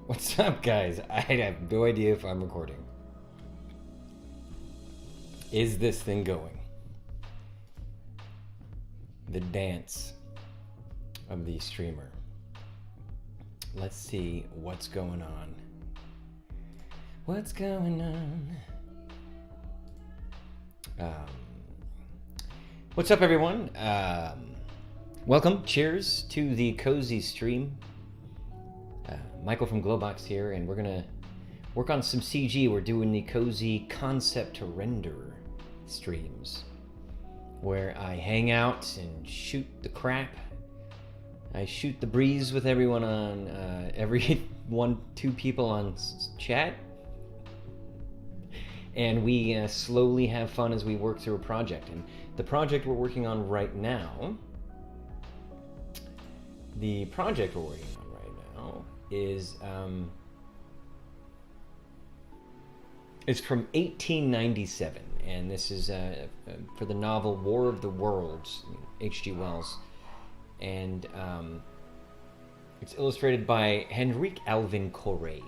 What's up, guys? I have no idea if I'm recording. Is this thing going? The dance of the streamer. Let's see what's going on. What's going on? What's up, everyone? Welcome. Cheers to the cozy stream. Michael from Glowbox here, and we're gonna work on some CG. We're doing the cozy concept to render streams, where I hang out and shoot the crap. I shoot the breeze with everyone on every two people on chat, and we slowly have fun as we work through a project. And the project we're working on right now, is it's from 1897, and this is for the novel War of the Worlds, H.G. Wells, and it's illustrated by Henrique Alvim Corrêa.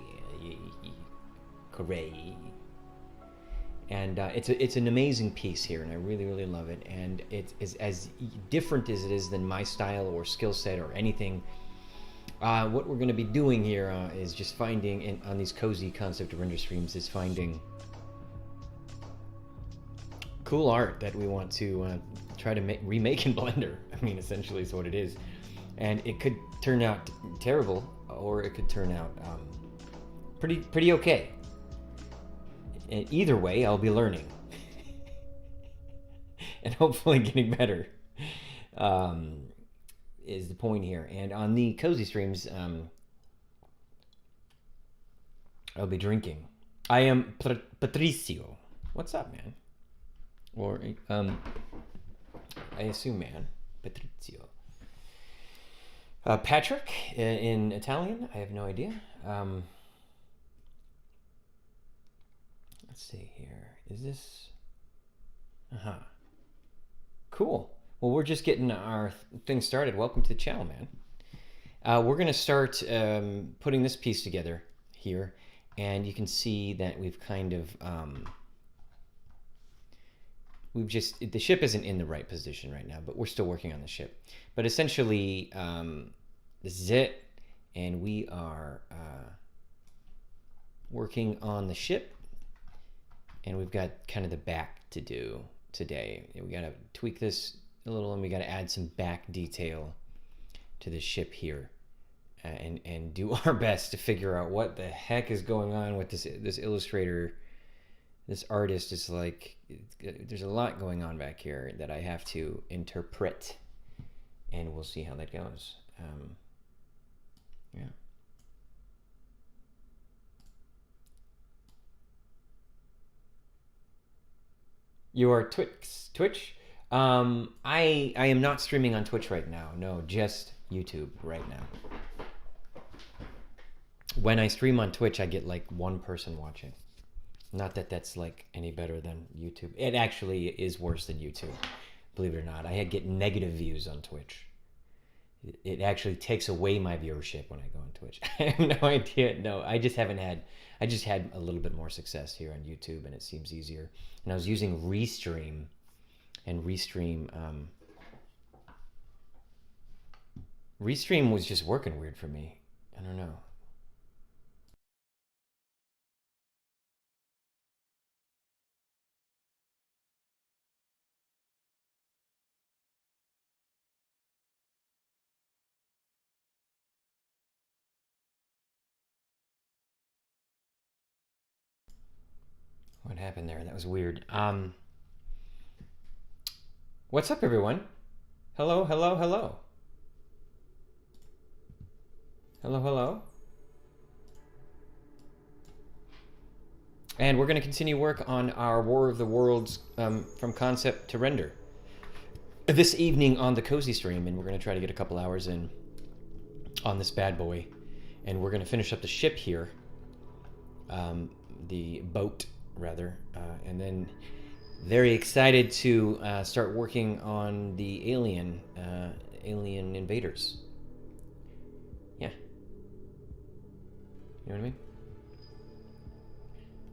And it's an amazing piece here, and I really love it. And it is as different as it is than my style or skill set or anything. What we're going to be doing here is just finding, on these cozy concept render streams, is finding cool art that we want to try to remake in Blender. I mean, essentially is what it is. And it could turn out terrible, or it could turn out pretty okay. And either way, I'll be learning. And hopefully getting better. Is the point here. And on the cozy streams, I'll be drinking. I am Patricio. What's up, man? Or I assume man. Patricio. Patrick in Italian. I have no idea. Let's see here. Is this? Cool. Well, we're just getting our thing started. Welcome to the channel, man. We're going to start putting this piece together here, and you can see that we've kind of the ship isn't in the right position right now, but we're still working on the ship. But essentially, this is it, and we are working on the ship, and we've got kind of the back to do today. We got to tweak this a little, and we got to add some back detail to the ship here, and do our best to figure out what the heck is going on with this illustrator. This artist is like, there's a lot going on back here that I have to interpret, and we'll see how that goes. Yeah. You are Twitch? I am not streaming on Twitch right now. No, just YouTube right now. When I stream on Twitch, I get like one person watching. Not that that's like any better than YouTube. It actually is worse than YouTube, believe it or not. I get negative views on Twitch. It actually takes away my viewership when I go on Twitch. I have no idea. No, I just had a little bit more success here on YouTube, and it seems easier. And I was using Restream, and Restream was just working weird for me. I don't know. What happened there? That was weird. What's up, everyone? Hello. And we're going to continue work on our War of the Worlds from concept to render this evening on the Cozy stream, and we're going to try to get a couple hours in on this bad boy, and we're going to finish up the ship here, the boat rather, and then very excited to start working on the alien invaders. Yeah. You know what I mean?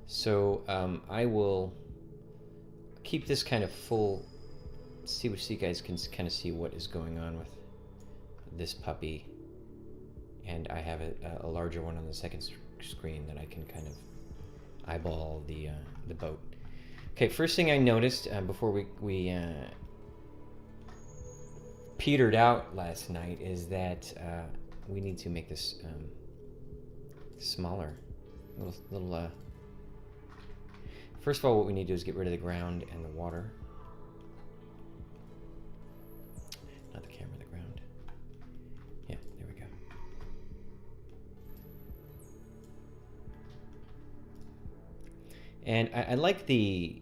So I will keep this kind of full, so you guys can kind of see what is going on with this puppy. And I have a larger one on the second screen that I can kind of eyeball the boat. Okay, first thing I noticed before we petered out last night is that we need to make this smaller. Little. First of all, what we need to do is get rid of the ground and the water. Not the camera, the ground. Yeah, there we go. And I like the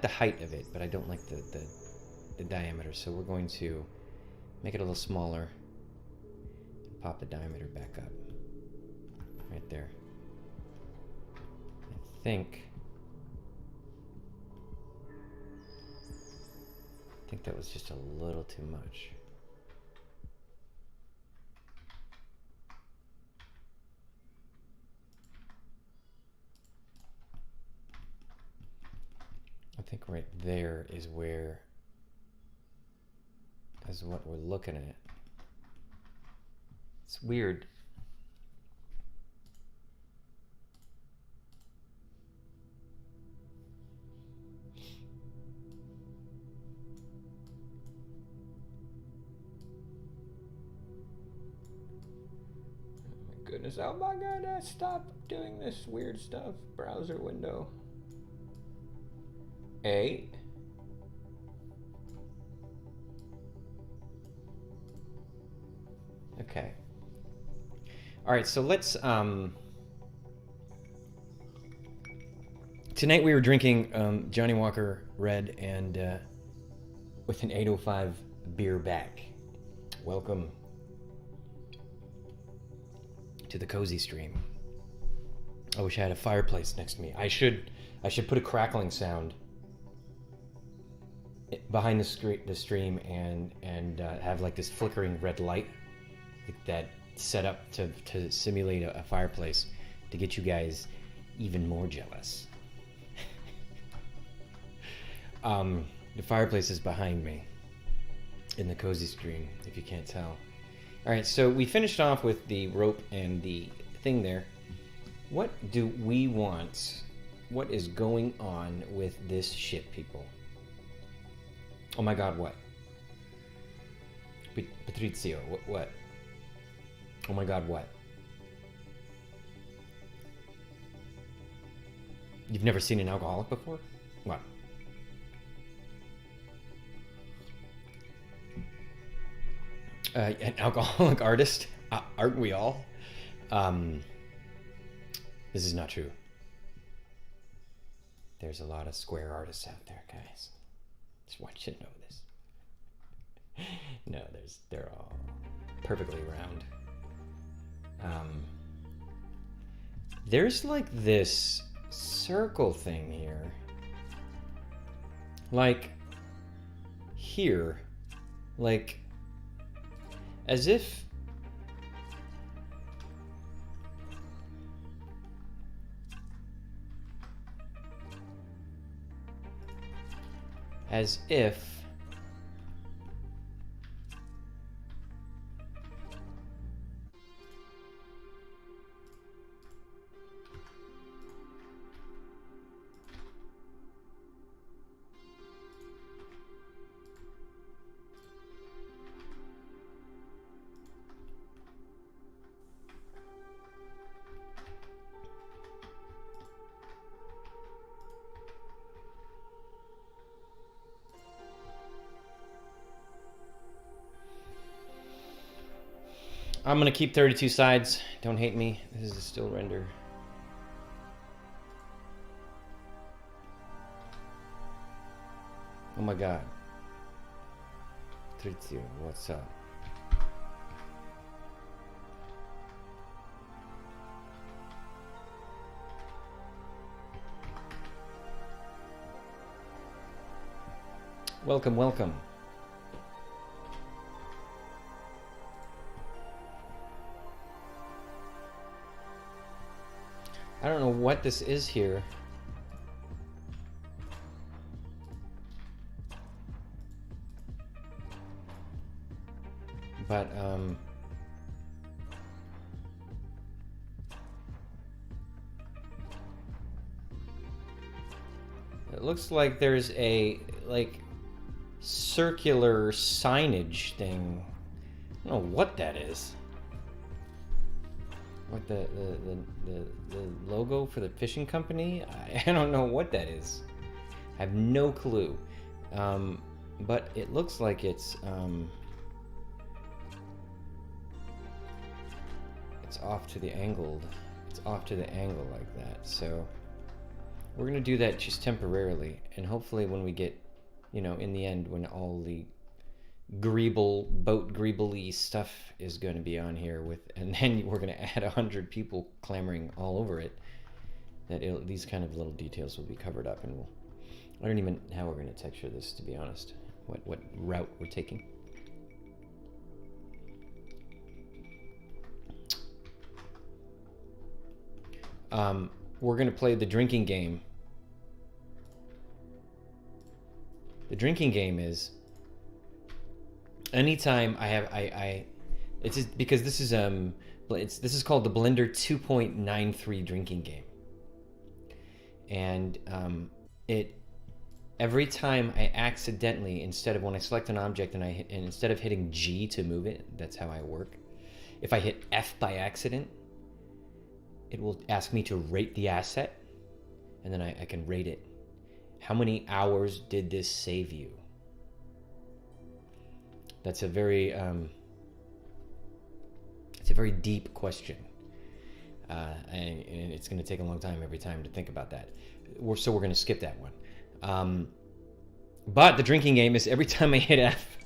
height of it, but I don't like the diameter. So we're going to make it a little smaller. Pop the diameter back up. Right there. I think that was just a little too much. I think right there is what we're looking at. It's weird. Goodness, oh my goodness, stop doing this weird stuff. Browser window. 8. Okay. All right, so let's tonight we were drinking Johnny Walker Red and with an 805 beer back. Welcome to the cozy stream. I wish I had a fireplace next to me. I should put a crackling sound behind the stream and have like this flickering red light that set up to simulate a fireplace to get you guys even more jealous. The fireplace is behind me in the cozy stream, if you can't tell. All right, so we finished off with the rope and the thing there. What do we want? What is going on with this ship, people? Oh my God, what? Patrizio, what? Oh my God, what? You've never seen an alcoholic before? What? An alcoholic artist? Aren't we all? This is not true. There's a lot of square artists out there, guys. Just want you to know this. No, they're all perfectly round. There's like this circle thing here. Like here. Like as if I'm gonna keep 32 sides. Don't hate me. This is a still render. Oh my God. Patrizio, what's up? Welcome, welcome. I don't know what this is here. But, it looks like there's a, like, circular signage thing. I don't know what that is. What, the logo for the fishing company? I don't know what that is. I have no clue. But it looks like it's off to the angled. It's off to the angle like that. So we're gonna do that just temporarily, and hopefully when we get, you know, in the end, when all the boat greeble-y stuff is going to be on here with, and then we're going to add 100 people clamoring all over it, that these kind of little details will be covered up, and I don't even know how we're going to texture this, to be honest, what route we're taking. We're going to play the drinking game. The drinking game is anytime it's just because this is this is called the Blender 2.93 drinking game, and every time I accidentally, when I select an object and instead of hitting G to move it, that's how I work. If I hit F by accident, it will ask me to rate the asset, and then I can rate it. How many hours did this save you? That's a very it's a very deep question, and it's going to take a long time every time to think about that. So we're going to skip that one. But the drinking game is every time I hit F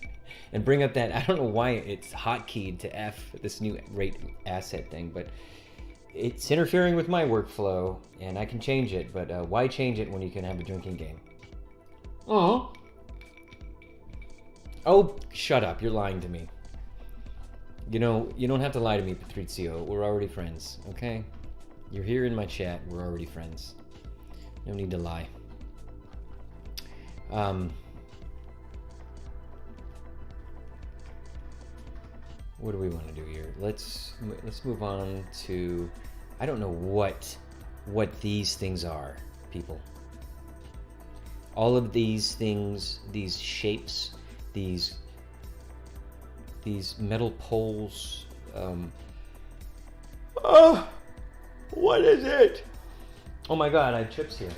and bring up that, I don't know why it's hotkeyed to F, this new rate asset thing, but it's interfering with my workflow, and I can change it, but why change it when you can have a drinking game? Oh, shut up. You're lying to me. You know, you don't have to lie to me, Patrizio. We're already friends, okay? You're here in my chat. We're already friends. No need to lie. What do we want to do here? Let's move on to, I don't know what these things are, people. All of these things, these shapes, these metal poles. Oh, what is it? Oh my God, I have chips here.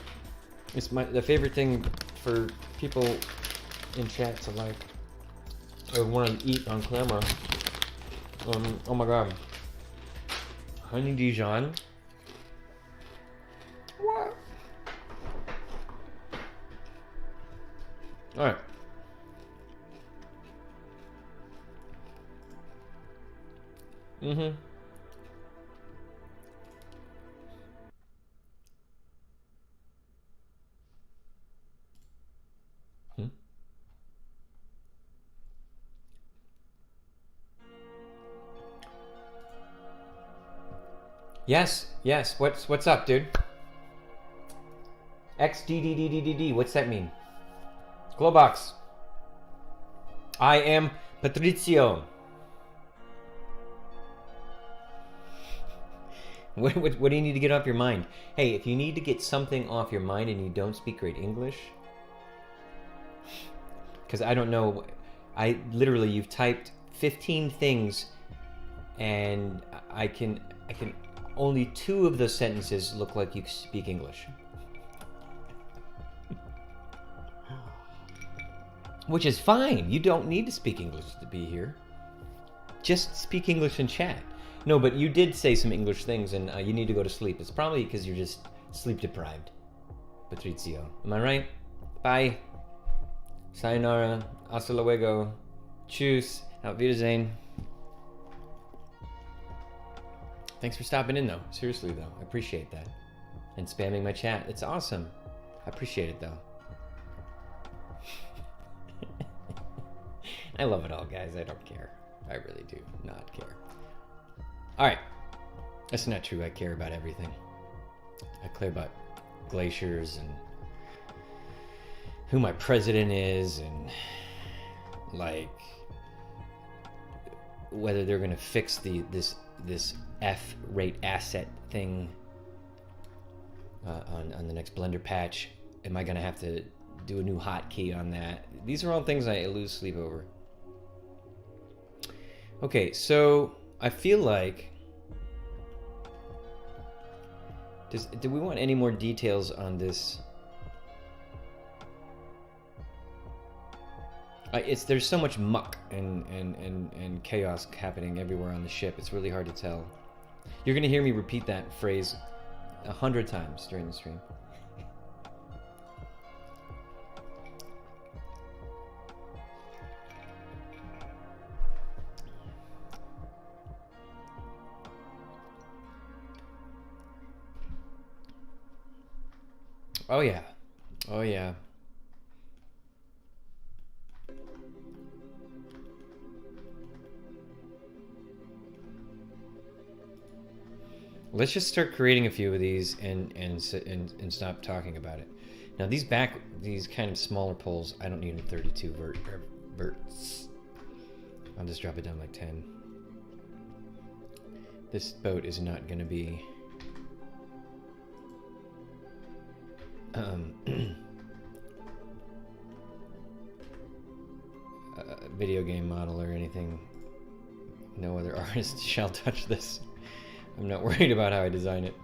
It's the favorite thing for people in chat to like, or want to eat on camera. Oh my God. Honey Dijon. What? All right. Yes. What's up, dude? XDDDDD. What's that mean? Globox. I am Patrizio. What do you need to get off your mind? Hey, if you need to get something off your mind and you don't speak great English, because I don't know, you've typed 15 things, and I can only 2 of those sentences look like you speak English. Which is fine. You don't need to speak English to be here. Just speak English in chat. No, but you did say some English things, and you need to go to sleep. It's probably because you're just sleep deprived, Patrizio. Am I right? Bye. Sayonara. Hasta luego. Tschüss. Auf Wiedersehen. Thanks for stopping in, though. Seriously, though. I appreciate that. And spamming my chat. It's awesome. I appreciate it, though. I love it all, guys. I don't care. I really do not care. All right. That's not true. I care about everything. clear about glaciers and who my president is and like whether they're gonna fix this F-rate asset thing on the next Blender patch. Am I gonna have to do a new hotkey on that? These are all things I lose sleep over. Okay, so I feel like do we want any more details on this? There's so much muck and chaos happening everywhere on the ship. It's really hard to tell. You're gonna hear me repeat that phrase 100 times during the stream. Oh yeah. Oh yeah. Let's just start creating a few of these and stop talking about it. Now these kind of smaller poles, I don't need a 32 verts. I'll just drop it down like 10. This boat is not going to be a video game model or anything. No other artist shall touch this. I'm not worried about how I design it.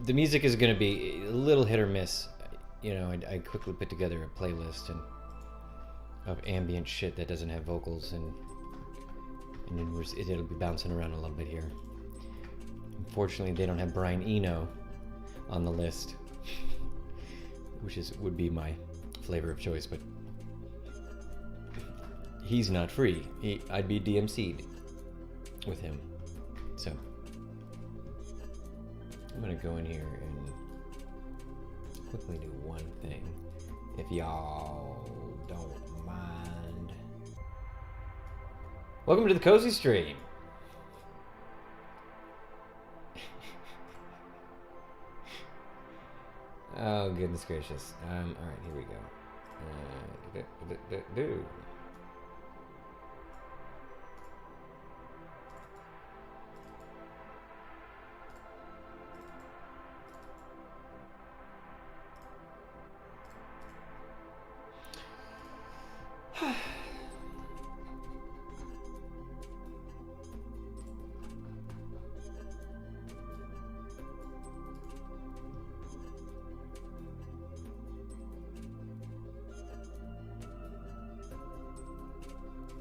The music is going to be a little hit or miss. You know, I quickly put together a playlist of ambient shit that doesn't have vocals, and it'll be bouncing around a little bit here. Unfortunately, they don't have Brian Eno on the list, which would be my flavor of choice, but he's not free. I'd be DMC'd with him, so I'm gonna go in here and quickly do one thing, if y'all don't mind. Welcome to the Cozy Stream. Oh, goodness gracious. All right, here we go.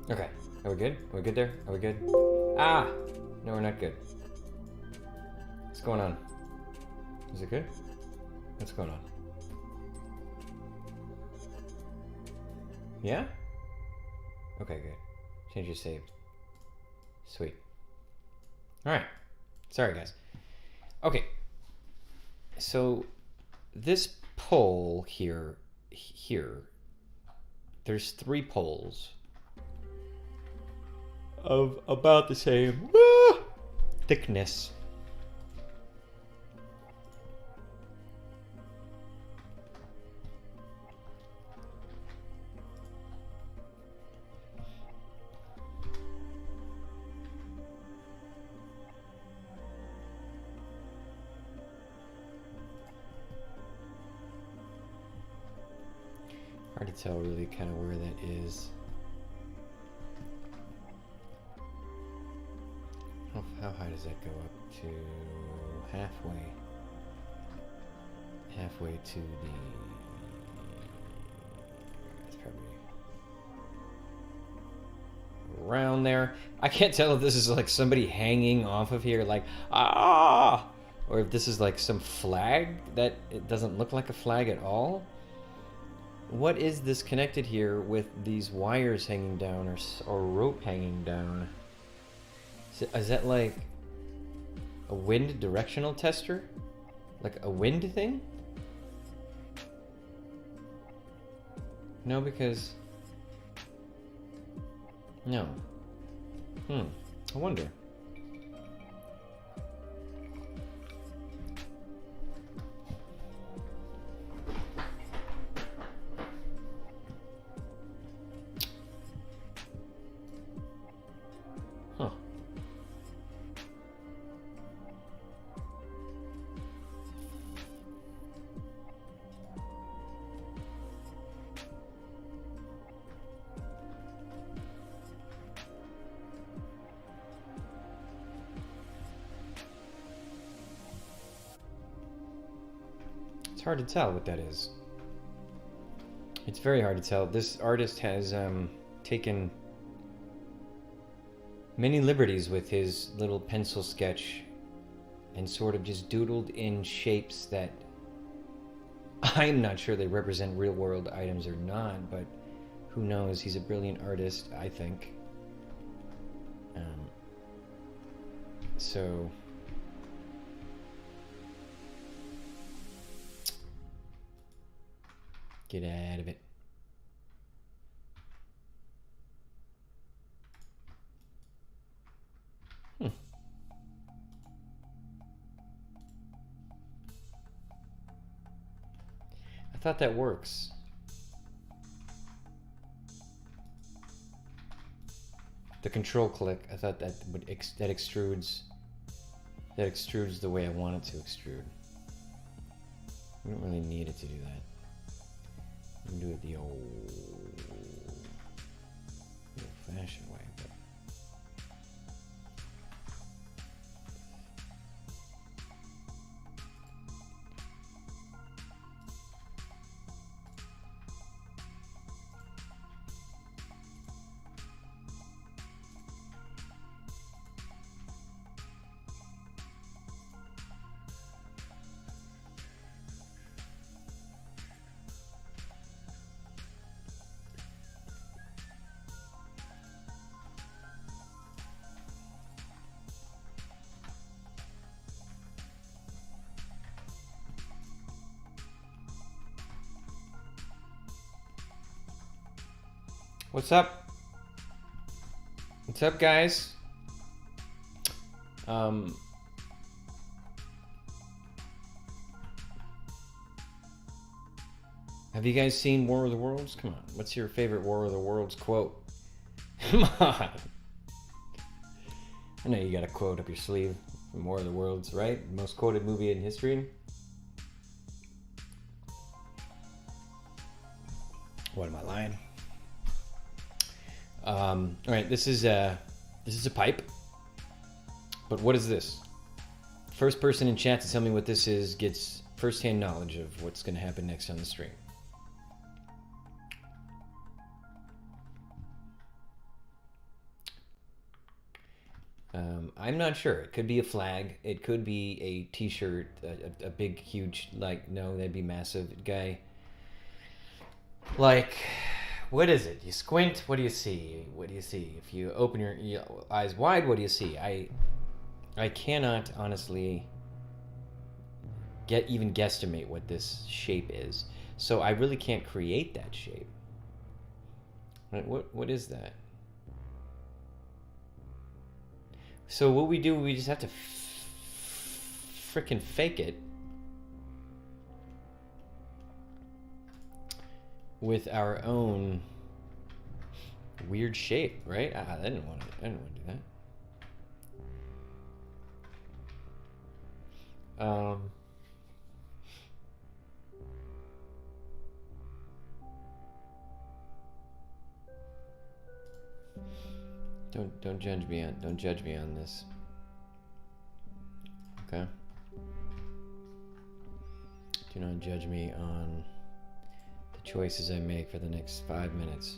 Okay, are we good? Are we good there? Are we good? Ah! No, we're not good. What's going on? Is it good? What's going on? Yeah? Okay, good. Change your save. Sweet. Alright. Sorry, guys. Okay. So, this pole here, there's 3 poles of about the same thickness. Hard to tell really kind of where that is. How high does that go up to? Halfway to the, it's probably around there. I can't tell if this is like somebody hanging off of here like, ah, or if this is like some flag that it doesn't look like a flag at all. What is this connected here with these wires hanging down or rope hanging down? Is that like a wind directional tester? Like a wind thing? No, because... No. I wonder. Huh. It's hard to tell what that is. It's very hard to tell. This artist has taken many liberties with his little pencil sketch and sort of just doodled in shapes that I'm not sure they represent real world items or not, but who knows? He's a brilliant artist, I think. So get out of it. I thought that works. The control click, I thought that would that extrudes the way I want it to extrude. We don't really need it to do that. We can do it the old-fashioned way. But what's up? What's up, guys? Have you guys seen War of the Worlds? Come on, what's your favorite War of the Worlds quote? Come on. I know you got a quote up your sleeve from War of the Worlds, right? Most quoted movie in history. What am I lying? All right, this is a pipe. But what is this? First person in chat to tell me what this is gets first-hand knowledge of what's going to happen next on the stream. I'm not sure. It could be a flag. It could be a t-shirt, a big, huge, like, no, that'd be massive guy. Like... What is it? You squint, what do you see? What do you see? If you open your eyes wide, what do you see? I cannot honestly even guesstimate what this shape is. So I really can't create that shape. What is that? So what we do, we just have to frickin' fake it with our own weird shape, right? I didn't want to do that. Don't judge me on this. Okay? Do not judge me on the choices I make for the next 5 minutes.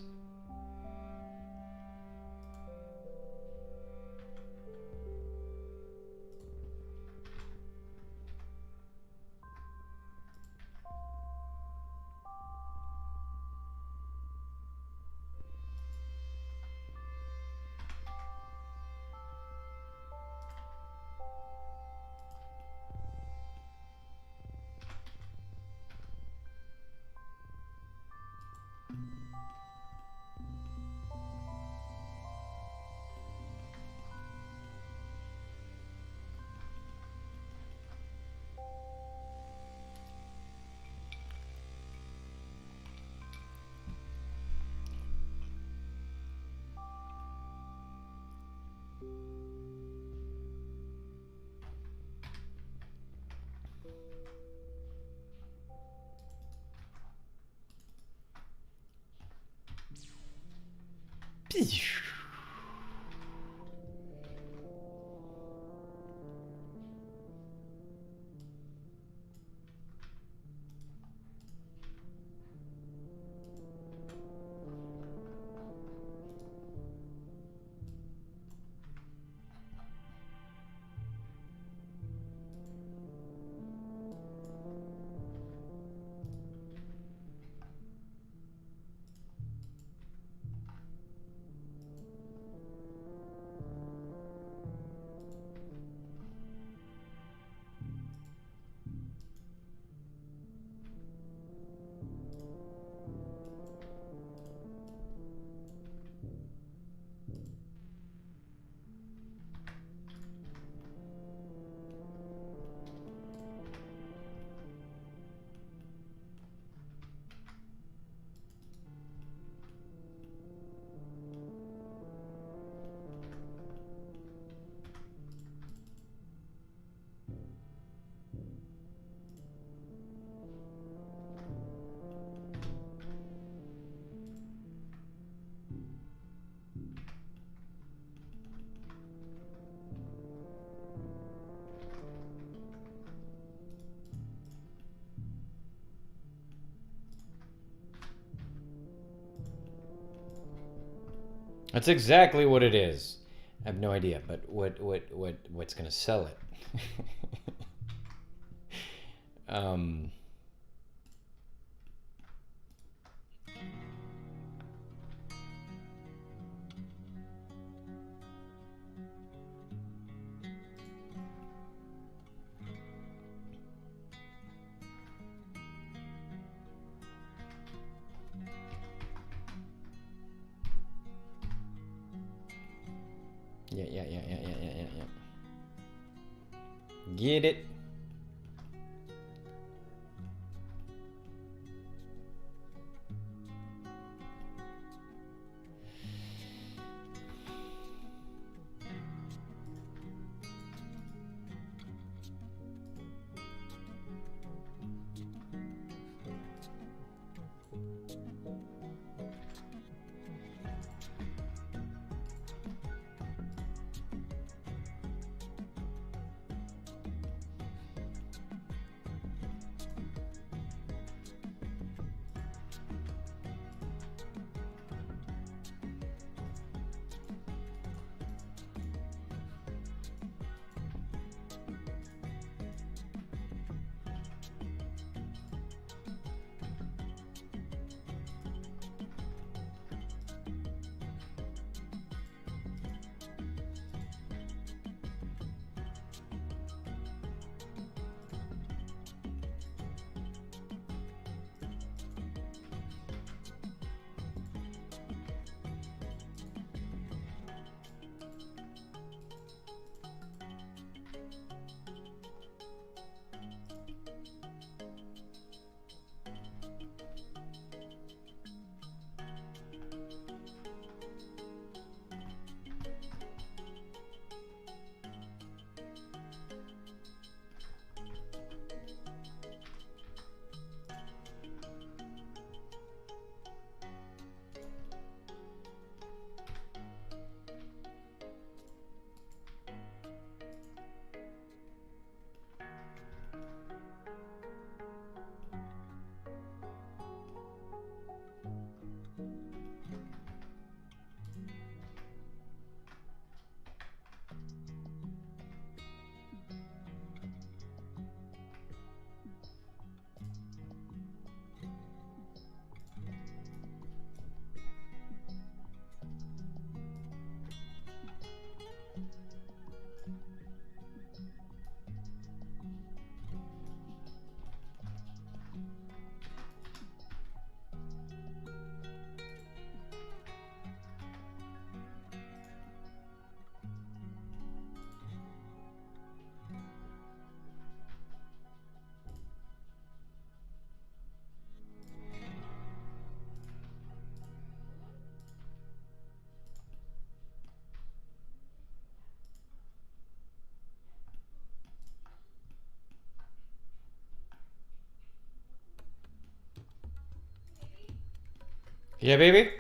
That's exactly what it is. I have no idea, but what's gonna sell it? Yeah. Get it? Yeah, baby?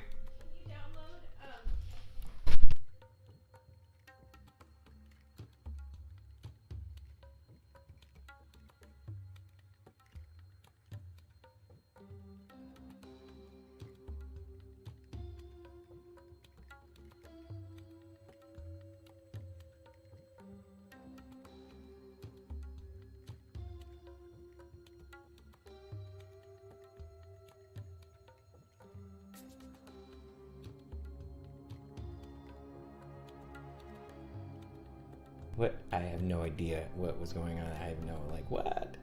What? I have no idea what was going on. I have no, like, what?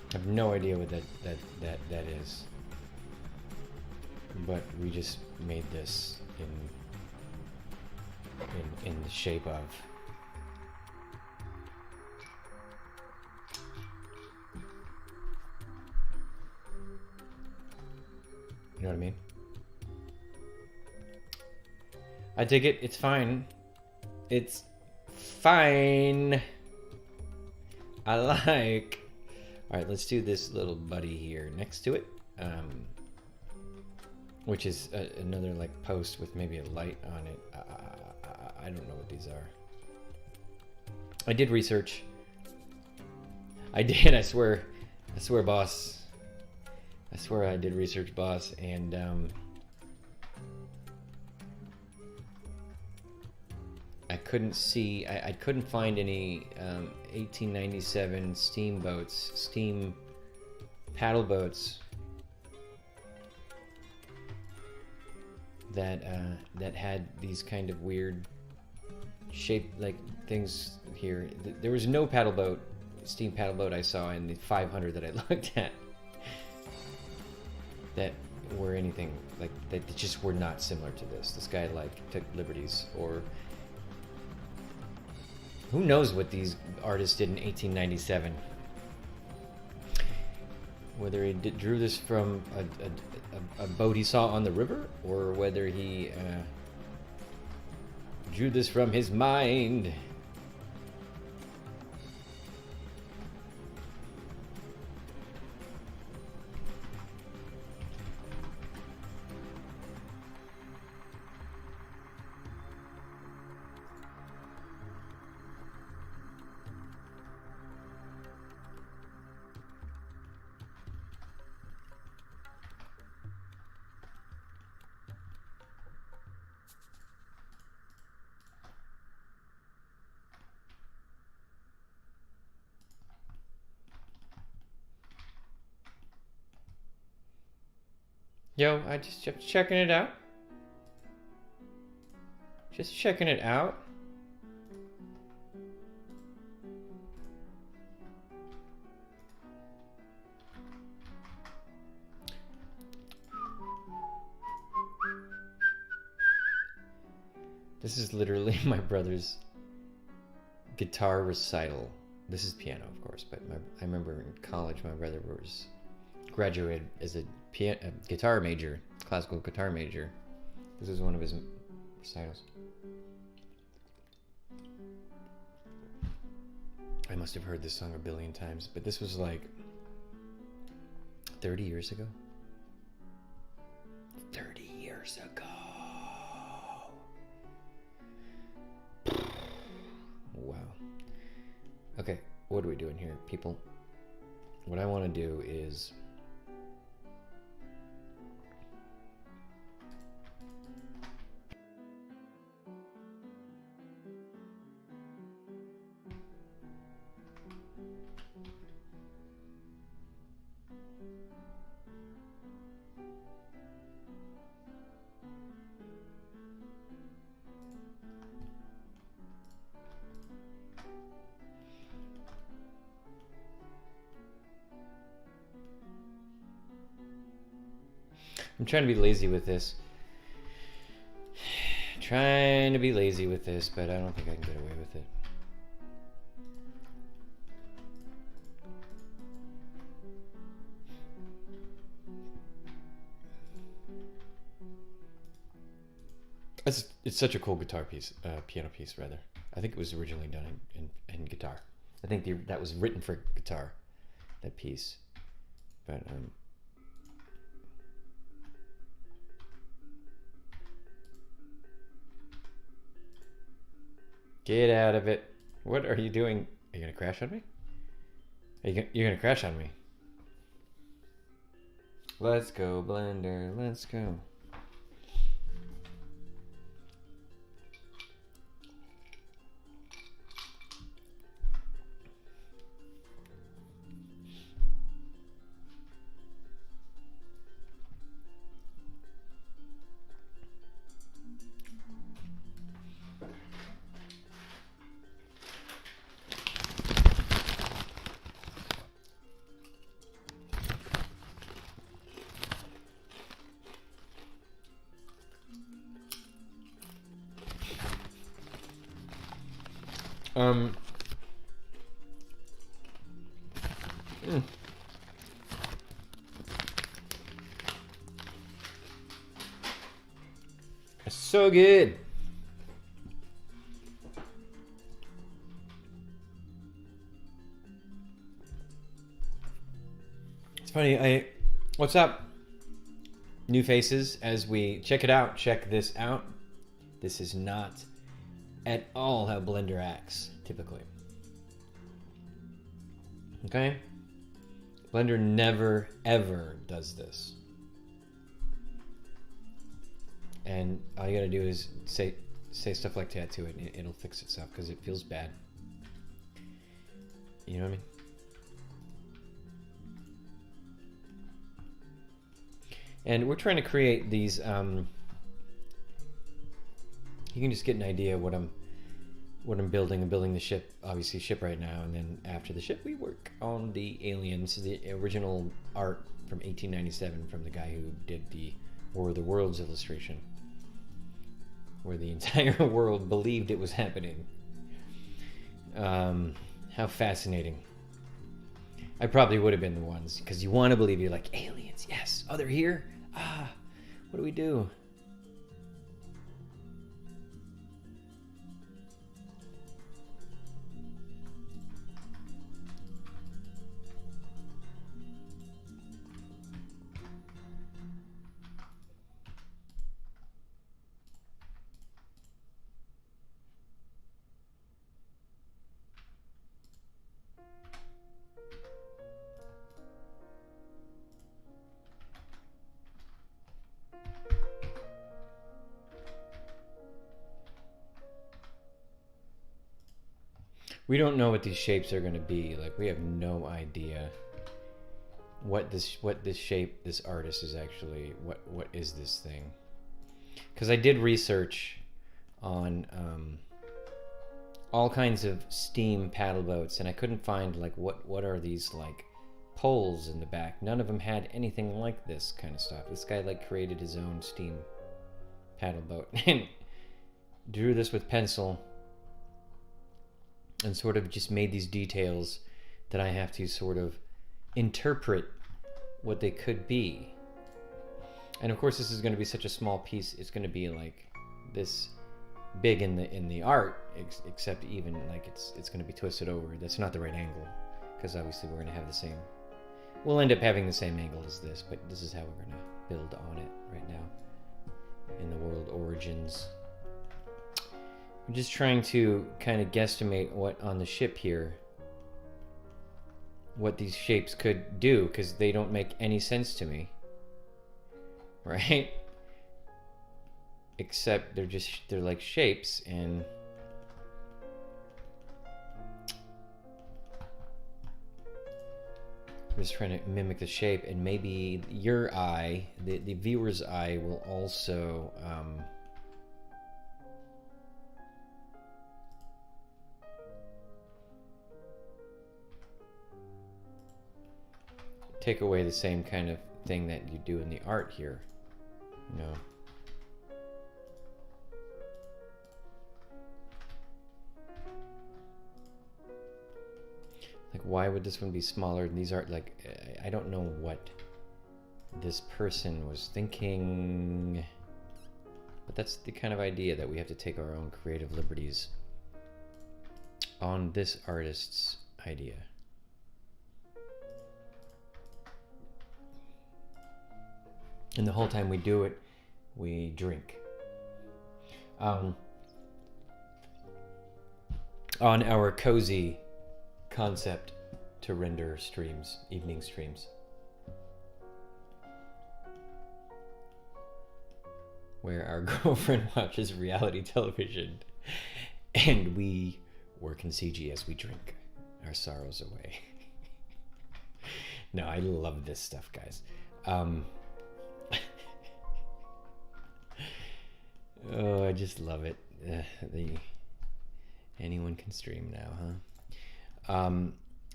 I have no idea what that is. But we just made this in the shape of. You know what I mean? I dig it. It's fine. It's fine. I like. All right, let's do this little buddy here next to it, which is another like post with maybe a light on it. I don't know what these are. I did research. I did. I swear, boss. I swear I did research, boss, and I couldn't see. I couldn't find any 1897 steamboats, steam paddle boats that had these kind of weird shaped like things here. There was no paddle boat, steam paddle boat I saw in the 500 that I looked at that were anything like that just were not similar to this. This guy like took liberties, or who knows what these artists did in 1897. Whether he drew this from a boat he saw on the river, or whether he drew this from his mind. Yo, I just checking it out. Just checking it out. This is literally my brother's guitar recital. This is piano, of course, but I remember in college my brother was graduated as a guitar major, classical guitar major. This is one of his recitals. I must have heard this song a billion times, but this was like 30 years ago. 30 years ago. Wow. Okay, what are we doing here, people? What I want to do is I'm trying to be lazy with this. Trying to be lazy with this, but I don't think I can get away with it. It's such a cool guitar piece, piano piece rather. I think it was originally done in guitar. I think that was written for guitar, that piece. But get out of it. What are you doing? Are you gonna crash on me? You're gonna crash on me. Let's go, Blender. Let's go. It's so good. It's funny. What's up? New faces as we check it out. Check this out. This is not at all how Blender acts typically. Okay? Blender never ever does this. And all you gotta do is say stuff like that to it and it'll fix itself because it feels bad. You know what I mean? And we're trying to create these you can just get an idea what I'm building. I'm building the ship, obviously ship right now, and then after the ship we work on the alien. This is the original art from 1897 from the guy who did the War of the Worlds illustration, where the entire world believed it was happening. How fascinating. I probably would have been the ones, because you want to believe, you're like, aliens, yes, oh, they're here? Ah, what do we do? We don't know what these shapes are going to be. Like, we have no idea what this shape, this artist is actually, what is this thing? Because I did research on all kinds of steam paddle boats, and I couldn't find like what are these like poles in the back. None of them had anything like this kind of stuff. This guy like created his own steam paddle boat and drew this with pencil and sort of just made these details that I have to sort of interpret what they could be. And of course this is going to be such a small piece, it's going to be like this big in the art, except even like it's going to be twisted over. That's not the right angle, because obviously we're going to have the same, we'll end up having the same angle as this, but this is how we're going to build on it right now in the world origins. I'm just trying to kind of guesstimate what on the ship here, what these shapes could do, because they don't make any sense to me, right? Except they're like shapes, and I'm just trying to mimic the shape, and maybe your eye, the viewer's eye, will also take away the same kind of thing that you do in the art here. You know. Like, why would this one be smaller? These are like, I don't know what this person was thinking, but that's the kind of idea that we have to take our own creative liberties on this artist's idea. And the whole time we do it, we drink. On our cozy concept to render streams, evening streams, where our girlfriend watches reality television and we work in CG as we drink our sorrows away. No, I love this stuff, guys. Oh, I just love it. Anyone can stream now, huh?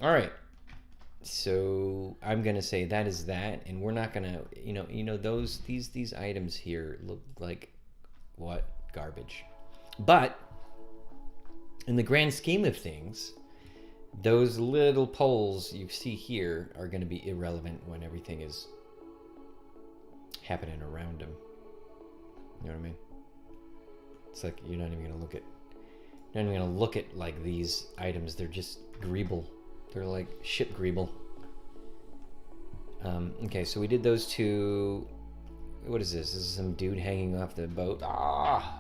All right. So I'm gonna say that is that, and we're not gonna, these items here look like what? Garbage. But in the grand scheme of things, those little poles you see here are gonna be irrelevant when everything is happening around them. You know what I mean? It's like you're not even gonna look at like these items. They're just greeble. They're like ship greeble. Okay, so we did those two. What is this? This is some dude hanging off the boat.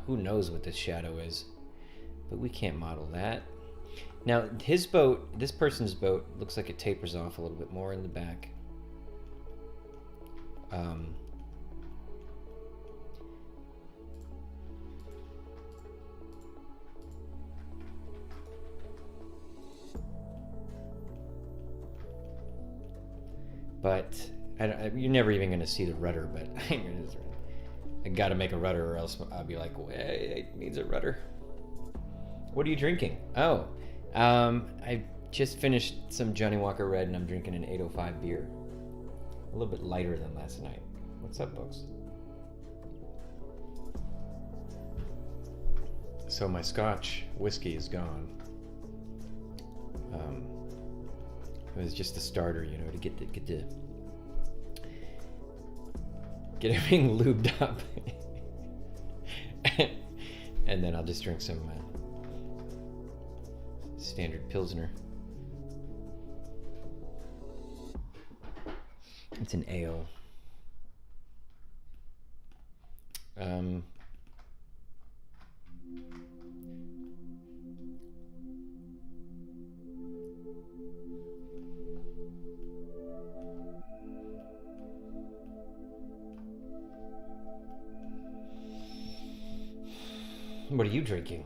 Who knows what this shadow is? But we can't model that. Now, his boat, this person's boat, looks like it tapers off a little bit more in the back. But you're never even going to see the rudder, but I got to make a rudder or else I'll be like, well, it needs a rudder. What are you drinking? Oh, I just finished some Johnny Walker Red and I'm drinking an 805 beer. A little bit lighter than last night. What's up, folks? So my Scotch whiskey is gone. It was just a starter, to get everything lubed up, and then I'll just drink some standard Pilsner. It's an ale. What are you drinking?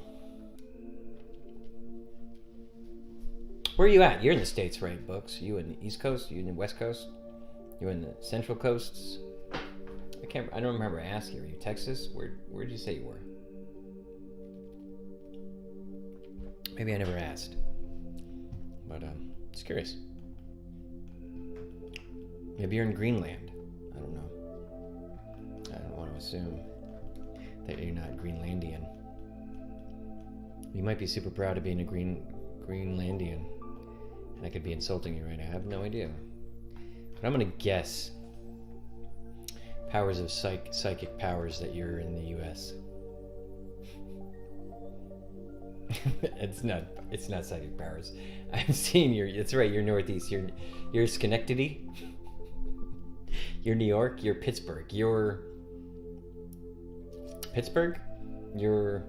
Where are you at? You're in the States, right, Books? You in the East Coast? You in the West Coast? You in the Central Coasts? I don't remember asking. Are you Texas? Where'd you say you were? Maybe I never asked. But just curious. Maybe you're in Greenland. I don't know. I don't want to assume that you're not Greenlandian. You might be super proud of being a Greenlandian. And I could be insulting you right now. I have no idea. But I'm going to guess powers of psychic powers that you're in the US. It's not psychic powers. I'm seeing it's right, you're Northeast. You're Schenectady. You're New York. You're Pittsburgh. You're Pittsburgh? You're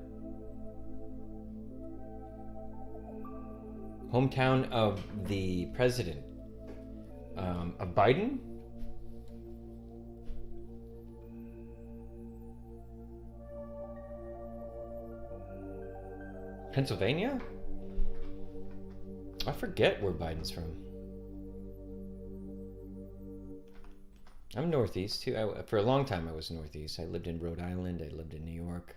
hometown of the president of Biden? Pennsylvania? I forget where Biden's from. I'm Northeast too. For a long time I was Northeast. I lived in Rhode Island. I lived in New York.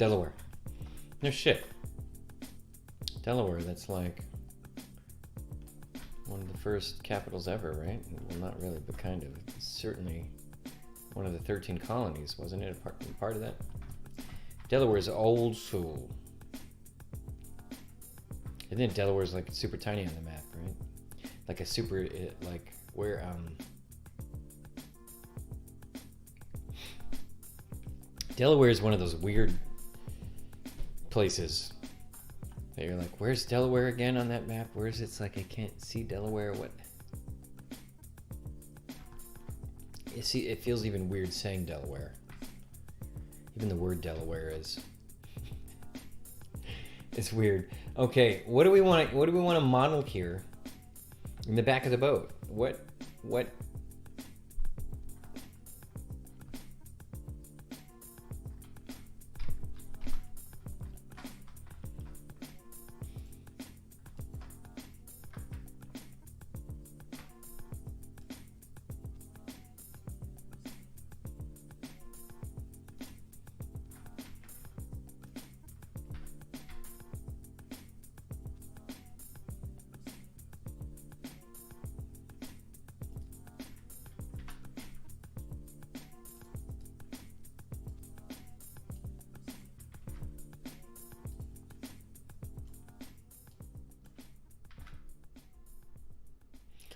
Delaware. No shit. Delaware, that's like one of the first capitals ever, right? Well, not really, but kind of. It's certainly one of the 13 colonies, wasn't it? A part of that? Delaware is old school. I think Delaware's like super tiny on the map, right? Like a super, like where, Delaware is one of those weird places that you're like, where's Delaware again on that map? Where is it? It's like I can't see Delaware. What? You see, it feels even weird saying Delaware. Even the word Delaware is. It's weird. Okay, what do we want? What do we want to model here? In the back of the boat. What?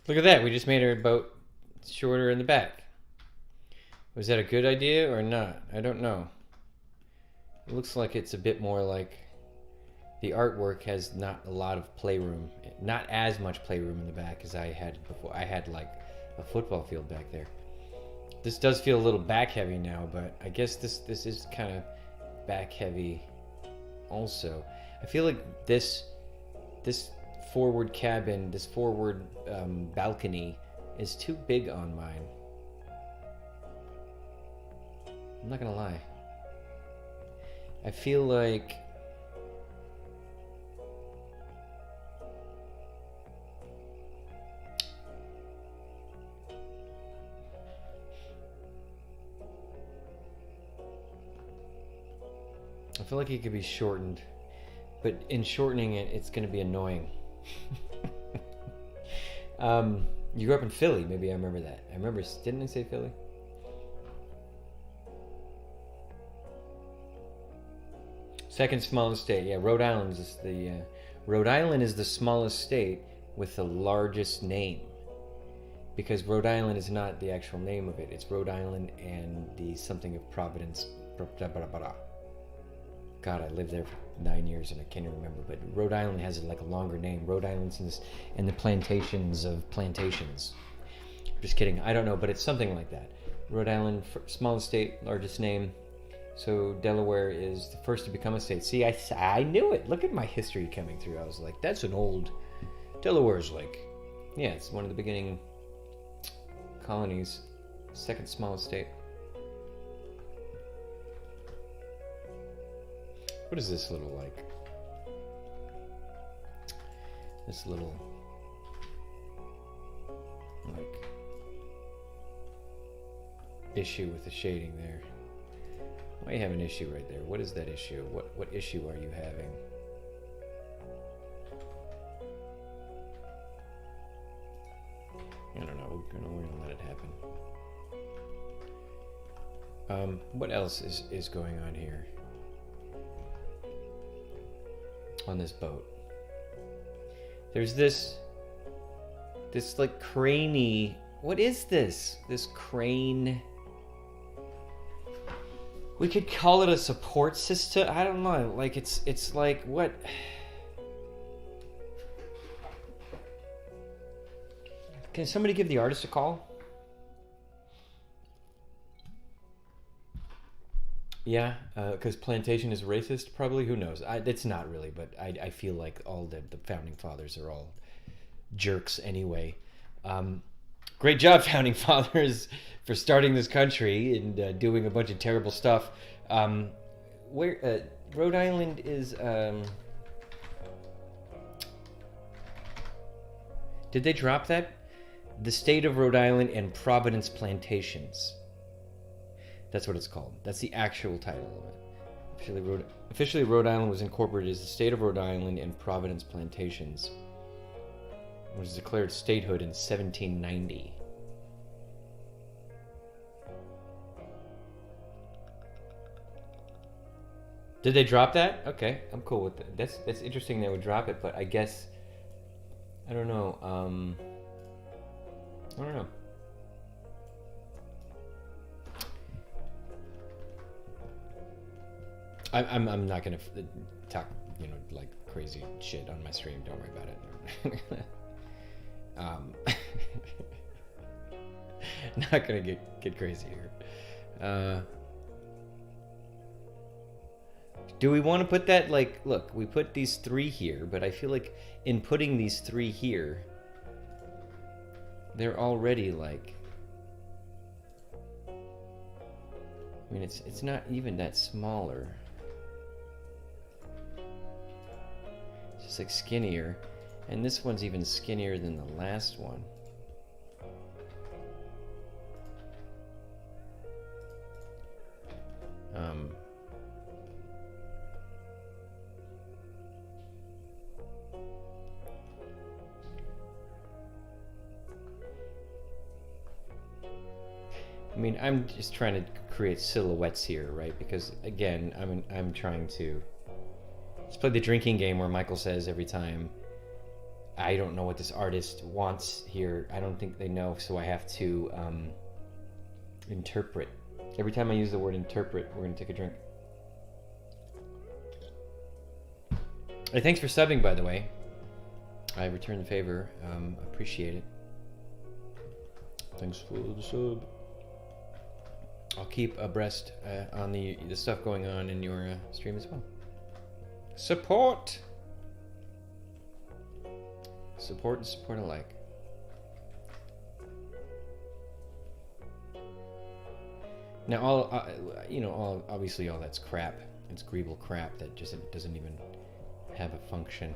Look at that, we just made our boat shorter in the back. Was that a good idea or not? I don't know. It looks like it's a bit more like the artwork has not a lot of playroom. Not as much playroom in the back as I had before. I had like a football field back there. This does feel a little back heavy now, but I guess this is kind of back heavy also. I feel like this forward cabin, this forward balcony is too big on mine. I'm not gonna lie. I feel like it could be shortened, but in shortening it, it's gonna be annoying. You grew up in Philly. Maybe I remember that. I remember, didn't I say Philly? Second smallest state. Yeah, Rhode Island is Rhode Island is the smallest state with the largest name, because Rhode Island is not the actual name of it. It's Rhode Island and the something of Providence. God, I lived there for 9 years and I can't even remember, but Rhode Island has like a longer name. Rhode Island's in the plantations of plantations. Just kidding, I don't know, but it's something like that. Rhode Island, smallest state, largest name. So Delaware is the first to become a state. See, I knew it. Look at my history coming through. I was like, that's an old... Delaware's like... Yeah, it's one of the beginning colonies. Second smallest state. What is this little, like... This little... like... issue with the shading there. Why you have an issue right there? What is that issue? What issue are you having? I don't know. We're gonna let it happen. What else is going on here? On this boat. There's this like craney... What is this? This crane... We could call it a support system. I don't know. Like it's like what? Can somebody give the artist a call? Yeah, because plantation is racist. Probably. Who knows? It's not really, but I feel like all the founding fathers are all jerks anyway. Great job, founding fathers, for starting this country and doing a bunch of terrible stuff. Where Rhode Island is... Did they drop that? The state of Rhode Island and Providence Plantations. That's what it's called. That's the actual title of it. Officially, Rhode Island was incorporated as the state of Rhode Island and Providence Plantations. It was declared statehood in 1790. Did they drop that? Okay, I'm cool with that. That's interesting they would drop it, but I guess I don't know. I don't know. I'm not gonna talk, you know, like crazy shit on my stream. Don't worry about it. Not gonna get crazy here. Do we want to put that, like, look, we put these 3 here, but I feel like in putting these 3 here, they're already like, I mean, it's not even that smaller. It's just like skinnier, and this one's even skinnier than the last one. I mean, I'm just trying to create silhouettes here, right? Because again, I'm trying to just play the drinking game where Michael says every time, I don't know what this artist wants here. I don't think they know, so I have to interpret. Every time I use the word interpret, we're gonna take a drink. Hey, thanks for subbing, by the way. I return the favor. Appreciate it. Thanks for the sub. I'll keep abreast on the stuff going on in your stream as well. Support! Support and support alike. Now, obviously all that's crap. It's greeble crap that just doesn't even have a function.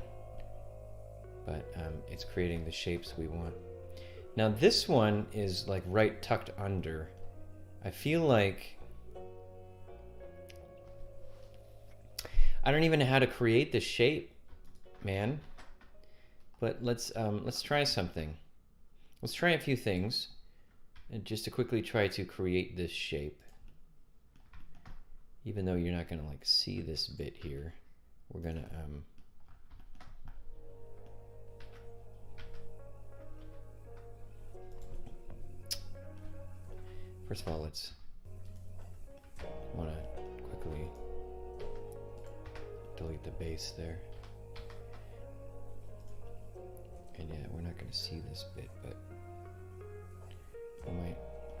But it's creating the shapes we want. Now this one is like right tucked under. I feel like I don't even know how to create this shape, man. But let's try something. Let's try a few things, and just to quickly try to create this shape. Even though you're not gonna like see this bit here, we're gonna first of all, let's want to quickly delete the base there. And yeah, we're not going to see this bit, but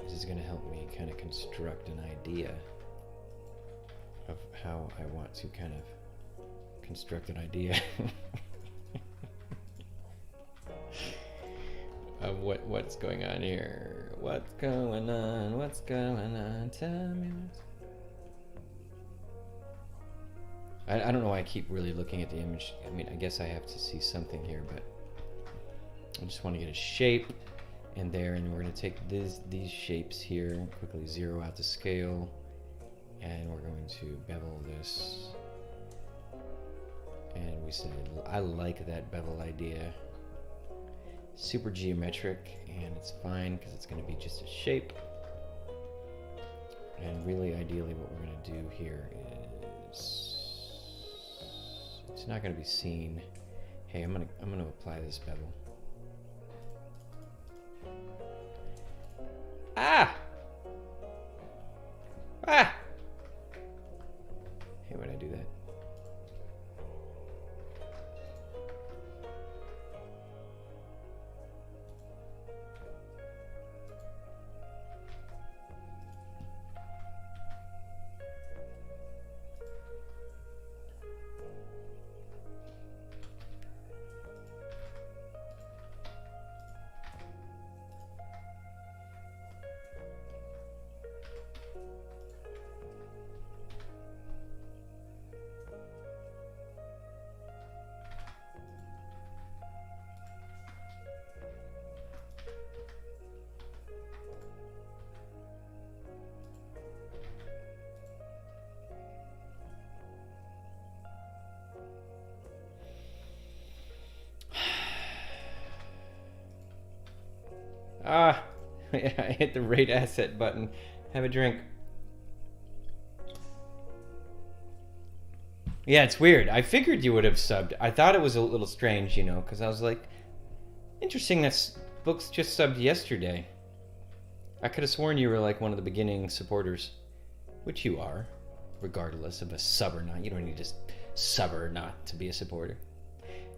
this is going to help me kind of construct an idea of how I want to kind of construct an idea of what's going on here. What's going on? What's going on? Tell me what's... I don't know why I keep really looking at the image. I mean, I guess I have to see something here, but I just want to get a shape in there, and we're going to take these shapes here, quickly zero out the scale, and we're going to bevel this. And we said, I like that bevel idea. Super geometric, and it's fine because it's going to be just a shape. And really, ideally, what we're going to do here is, it's not going to be seen. Hey, I'm going to apply this bevel. Ah! Ah! Hey, when I do that. Ah, I hit the rate asset button. Have a drink. Yeah, it's weird. I figured you would have subbed. I thought it was a little strange, you know, because I was like, interesting that Books just subbed yesterday. I could have sworn you were like one of the beginning supporters, which you are, regardless of a sub or not. You don't need to sub or not to be a supporter.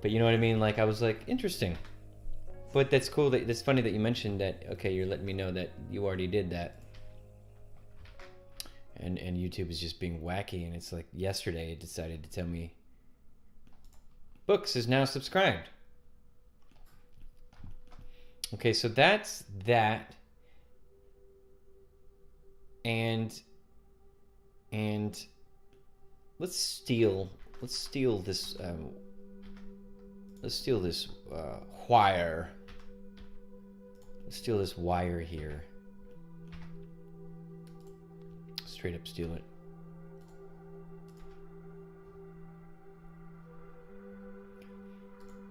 But you know what I mean? Like, I was like, interesting. But that's cool. That's funny that you mentioned that. Okay, you're letting me know that you already did that. And YouTube is just being wacky. And it's like yesterday it decided to tell me Books is now subscribed. Okay, so that's that. And let's steal this wire. Let's steal this wire here. Straight up steal it.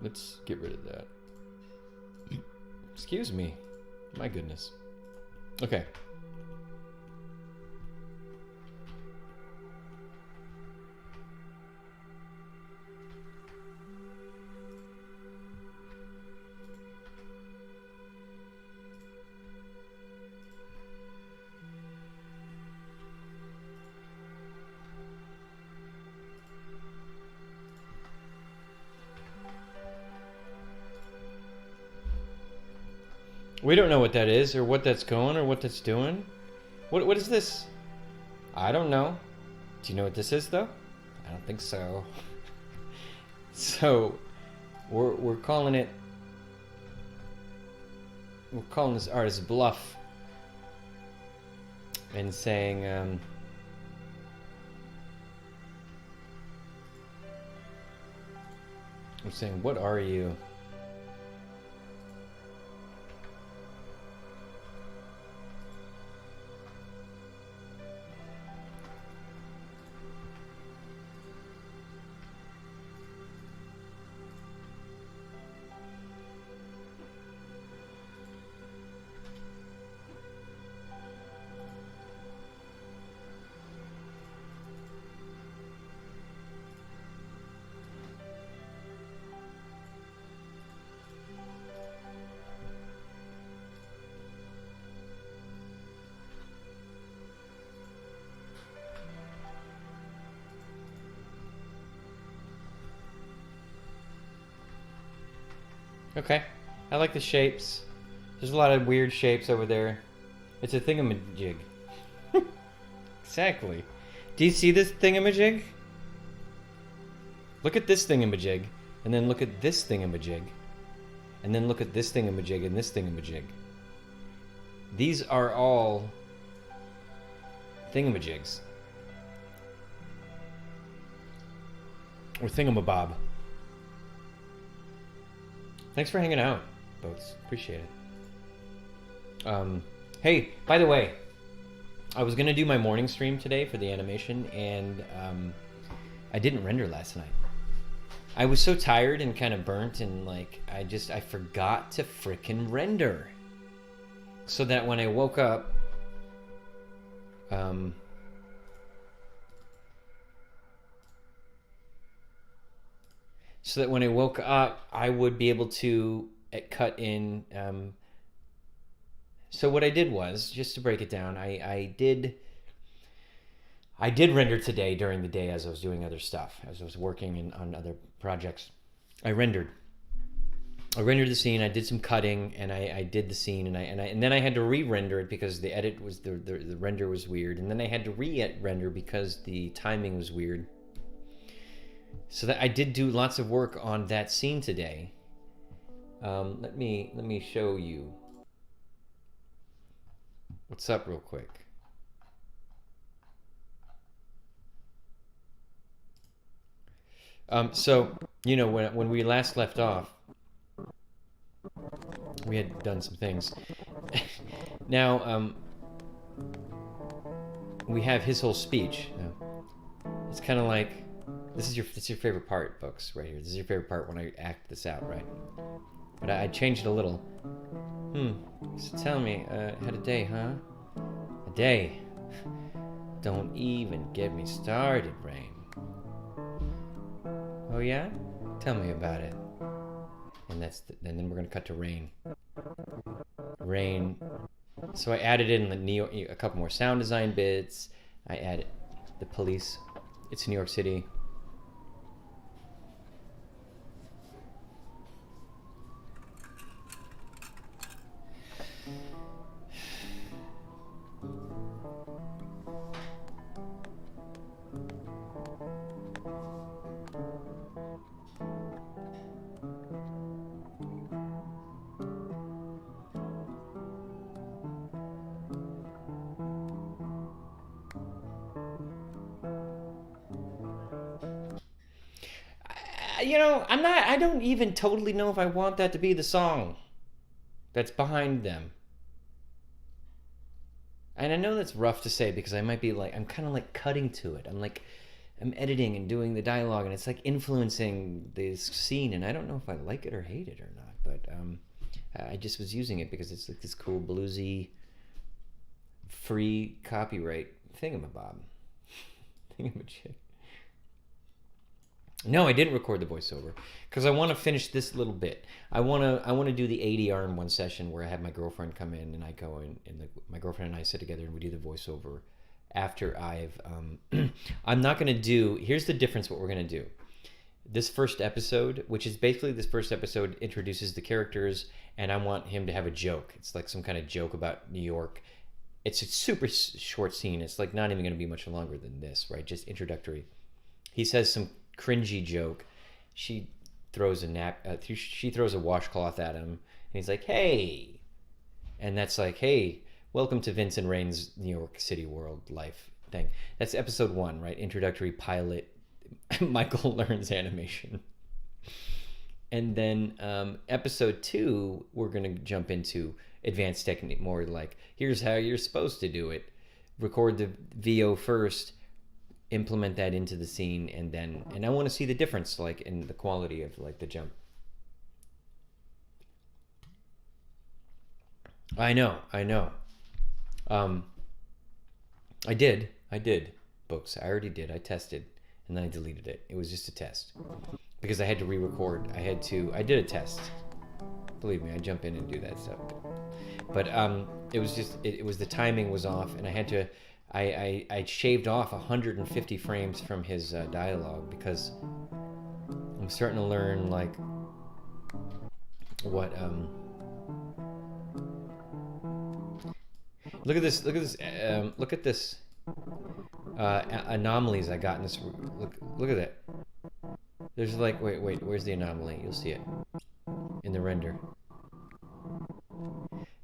Let's get rid of that. Excuse me. My goodness. Okay. We don't know what that is, or what that's going, or what that's doing. What is this? I don't know. Do you know what this is, though? I don't think so. So, we're calling it. We're calling this artist bluff, and saying, we're saying, what are you? Okay, I like the shapes. There's a lot of weird shapes over there. It's a thingamajig. Exactly. Do you see this thingamajig? Look at this thingamajig, and then look at this thingamajig, and then look at this thingamajig and this thingamajig. These are all thingamajigs. Or thingamabob. Thanks for hanging out, folks. Appreciate it. Hey, by the way, I was gonna do my morning stream today for the animation, and I didn't render last night. I was so tired and kind of burnt, and like I forgot to frickin' render. So that when I woke up, I would be able to cut in. So what I did was, just to break it down, I did render today during the day as I was doing other stuff, as I was working on other projects. I rendered the scene. I did some cutting, and I did the scene, and then I had to re-render it because the edit was the render was weird, and then I had to re-render because the timing was weird. So that I did do lots of work on that scene today. Let me show you what's up real quick. So you know, when we last left off, we had done some things. Now we have his whole speech. It's kind of like, this is your favorite part, Books, right here. This is your favorite part when I act this out, right? But I changed it a little. So tell me, had a day, huh? A day. Don't even get me started, Rain. Oh yeah? Tell me about it. And then we're gonna cut to Rain. Rain. So I added in a couple more sound design bits. I added the police. It's New York City. I don't even totally know if I want that to be the song that's behind them. And I know that's rough to say because I might be like, I'm kind of like cutting to it. I'm editing and doing the dialogue and it's like influencing this scene. And I don't know if I like it or hate it or not, but I just was using it because it's like this cool bluesy, free copyright thingamabob. Thingamajig. No, I didn't record the voiceover because I want to finish this little bit. I want to do the ADR in one session where I have my girlfriend come in and I go in and my girlfriend and I sit together and we do the voiceover after I've I'm not going to do. Here's the difference. What we're going to do. This first episode, which is basically this first episode, introduces the characters and I want him to have a joke. It's like some kind of joke about New York. It's a super short scene. It's like not even going to be much longer than this, right? Just introductory. He says some cringy joke. She throws she throws a washcloth at him and he's like, hey, and that's like, hey, welcome to Vince and Rain's New York City world life thing. That's episode 1, right? Introductory pilot. Michael learns animation. And then episode 2 we're gonna jump into advanced technique, more like here's how you're supposed to do it. Record the VO first, implement that into the scene, and I want to see the difference, like in the quality of like the jump. I know. I did books. I already did. I tested, and then I deleted it. It was just a test because I had to re-record. I did a test. Believe me, I jump in and do that stuff. But it was just it was the timing was off, and I had to. I shaved off 150 frames from his dialogue because I'm starting to learn like what look at this anomalies I got in this. Look at that. There's like wait, where's the anomaly? You'll see it in the render.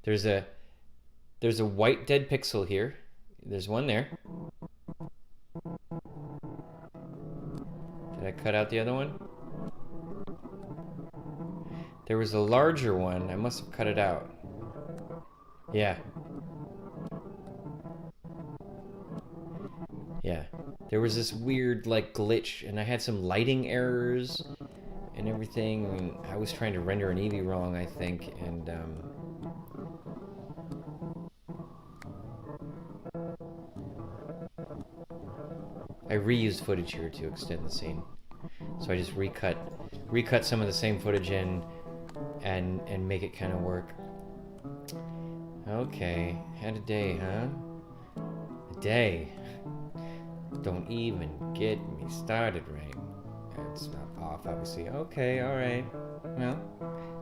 There's a white dead pixel here. There's one there. Did I cut out the other one? There was a larger one. I must have cut it out. Yeah. Yeah. There was this weird like glitch and I had some lighting errors and everything. I mean, I was trying to render an Eevee wrong, I think, and I reused footage here to extend the scene. So I just recut some of the same footage in and make it kind of work. Okay, had a day, huh? A day. Don't even get me started, Rain. It's not off, obviously. Okay, alright. Well,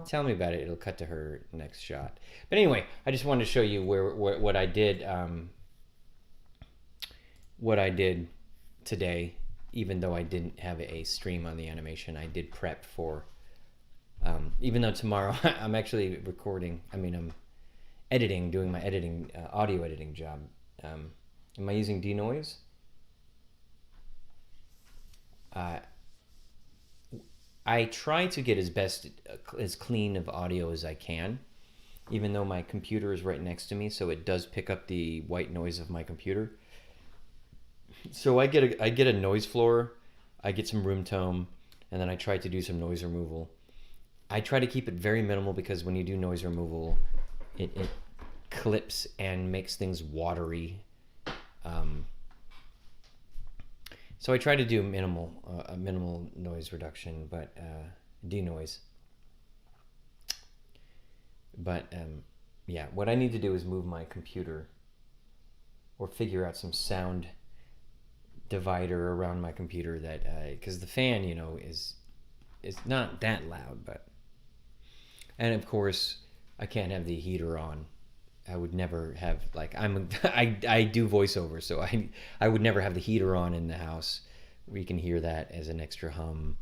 tell me about it. It'll cut to her next shot. But anyway, I just wanted to show you what I did today, even though I didn't have a stream on the animation. I did prep for even though tomorrow I'm actually recording, I'm editing, doing my editing, audio editing job. Am I using Denoise? I try to get as clean of audio as I can, even though my computer is right next to me, so it does pick up the white noise of my computer. So I get a noise floor, I get some room tone, and then I try to do some noise removal. I try to keep it very minimal because when you do noise removal, it clips and makes things watery. So I try to do a minimal noise reduction, but denoise. But yeah, what I need to do is move my computer or figure out some sound divider around my computer that, because the fan, you know, is not that loud, but, and of course I can't have the heater on. I would never have, like, I do voiceover, so I would never have the heater on in the house where you can hear that as an extra hum,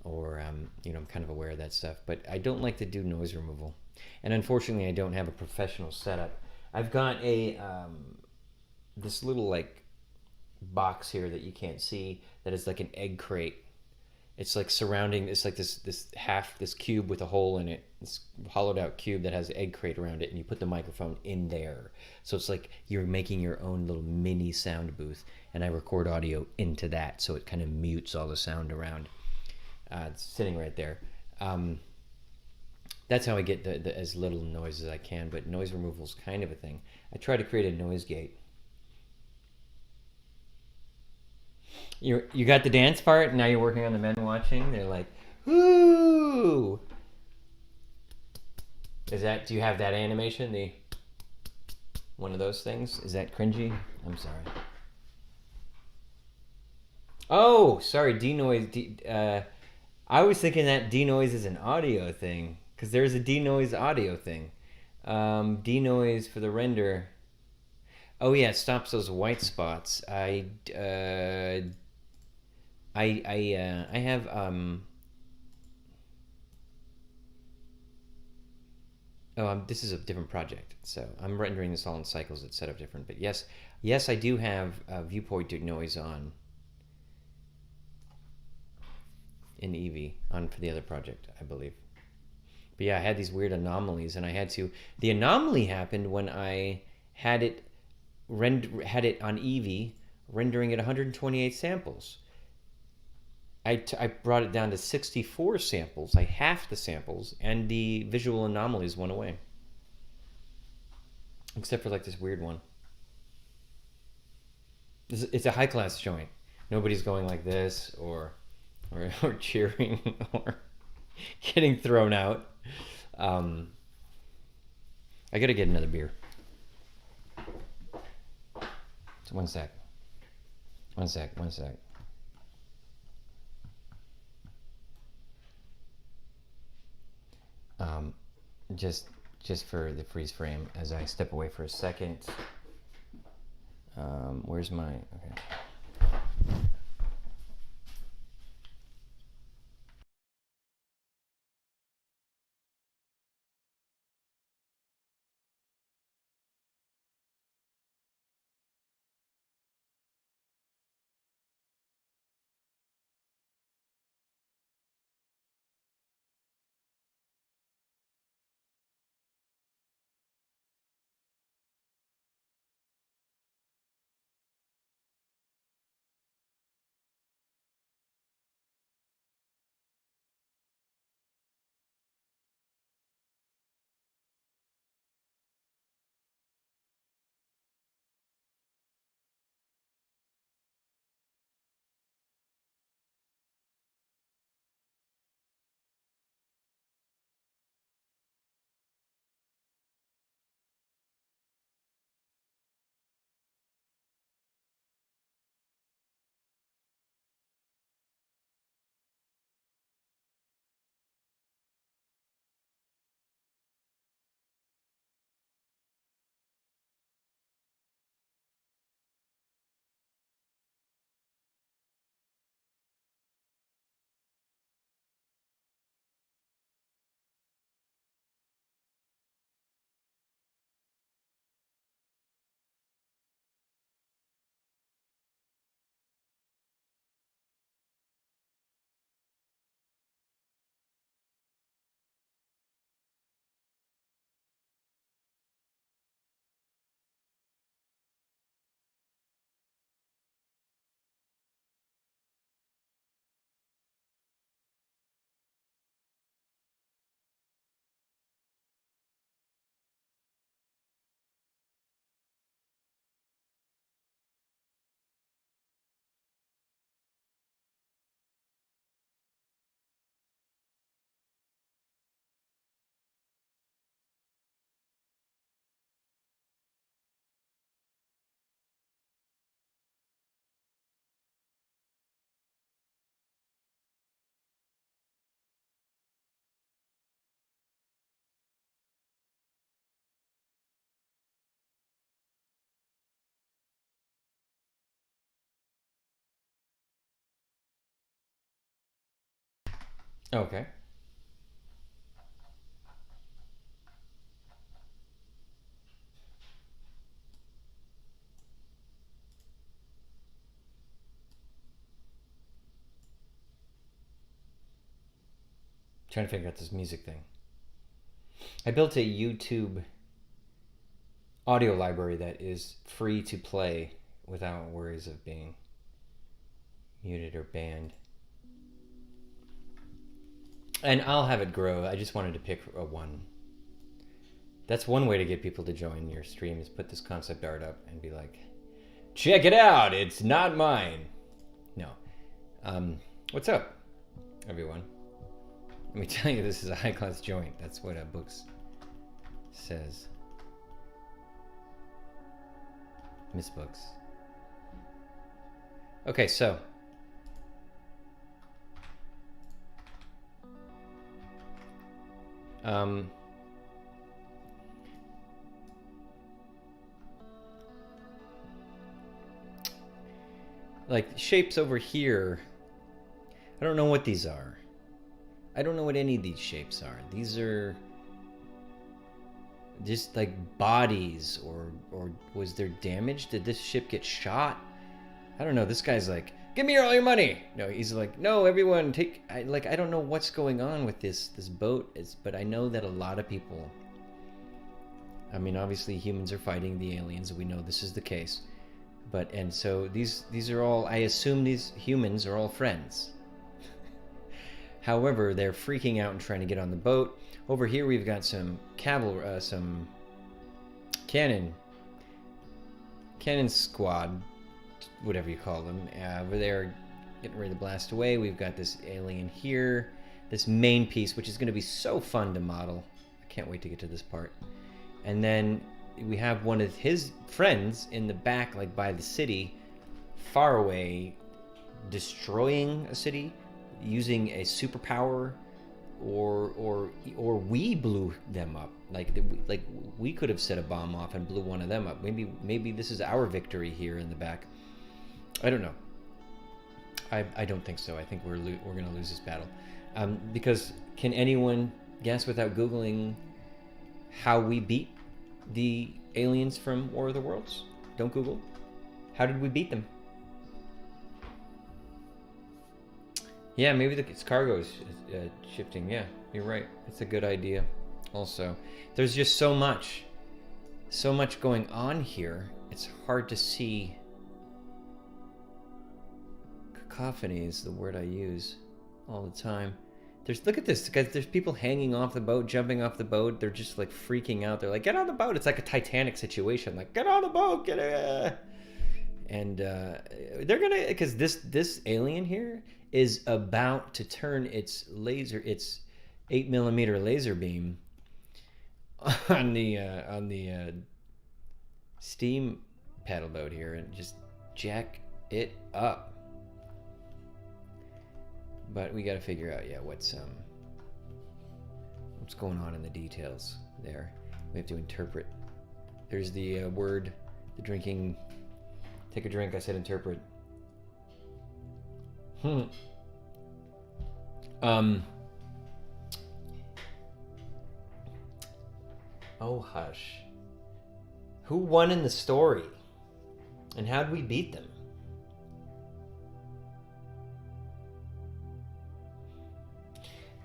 or you know, I'm kind of aware of that stuff, but I don't like to do noise removal. And unfortunately I don't have a professional setup. I've got a this little like box here that you can't see that is like an egg crate. It's like surrounding, it's like this cube with a hole in it, this hollowed out cube that has an egg crate around it, and you put the microphone in there. So it's like you're making your own little mini sound booth, and I record audio into that, so it kind of mutes all the sound around. It's sitting right there. That's how I get the as little noise as I can, but noise removal is kind of a thing. I try to create a noise gate. You got the dance part, and now you're working on the men watching. They're like, "Ooh!" Do you have that animation? One of those things? Is that cringy? I'm sorry. Oh, sorry, denoise. I was thinking that denoise is an audio thing, because there's a denoise audio thing. Denoise for the render. Oh yeah, it stops those white spots. I have this is a different project, so I'm rendering this all in cycles that's set up different. But yes, I do have viewport noise on in Eevee on for the other project, I believe. But yeah, I had these weird anomalies, and I had to. The anomaly happened when I had it on Eevee, rendering at 128 samples. I brought it down to 64 samples. I halved the samples, and the visual anomalies went away. Except for like this weird one. It's a high-class joint. Nobody's going like this, or cheering, or getting thrown out. I gotta get another beer. So one sec. Just for the freeze frame, as I step away for a second. Where's my, okay. Okay. Trying to figure out this music thing. I built a YouTube audio library that is free to play without worries of being muted or banned. And I'll have it grow. I just wanted to pick a one. That's one way to get people to join your stream, is put this concept art up and be like, check it out, it's not mine. No. What's up, everyone? Let me tell you, this is a high-class joint. That's what Books says. Miss Books. Okay, so. Like, shapes over here, I don't know what these are. I don't know what any of these shapes are. These are just like bodies, or was there damage? Did this ship get shot? I don't know. This guy's like, give me all your money. No, he's like, no, everyone take. I don't know what's going on with this boat. But I know that a lot of people. I mean, obviously humans are fighting the aliens. We know this is the case. And so these are all. I assume these humans are all friends. However, they're freaking out and trying to get on the boat. Over here, we've got some some cannon squad, whatever you call them. Over there, getting ready to blast away. We've got this alien here, this main piece, which is going to be so fun to model. I can't wait to get to this part. And then we have one of his friends in the back, like by the city, far away, destroying a city. Using a superpower, or we blew them up. Like we could have set a bomb off and blew one of them up. Maybe this is our victory here in the back. I don't know. I don't think so. I think we're gonna lose this battle. Because can anyone guess without Googling how we beat the aliens from War of the Worlds? Don't Google. How did we beat them? Yeah, maybe its cargo is shifting. Yeah, you're right. It's a good idea. Also, there's just so much going on here. It's hard to see. Cacophony is the word I use all the time. Look at this, guys. There's people hanging off the boat, jumping off the boat. They're just like freaking out. They're like, get on the boat. It's like a Titanic situation. Like, get on the boat, get it. And they're gonna, because this alien here is about to turn its 8mm laser beam on the steam paddle boat here and just jack it up. But we got to figure out, what's going on in the details there. We have to interpret. There's the word, the drinking. Take a drink. I said interpret. Oh hush. Who won in the story? And how'd we beat them?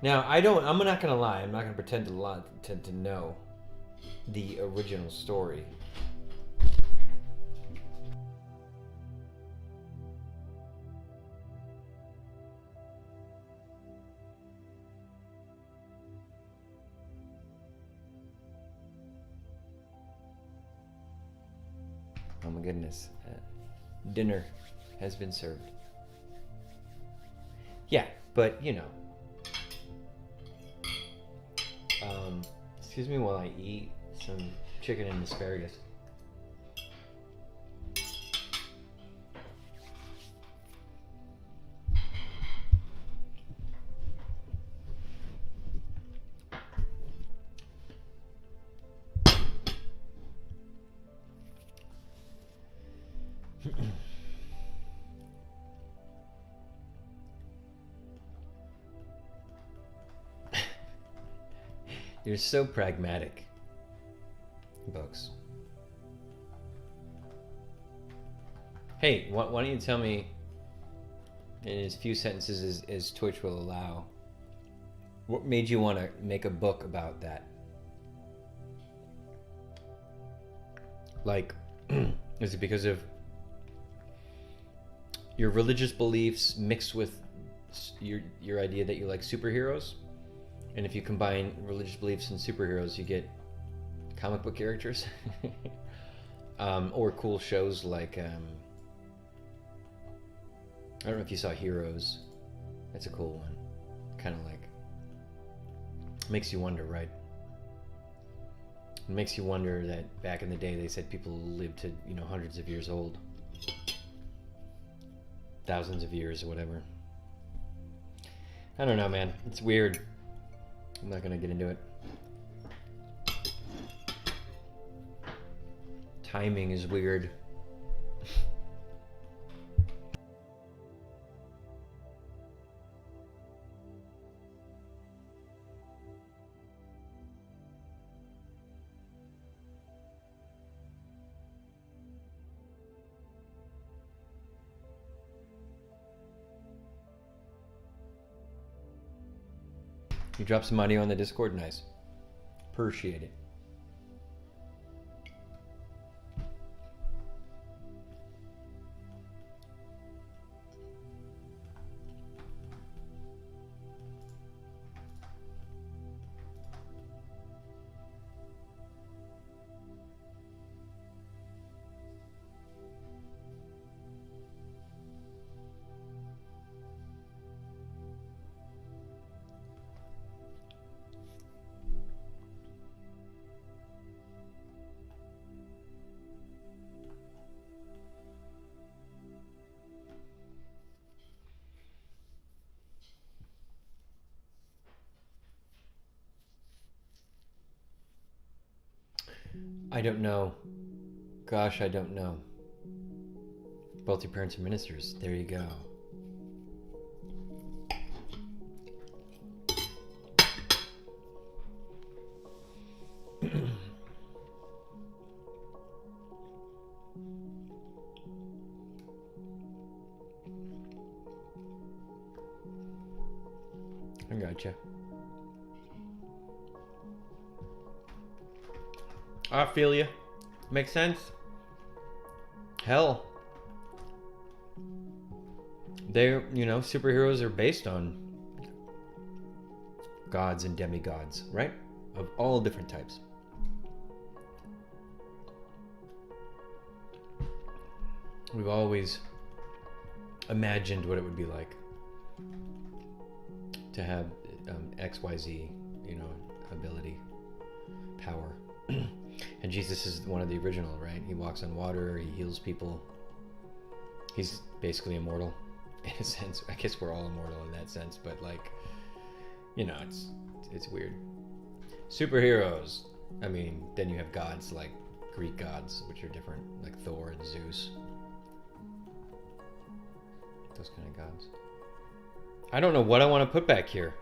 Now, I'm not gonna lie, I'm not gonna pretend to know the original story. Oh my goodness. Dinner has been served. Yeah, but you know. Excuse me while I eat some chicken and asparagus. You're so pragmatic, books. Hey, why don't you tell me, in as few sentences as Twitch will allow, what made you want to make a book about that? Like, is it because of your religious beliefs mixed with your idea that you like superheroes? And if you combine religious beliefs and superheroes, you get comic book characters? Or cool shows like, I don't know if you saw Heroes. That's a cool one. Kind of like, makes you wonder, right? It makes you wonder that back in the day they said people lived to, you know, hundreds of years old. Thousands of years or whatever. I don't know, man. It's weird. I'm not gonna get into it. Timing is weird. You dropped some audio on the Discord? Nice. Appreciate it. I don't know. Gosh, I don't know. Both your parents are ministers. There you go. I gotcha. I feel you. Makes sense. Hell. They're, you know, superheroes are based on gods and demigods, right? Of all different types. We've always imagined what it would be like to have XYZ, you know, ability, power. And Jesus is one of the original, right? He walks on water, he heals people. He's basically immortal in a sense. I guess we're all immortal in that sense, but like, you know, it's weird. Superheroes. I mean, then you have gods like Greek gods, which are different, like Thor and Zeus. Those kind of gods. I don't know what I want to put back here.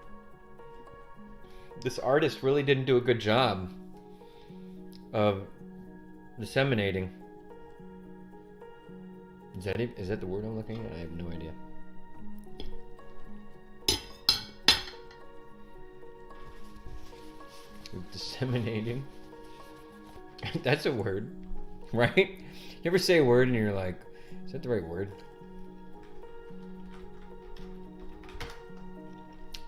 This artist really didn't do a good job of disseminating. Is that the word I'm looking at? I have no idea. Disseminating. That's a word, right? You ever say a word and you're like, is that the right word?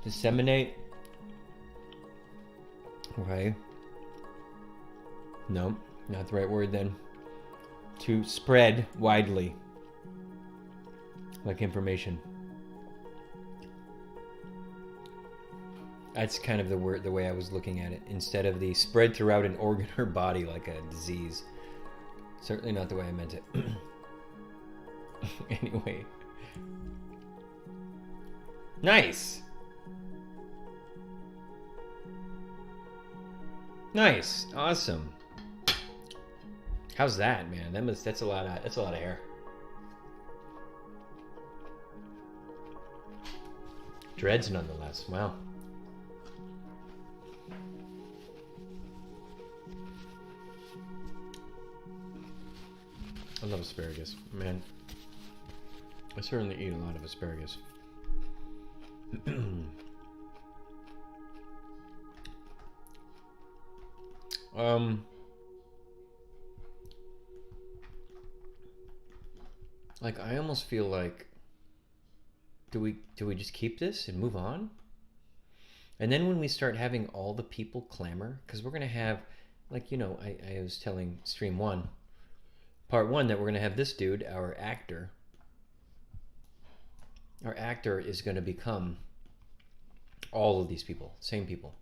Disseminate. Okay. No, not the right word then. To spread widely. Like information. That's kind of the way I was looking at it. Instead of the spread throughout an organ or body like a disease. Certainly not the way I meant it. Anyway. Nice. Nice. Awesome. How's that, man? That's a lot of hair. Dreads nonetheless. Wow. I love asparagus, man. I certainly eat a lot of asparagus. Like I almost feel like, do we just keep this and move on? And then when we start having all the people clamor, because we're gonna have, like, you know, I was telling stream 1, part 1, that we're gonna have this dude, our actor. Our actor is gonna become all of these people, same people.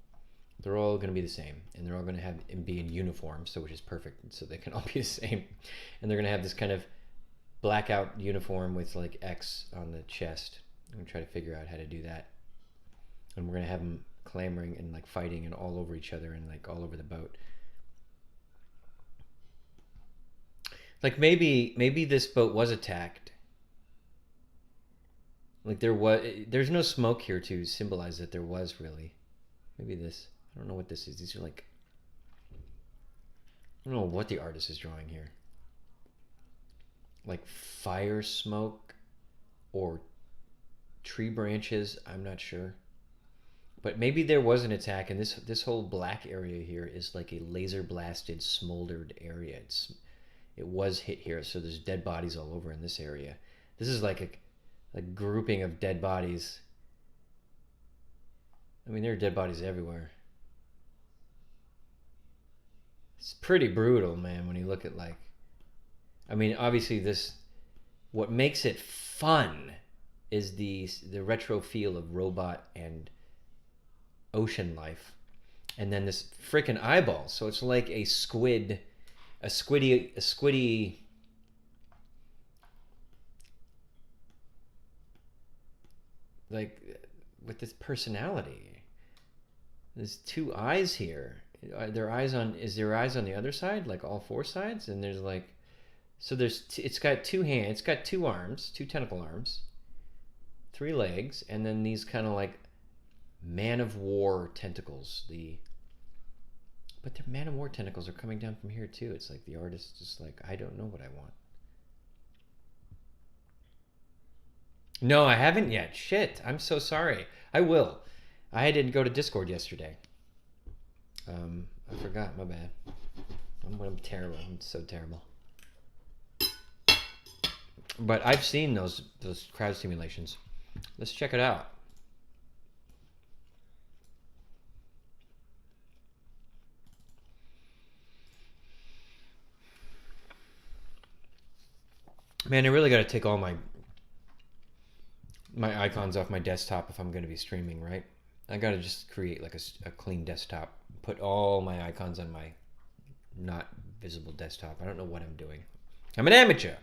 They're all gonna be the same, and they're all gonna have and be in uniform, so which is perfect, so they can all be the same. And they're gonna have this kind of blackout uniform with like X on the chest. I'm gonna try to figure out how to do that. And we're gonna have them clamoring and like fighting and all over each other and like all over the boat. Like maybe this boat was attacked. Like there's no smoke here to symbolize that there was really. Maybe this, I don't know what this is. These are like, I don't know what the artist is drawing here. Like fire smoke or tree branches, I'm not sure. But maybe there was an attack, and this whole black area here is like a laser blasted, smoldered area. It was hit here, so there's dead bodies all over in this area. This is like a grouping of dead bodies. I mean, there are dead bodies everywhere. It's pretty brutal, man, when you look at like, I mean, obviously what makes it fun is the retro feel of robot and ocean life, and then this freaking eyeball. So it's like a squiddy, like with this personality. There's two eyes here. Is there eyes on the other side, like all four sides? And there's like, so it's got two hands, it's got two arms, two tentacle arms, 3 legs, and then these kind of like Man of War tentacles. But their Man of War tentacles are coming down from here too. It's like the artist just like, I don't know what I want. No, I haven't yet. Shit, I'm so sorry. I will. I didn't go to Discord yesterday. I forgot. My bad. I'm terrible. I'm so terrible. But I've seen those crowd simulations. Let's check it out. Man, I really got to take all my icons off my desktop if I'm going to be streaming, right? I got to just create like a clean desktop. Put all my icons on my not visible desktop. I don't know what I'm doing. I'm an amateur.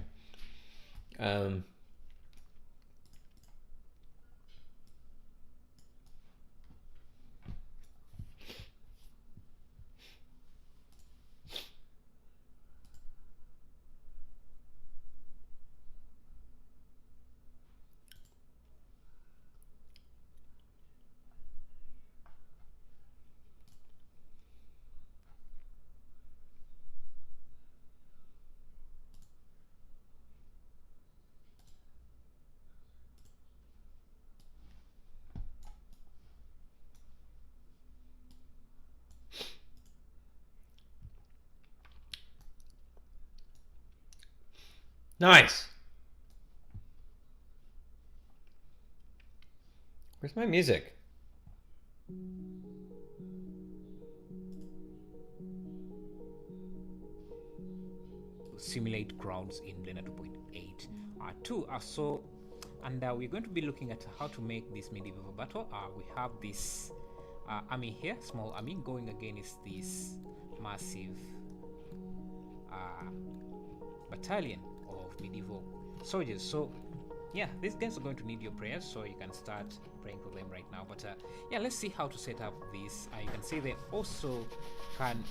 Nice. Where's my music? Simulate crowds in Blender 2.8. And we're going to be looking at how to make this medieval battle. We have this army here, small army, going against this massive battalion of medieval soldiers. So yeah, these guys are going to need your prayers, so you can start praying for them right now. But yeah, let's see how to set up this. You can see they also can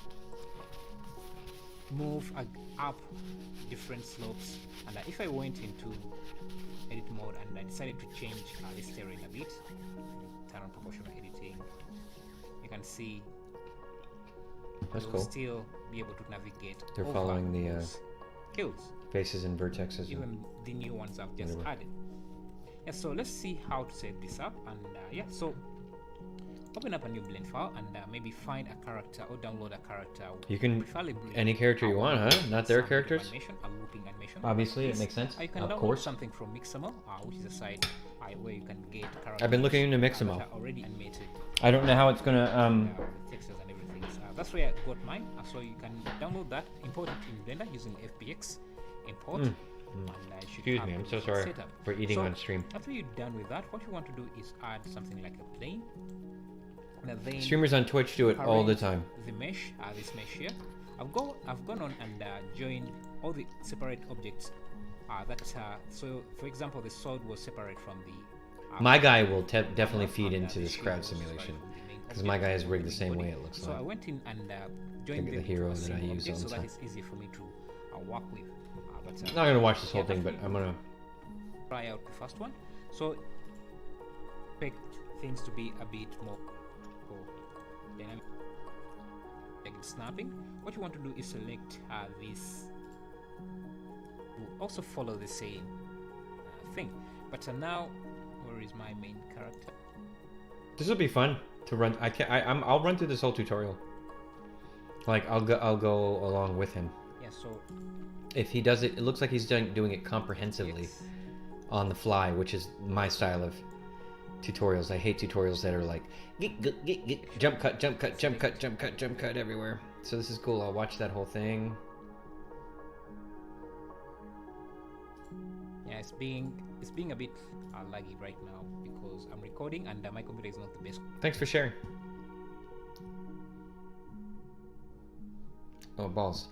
move up different slopes. And if I went into edit mode and I decided to change this terrain a bit, turn on proportional editing, you can see that's you'll cool. still be able to navigate. They're following the hills. Faces and vertexes. even the new ones I've just whatever. added. Yeah, so let's see how to set this up. And yeah, so open up a new blend file and maybe find a character or download a character. You can preferably any character you want, huh? Not their some characters. animation, a looping animation. Obviously, it Yes. makes sense. You can Of download course. something from Mixamo, which is a site where you can get characters. I've been looking into that Mixamo. are already animated. I don't know how it's gonna With textures and everything. That's where I got mine. So you can download that, import it in Blender using FBX import. And I should Excuse have me, I'm so everything sorry set up. for eating So on stream. after you're done with that, what you want to do is add something like a plane. And then Streamers on Twitch do it all the arrange time. The mesh, this mesh here. I've gone on and joined all the separate objects. So for example, the sword was separate from the. My guy will definitely feed and, into the this shield crowd was separate simulation from the main because my object guy is and rigged the main same body. way. It looks So I like. went in and Think joined of the them hero to a that I single use object all so the that time. it's easier for me to work with. I'm not gonna watch this whole thing, but I'm gonna. Try out the first one. So expect things to be a bit more dynamic, like snapping. What you want to do is select this to also follow the same thing. But now, where is my main character? This will be fun to run. I'll run through this whole tutorial. Like I'll go along with him. Yeah. So If he does it, it looks like he's doing it comprehensively yes. on the fly, which is my style of tutorials. I hate tutorials that are like jump cut, jump cut, jump cut, jump cut, jump cut everywhere. So this is cool. I'll watch that whole thing. Yeah, it's being a bit laggy right now because I'm recording and my computer is not the best. Thanks for sharing. Oh, balls.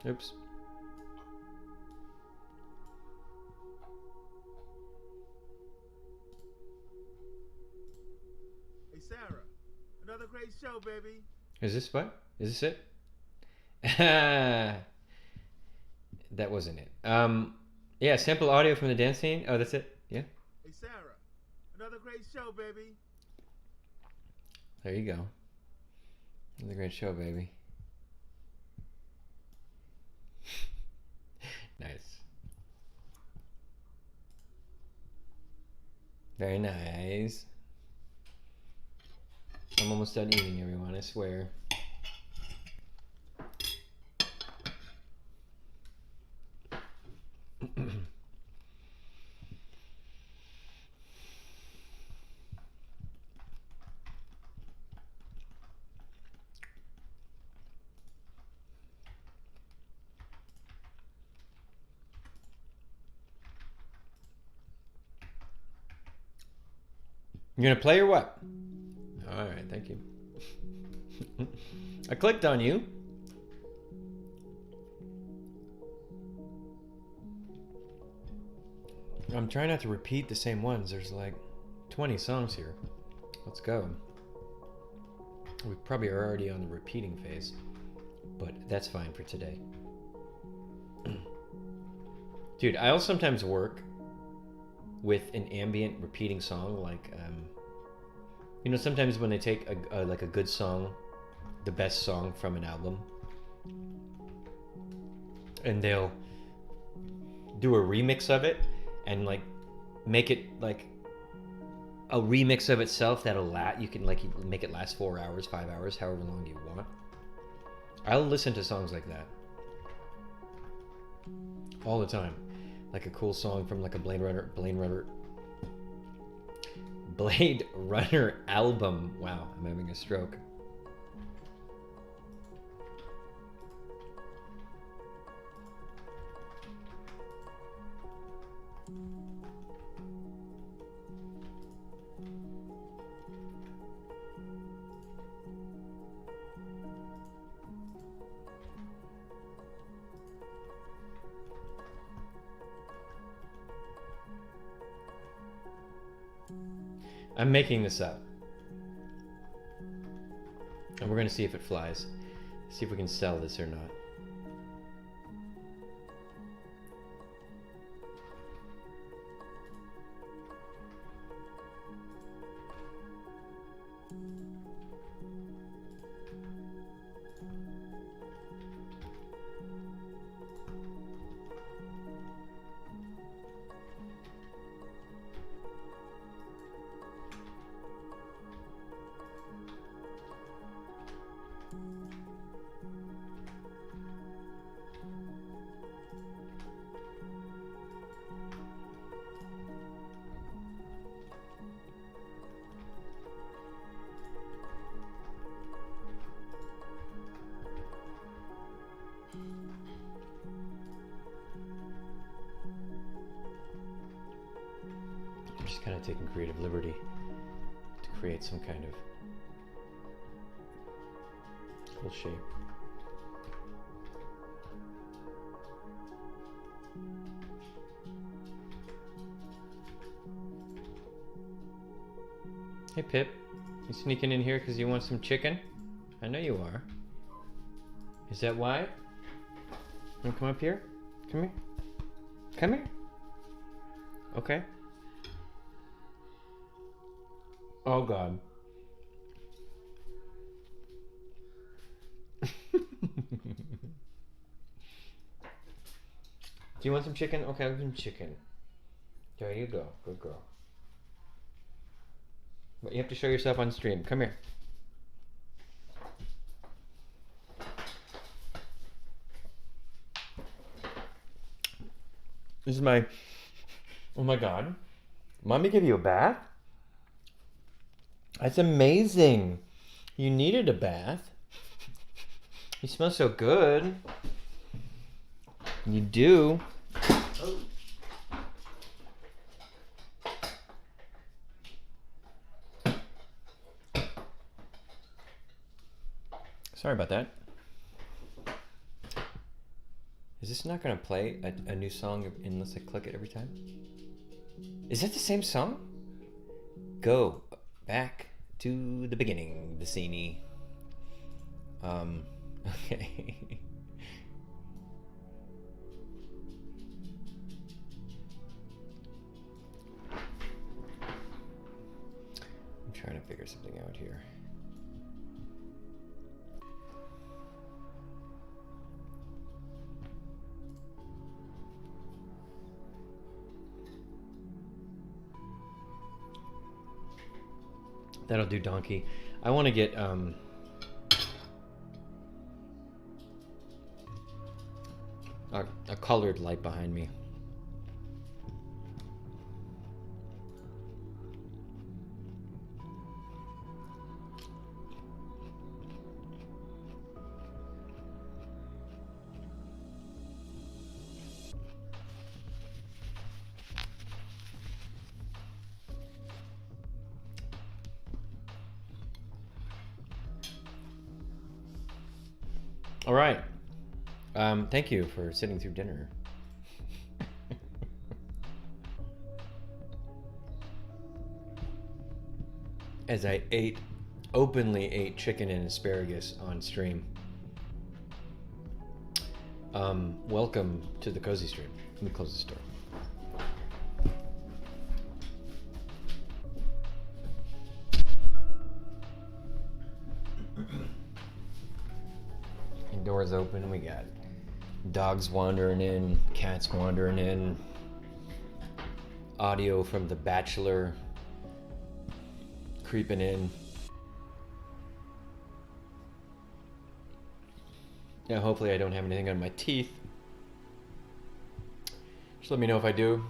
Oops. Hey Sarah, another great show, baby. Is this what? Is this it? That wasn't it. Yeah, sample audio from the dance scene. Oh, that's it. Yeah. Hey Sarah, another great show, baby. There you go. Another great show, baby. Nice. Very nice. I'm almost done eating, everyone, I swear. You gonna play or what? All right, thank you. I clicked on you. I'm trying not to repeat the same ones. There's like 20 songs here. Let's go. We probably are already on the repeating phase, but that's fine for today. Dude, I'll sometimes work with an ambient repeating song, like you know, sometimes when they take a like a good song, the best song from an album, and they'll do a remix of it and like make it like a remix of itself that'll you can like make it last 4 hours, 5 hours, however long you want. I'll listen to songs like that all the time. Like a cool song from like a Blade Runner album. Wow, I'm having a stroke. I'm making this up. And we're going to see if it flies. See if we can sell this or not. kind of taking creative liberty to create some kind of cool shape. Hey Pip, you sneaking in here because you want some chicken? I know you are. Is that why? You wanna come up here? Come here. Come here. Okay. Oh God. Do you want some chicken? Okay, I'll give you some chicken. There you go. Good girl. But you have to show yourself on stream. Come here. This is my... Oh my God. Mommy gave you a bath? That's amazing. You needed a bath. You smell so good. You do. Oh. Sorry about that. Is this not going to play a new song unless I click it every time? Is that the same song? Go back to the beginning, Vicini. Okay. I'm trying to figure something out here. That'll do, donkey. I want to get a colored light behind me. All right. Thank you for sitting through dinner. As I openly ate chicken and asparagus on stream. Welcome to the cozy stream. Let me close this door. Doors open, we got dogs wandering in, cats wandering in, audio from The Bachelor creeping in. Yeah, hopefully I don't have anything on my teeth. Just let me know if I do.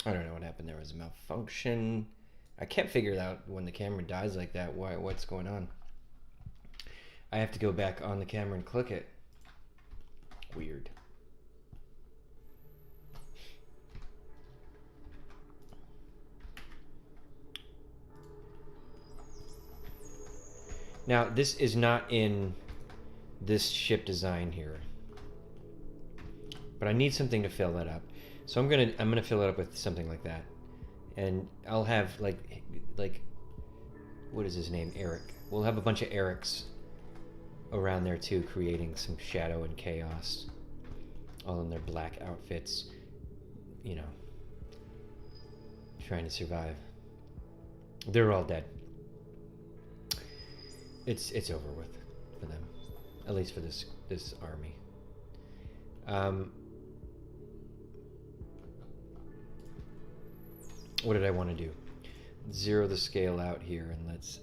I don't know what happened. There was a malfunction. I can't figure it out when the camera dies like that. What's going on? I have to go back on the camera and click it. Weird. Now, this is not in this ship design here, but I need something to fill that up. So I'm gonna fill it up with something like that, and I'll have like what is his name? Eric. We'll have a bunch of Erics around there too, creating some shadow and chaos, all in their black outfits. You know, trying to survive. They're all dead. It's over with for them, at least for this army. What did I want to do? Zero the scale out here, and let's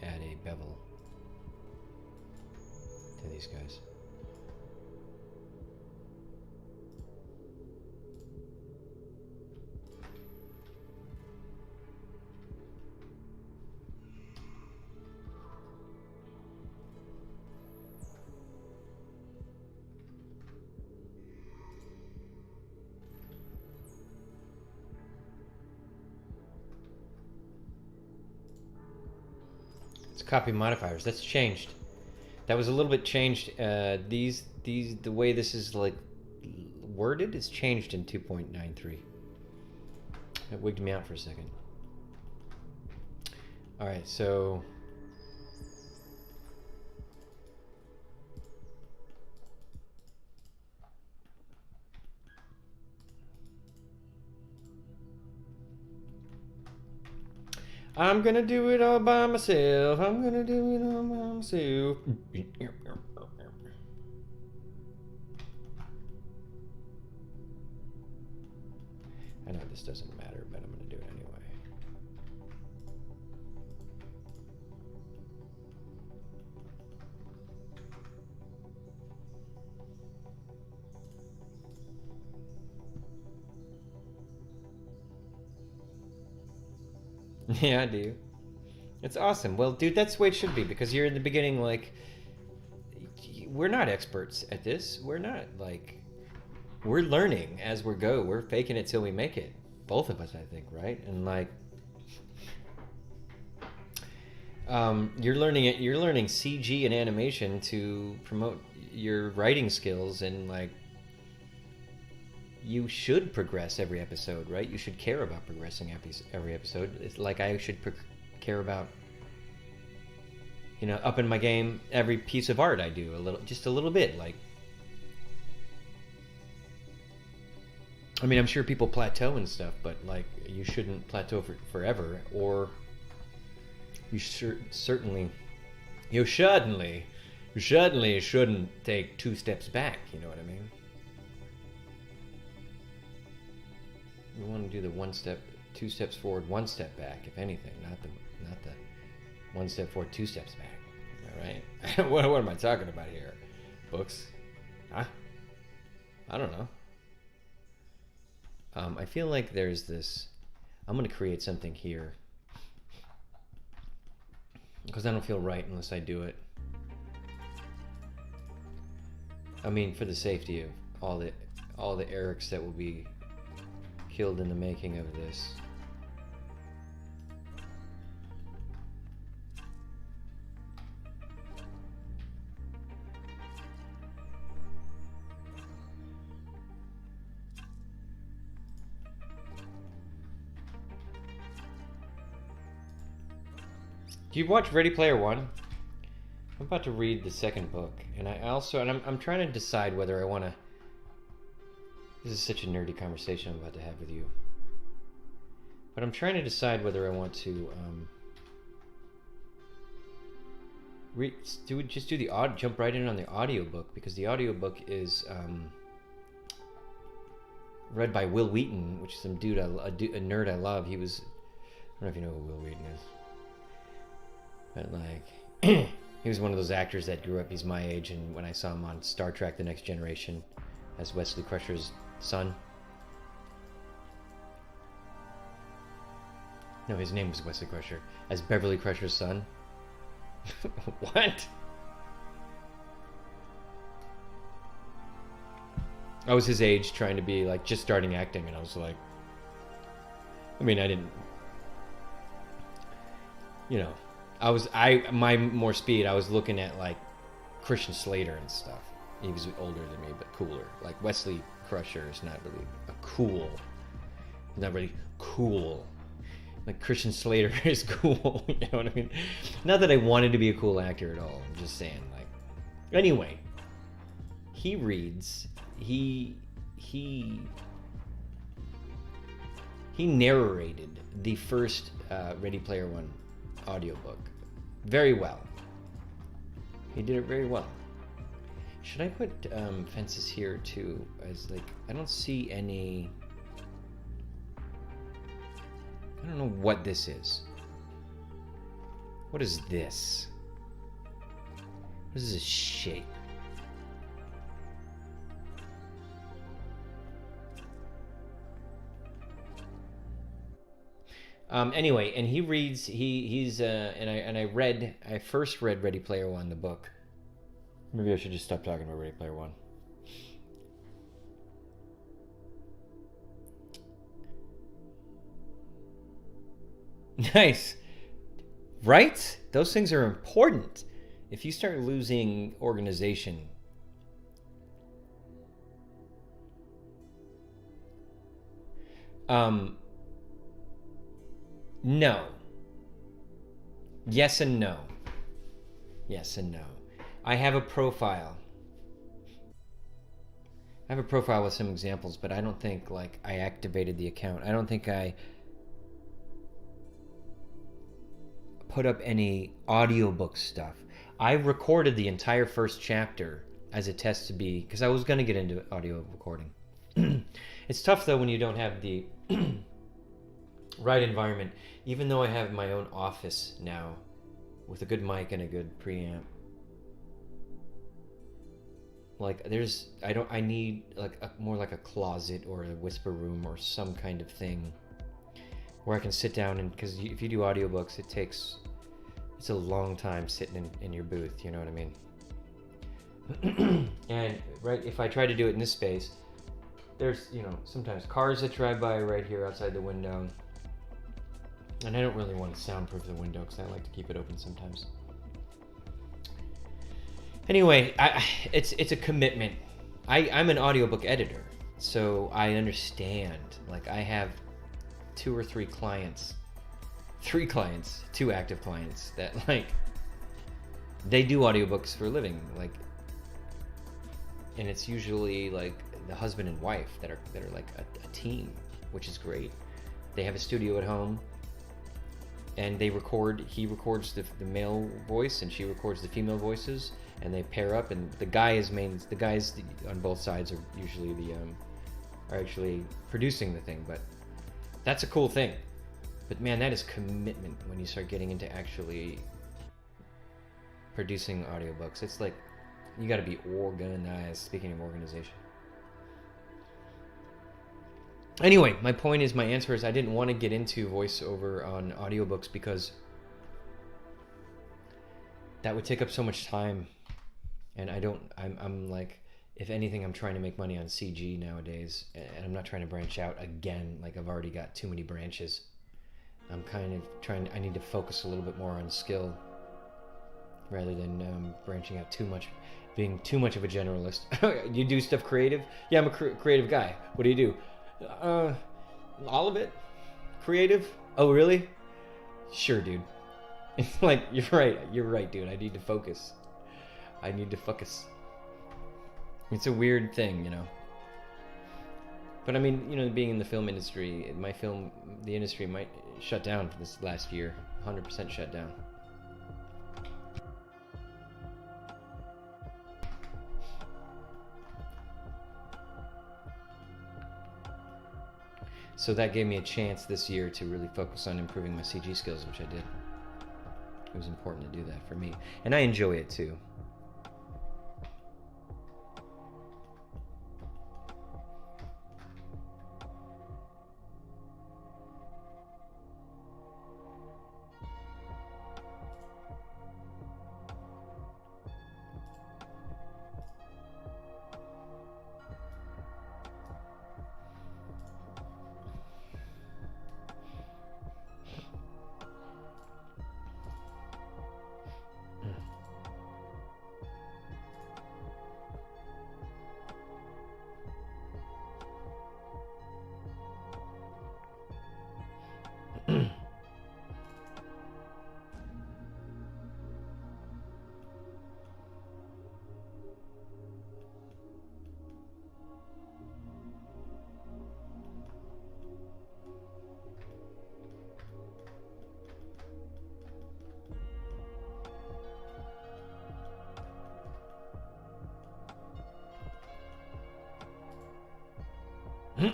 add a bevel to these guys. Copy modifiers. That's changed. That was a little bit changed. The way this is like worded is changed in 2.93. It wigged me out for a second. All right, so I'm gonna do it all by myself. I'm gonna do it all by myself. I know this doesn't matter, but I'm gonna do it anyway. Yeah, I do. It's awesome. Well, dude, that's the way it should be, because you're in the beginning, like, we're not experts at this. We're not, like, we're learning as we go. We're faking it till we make it. Both of us, I think, right? And, like, you're learning CG and animation to promote your writing skills, and, like, you should progress every episode, right? You should care about progressing every episode. It's like I should care about, you know, upping my game every piece of art I do just a little bit. Like, I mean, I'm sure people plateau and stuff, but like, you shouldn't plateau forever, or you certainly shouldn't take 2 steps back. You know what I mean? We want to do the 2 steps forward, 1 step back, if anything, not the 1 step forward, 2 steps back. All right. What am I talking about here? Books? Huh? I don't know. I feel like there's this. I'm going to create something here because I don't feel right unless I do it. I mean, for the safety of all the Erics that will be killed in the making of this. Do you watch Ready Player One? I'm about to read the 2nd book, and I'm trying to decide whether I want to. This is such a nerdy conversation I'm about to have with you. But I'm trying to decide whether I want to jump right in on the audiobook, because the audiobook is read by Will Wheaton, which is some dude, a nerd I love. He was, I don't know if you know who Will Wheaton is, but like, he was one of those actors that grew up. He's my age, and when I saw him on Star Trek: The Next Generation as Wesley Crusher's son. No, his name was Wesley Crusher. As Beverly Crusher's son. What? I was his age, trying to be like just starting acting, and I was like, I mean, I didn't, you know, my more speed, I was looking at like Christian Slater and stuff. He was older than me, but cooler. Like Wesley Crusher is not really not really cool. Like Christian Slater is cool. You know what I mean? Not that I wanted to be a cool actor at all. I'm just saying, like. Anyway, he reads. He He narrated the first Ready Player One audiobook very well. He did it very well. Should I put fences here too? As like, I don't see any. I don't know what this is. What is this? What is this shape? Anyway, and he reads. He's I first read Ready Player One, the book. Maybe I should just stop talking about Ready Player One. Nice. Right? Those things are important. If you start losing organization, no. Yes and no. Yes and no. I have a profile. I have a profile with some examples, but I don't think like I activated the account. I don't think I put up any audiobook stuff. I recorded the entire first chapter as a test to be, because I was going to get into audio recording. It's tough though when you don't have the right environment. Even though I have my own office now with a good mic and a good preamp. Like I need like more like a closet or a whisper room or some kind of thing where I can sit down, and because if you do audiobooks, it's a long time sitting in your booth, you know what I mean? And right, if I try to do it in this space, there's, you know, sometimes cars that drive by right here outside the window, and I don't really want to soundproof the window because I like to keep it open sometimes. Anyway, it's a commitment. I'm an audiobook editor, so I understand. Like, I have 2 or 3 clients, 2 active clients that, like, they do audiobooks for a living, like, and it's usually like the husband and wife that are like a team, which is great. They have a studio at home, and they record. He records the male voice, and she records the female voices, and they pair up. And the guys on both sides are usually are actually producing the thing. But that's a cool thing. But man, that is commitment when you start getting into actually producing audiobooks. It's like you got to be organized. Speaking of organization. Anyway, my point is, my answer is I didn't want to get into voiceover on audiobooks because that would take up so much time. And I'm like, if anything, I'm trying to make money on CG nowadays, and I'm not trying to branch out again. Like, I've already got too many branches. I'm kind of I need to focus a little bit more on skill rather than branching out too much, being too much of a generalist. You do stuff creative? Yeah, I'm a creative guy. What do you do? All of it? Creative? Oh, really? Sure, dude. It's like, you're right, dude. I need to focus. It's a weird thing, you know. But I mean, you know, being in the film industry, the industry might shut down this last year. 100% shut down. So that gave me a chance this year to really focus on improving my CG skills, which I did. It was important to do that for me. And I enjoy it too. This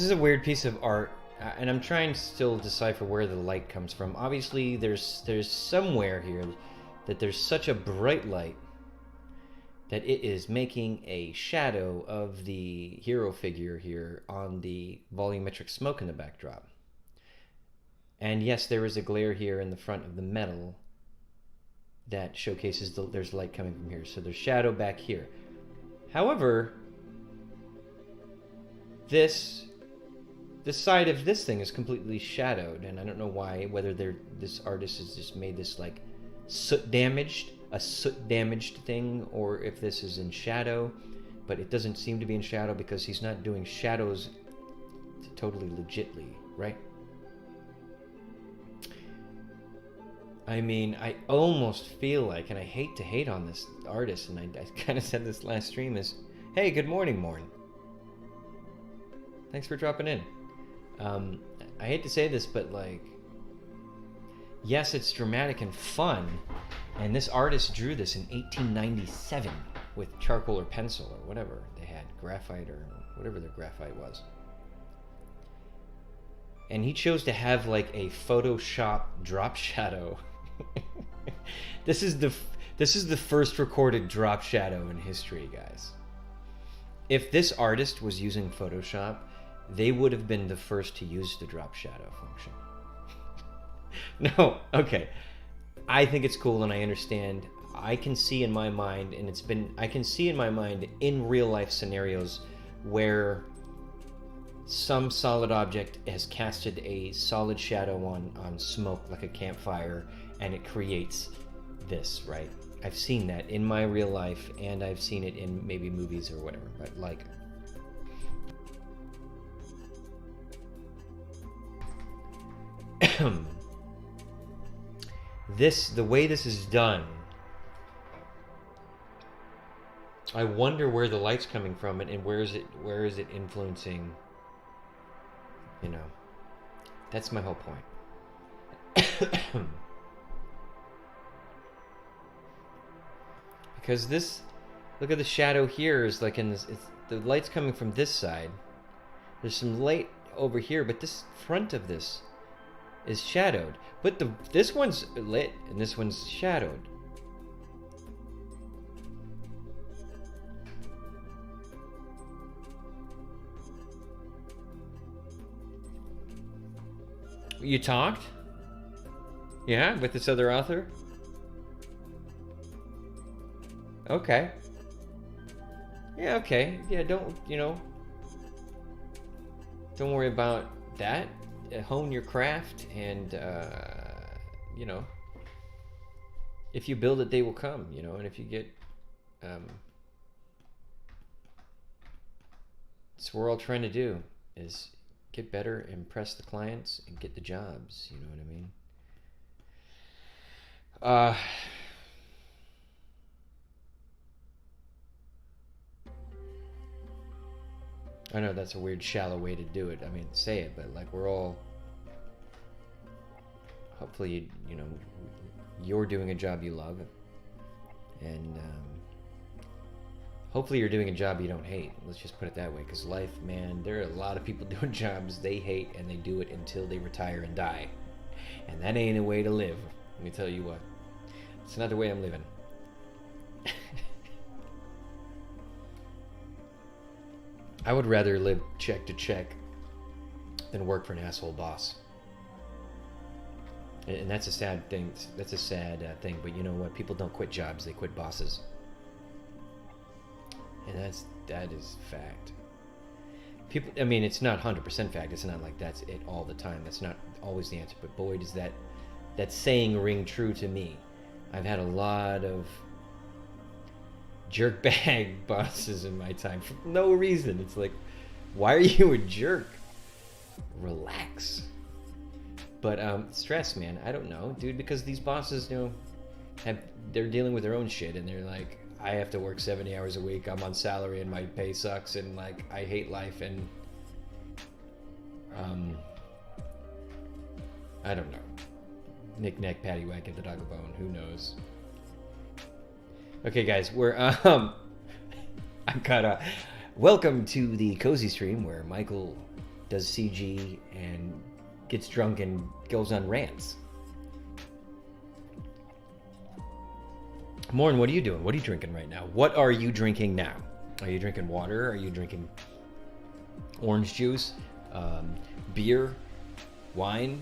is a weird piece of art, and I'm trying to still decipher where the light comes from. Obviously, there's somewhere here that there's such a bright light that it is making a shadow of the hero figure here on the volumetric smoke in the backdrop. And yes, there is a glare here in the front of the metal that showcases there's light coming from here. So there's shadow back here. However, this side of this thing is completely shadowed, and I don't know why, whether this artist has just made this like a soot damaged thing, or if this is in shadow, but it doesn't seem to be in shadow because he's not doing shadows totally legitly, right? I mean, I almost feel like, and I hate to hate on this artist, and I kind of said this last stream, is, hey, good morning, Morn. Thanks for dropping in. I hate to say this, but like, yes, it's dramatic and fun, and this artist drew this in 1897 with charcoal or pencil or whatever they had, graphite or whatever their graphite was. And he chose to have like a Photoshop drop shadow. This is the first recorded drop shadow in history, guys. If this artist was using Photoshop, they would have been the first to use the drop shadow function. No, okay. I think it's cool, and I understand. I can see in my mind, and I can see in my mind in real life scenarios where some solid object has casted a solid shadow on smoke, like a campfire, and it creates this, right? I've seen that in my real life, and I've seen it in maybe movies or whatever, but like, the way this is done, I wonder where the light's coming from, and where is it influencing, you know. That's my whole point. Because this, look at the shadow here, is like in this, the light's coming from this side. There's some light over here, but this front of this is shadowed. But this one's lit and this one's shadowed. You talked? Yeah, with this other author? Okay. Yeah, okay. Yeah, don't worry about that. Hone your craft, and if you build it, they will come, and if you get that's what we're all trying to do, is get better, impress the clients, and get the jobs, you know what I mean? I know that's a weird, shallow way to do it. I mean, say it, but like, we're all, hopefully, you're doing a job you love, and hopefully you're doing a job you don't hate. Let's just put it that way, because life, man, there are a lot of people doing jobs they hate, and they do it until they retire and die, and that ain't a way to live. Let me tell you what, it's not the way I'm living. I would rather live check to check than work for an asshole boss. And that's a sad thing. That's a sad thing. But you know what? People don't quit jobs. They quit bosses. And that is fact. People. I mean, it's not 100% fact. It's not like that's it all the time. That's not always the answer. But boy, does that saying ring true to me. I've had a lot of jerkbag bosses in my time for no reason. It's like, why are you a jerk? Relax. But stress, man, I don't know, dude, because these bosses, they're dealing with their own shit, and they're like, I have to work 70 hours a week, I'm on salary, and my pay sucks, and like, I hate life, and I don't know. Knick-knack, paddywhack, give the dog a bone. Who knows? Okay, guys, we're I gotta welcome to the cozy stream where Michael does CG and gets drunk and goes on rants. Morn, what are you doing? What are you drinking right now? What are you drinking now? Are you drinking water? Are you drinking orange juice? Beer? Wine?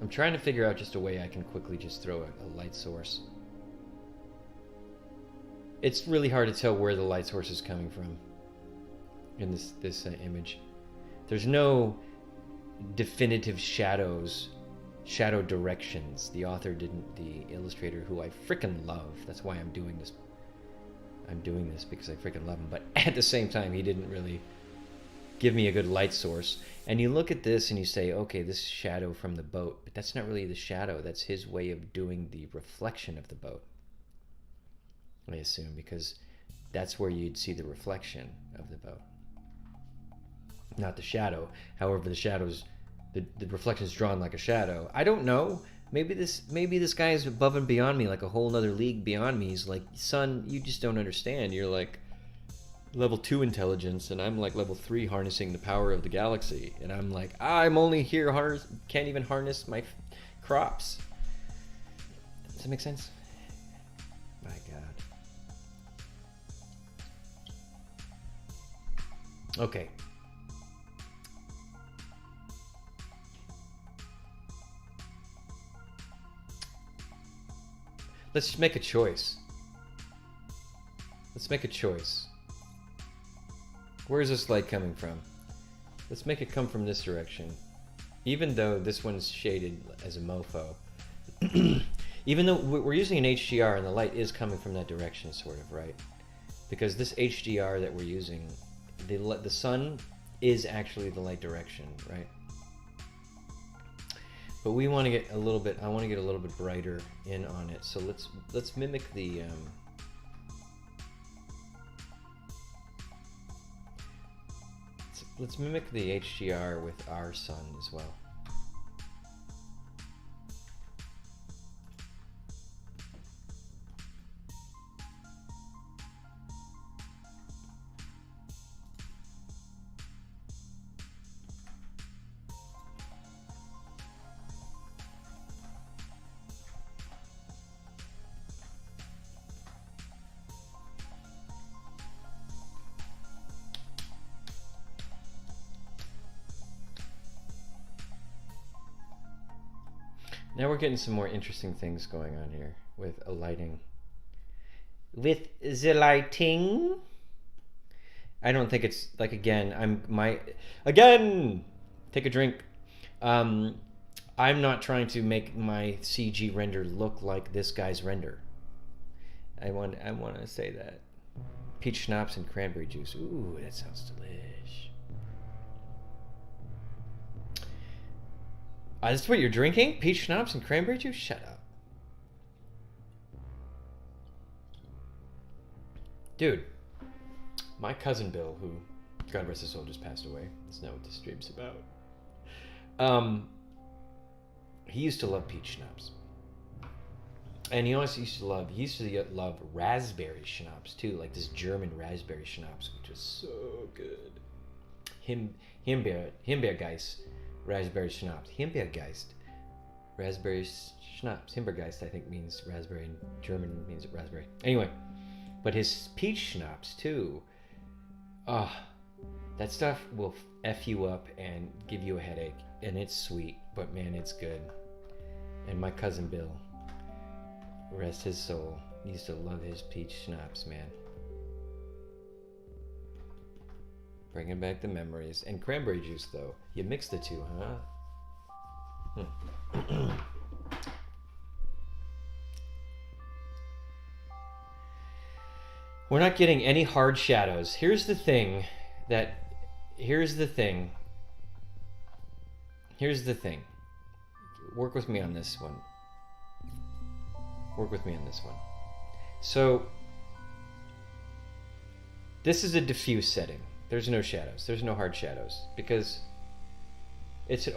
I'm trying to figure out just a way I can quickly just throw a light source. It's really hard to tell where the light source is coming from in this image. There's no definitive shadow directions. The author didn't, the illustrator, who I freaking love. That's why I'm doing this. I'm doing this because I freaking love him. But at the same time, he didn't really give me a good light source. And you look at this and you say, okay, this shadow from the boat, but that's not really the shadow. That's his way of doing the reflection of the boat, I assume, because that's where you'd see the reflection of the boat, not the shadow. However, the shadow's the reflection is drawn like a shadow. I don't know. Maybe this guy is above and beyond me, like a whole nother league beyond me. He's like, son, you just don't understand. You're like level 2 intelligence, and I'm like level 3 harnessing the power of the galaxy. And I'm like, I'm only here, can't even harness my crops. Does that make sense? My God. Okay. Let's just make a choice. Let's make a choice. Where's this light coming from? Let's make it come from this direction. Even though this one's shaded as a mofo. Even though we're using an HDR and the light is coming from that direction, sort of, right? Because this HDR that we're using, the sun is actually the light direction, right? But we want to get a little bit, I want to get a little bit brighter in on it. So let's mimic the let's mimic the HDR with our sun as well. Now we're getting some more interesting things going on here with a lighting. With the lighting, I don't think it's like, again, take a drink. I'm not trying to make my CG render look like this guy's render. I want to say that. Peach schnapps and cranberry juice. Ooh, that sounds delish. That's what you're drinking? Peach schnapps and cranberry juice? Shut up. Dude, my cousin Bill, who, God rest his soul, just passed away. That's not what this stream's about. He used to love peach schnapps. And he also used to love raspberry schnapps too, like this German raspberry schnapps, which was so good. Himbeergeist. Raspberry schnapps. Himbeergeist. Raspberry schnapps. Himbeergeist, I think, means raspberry, and German means raspberry. Anyway, but his peach schnapps, too. That stuff will F you up and give you a headache. And it's sweet, but man, it's good. And my cousin Bill, rest his soul, used to love his peach schnapps, man. Bringing back the memories. And cranberry juice, though. You mix the two, huh? We're not getting any hard shadows. Here's the thing. Work with me on this one. So, This is a diffuse setting. There's no shadows. There's no hard shadows because it's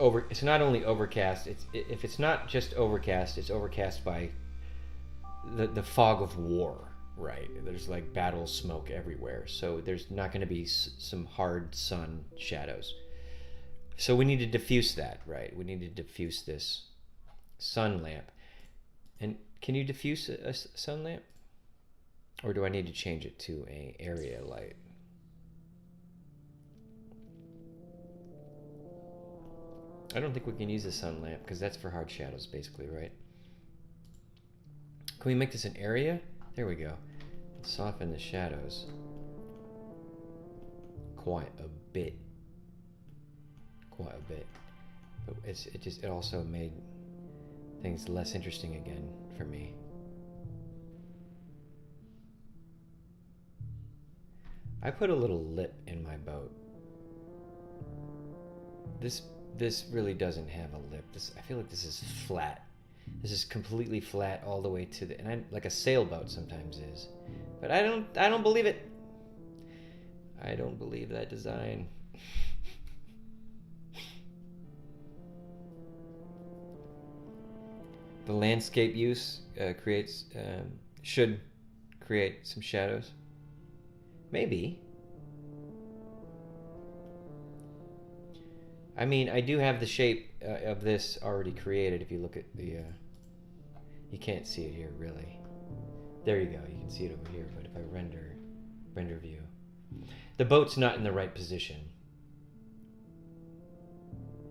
not only overcast. If it's not just overcast, it's overcast by the fog of war, right? There's like battle smoke everywhere, so there's not going to be some hard sun shadows. So we need to diffuse that, right? We need to diffuse this sun lamp. And can you diffuse a sun lamp? Or do I need to change it to an area light? I don't think we can use a sun lamp because that's for hard shadows basically, right? Can we make this an area? There we go. Soften the shadows quite a bit. Quite a bit. But it also made things less interesting again for me. I put a little lip in my boat. This really doesn't have a lip. I feel like this is flat. This is completely flat all the way to the, and I like a sailboat sometimes is, but I don't believe it. I don't believe that design. The landscape use should create some shadows. Maybe. I mean, I do have the shape of this already created. If you look at the, you can't see it here really. There you go. You can see it over here. But if I render view, the boat's not in the right position.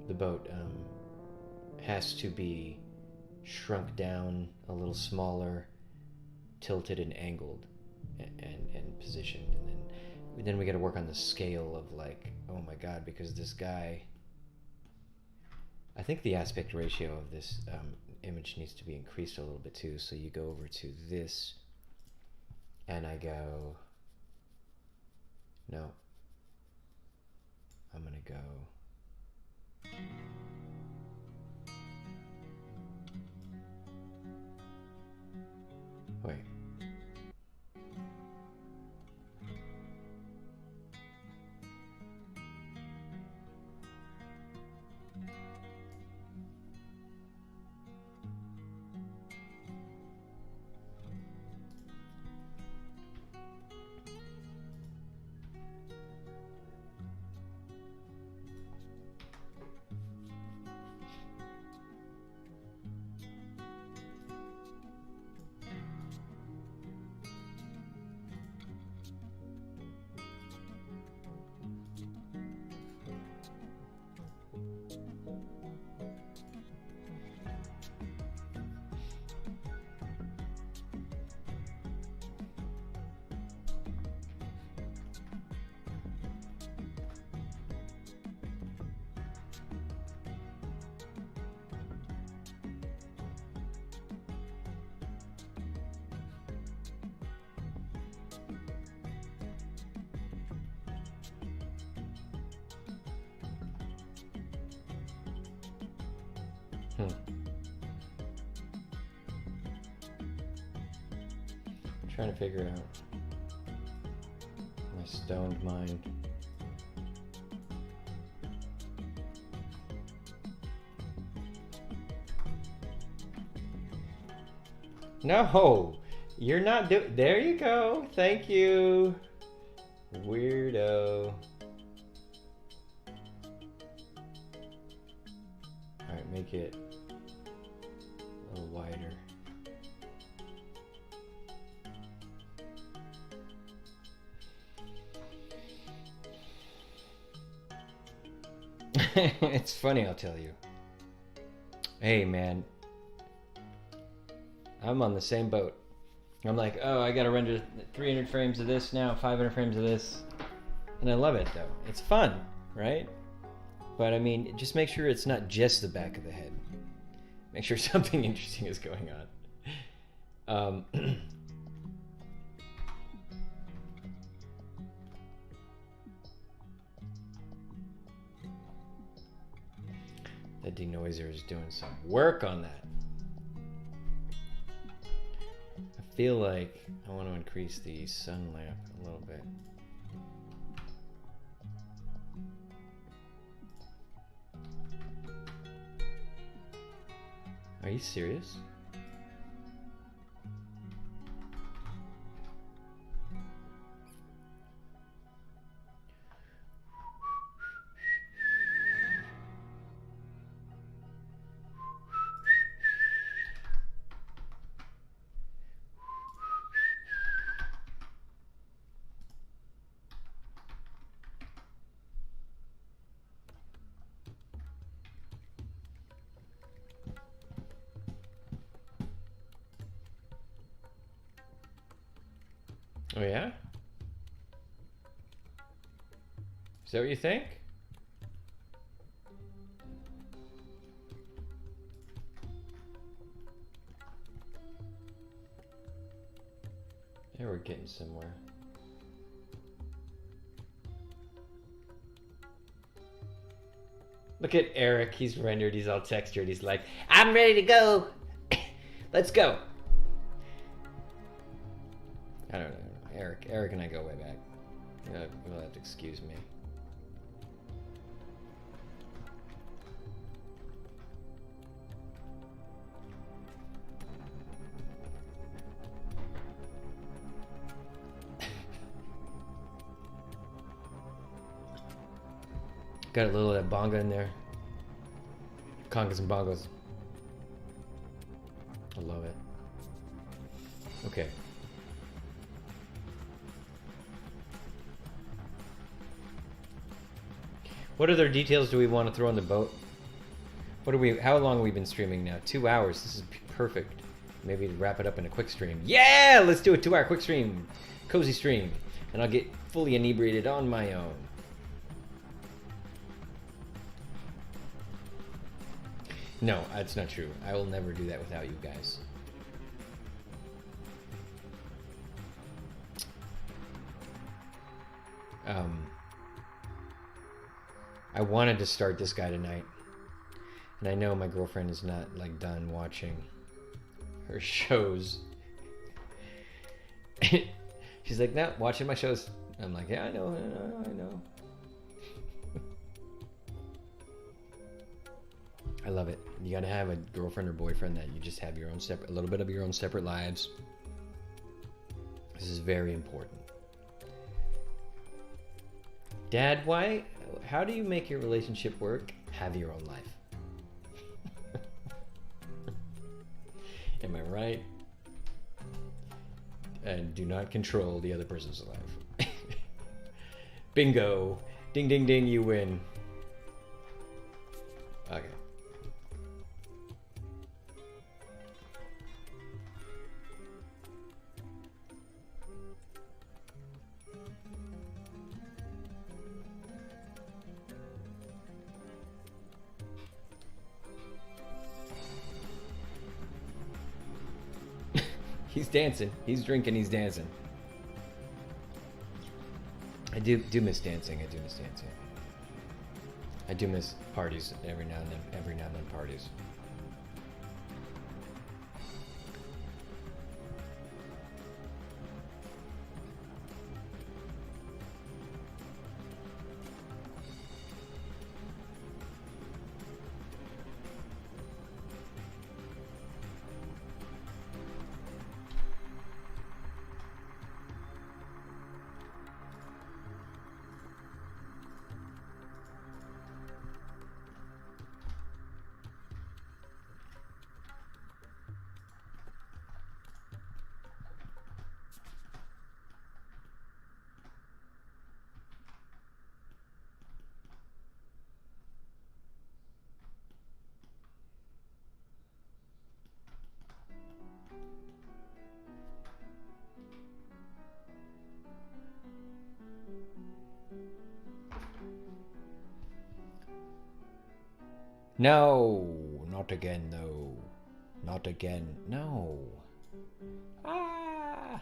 The boat has to be shrunk down a little smaller, tilted and angled, and positioned, and then we got to work on the scale of like, oh my god, because this guy, I think the aspect ratio of this image needs to be increased a little bit too. So you go over to this, and I go, no, I'm gonna go. Wait. Trying to figure out my stoned mind. No, you're not doing. There you go. Thank you, weirdo. All right, make it a little wider. It's funny, I'll tell you. Hey, man. I'm on the same boat. I'm like, oh, I gotta render 300 frames of this now, 500 frames of this. And I love it, though. It's fun, right? But, I mean, just make sure it's not just the back of the head. Make sure something interesting is going on. The denoiser is doing some work on that. I feel like I want to increase the sun lamp a little bit. Are you serious? Oh yeah? Is that what you think? Yeah, we're getting somewhere. Look at Eric, he's rendered, he's all textured, he's like, I'm ready to go! Let's go! I don't know. Eric and I go way back. You'll have to excuse me. Got a little of that bonga in there. Congas and bongos. I love it. Okay. What other details do we want to throw on the boat? How long have we been streaming now? 2 hours. This is perfect. Maybe wrap it up in a quick stream. Yeah, let's do a 2-hour quick stream. Cozy stream. And I'll get fully inebriated on my own. No, that's not true. I will never do that without you guys. I wanted to start this guy tonight, and I know my girlfriend is not like done watching her shows. She's like, no, watching my shows. I'm like, yeah, I know. I love it. You gotta have a girlfriend or boyfriend that you just have your own separate, a little bit of your own separate lives. This is very important. Dad, how do you make your relationship work? Have your own life. Am I right? And do not control the other person's life. Bingo. Ding, ding, ding, you win. Okay. He's dancing. He's drinking. He's dancing. I do miss dancing. I do miss dancing. I do miss parties every now and then. Every now and then parties. No, not again, no. Not again, no. Ah!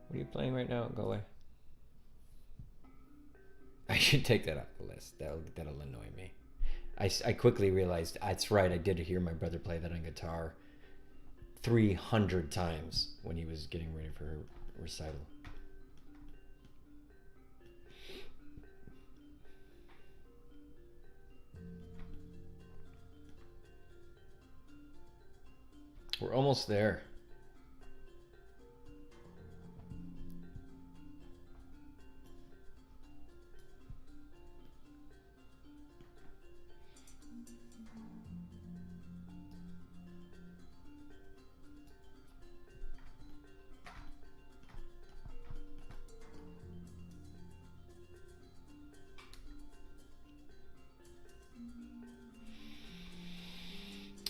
What are you playing right now? Go away. I should take that off the list. That'll annoy me. I quickly realized, that's right, I did hear my brother play that on guitar 300 times when he was getting ready for recital. We're almost there.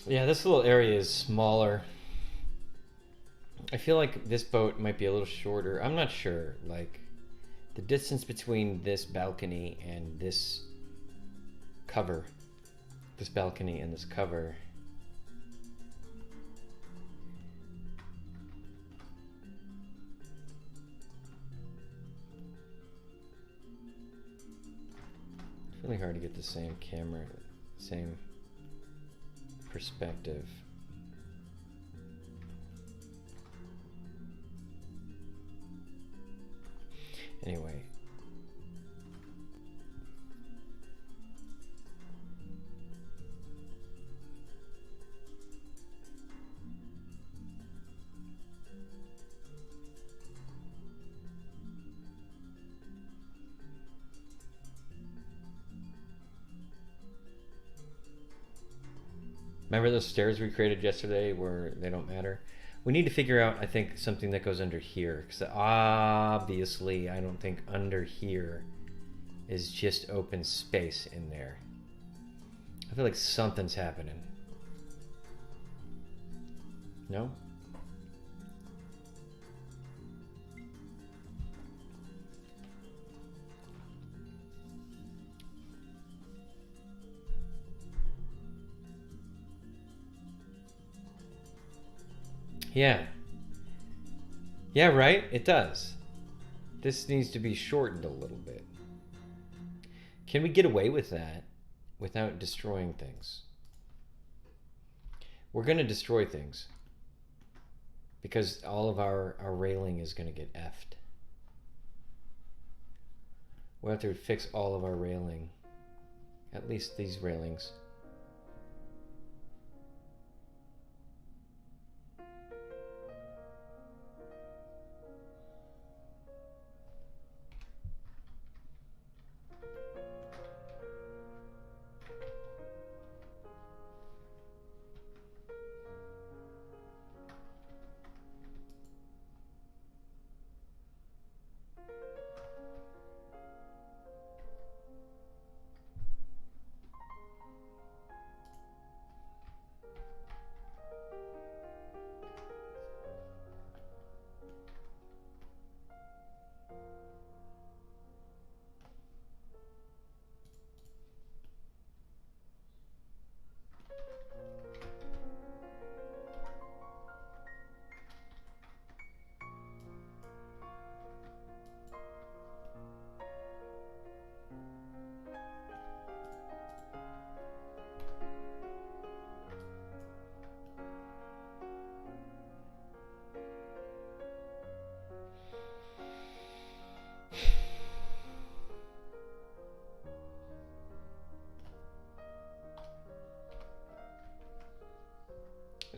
Yeah, this little area is smaller. I feel like this boat might be a little shorter. I'm not sure. Like, the distance between this balcony and this cover, this balcony and this cover, it's really hard to get the same camera, same perspective. Anyway. Remember those stairs we created yesterday where they don't matter? We need to figure out, I think, something that goes under here. Because obviously, I don't think under here is just open space in there. I feel like something's happening. No? Yeah. Yeah, right? It does. This needs to be shortened a little bit. Can we get away with that without destroying things? We're going to destroy things because all of our railing is going to get effed. We'll have to fix all of our railing. At least these railings.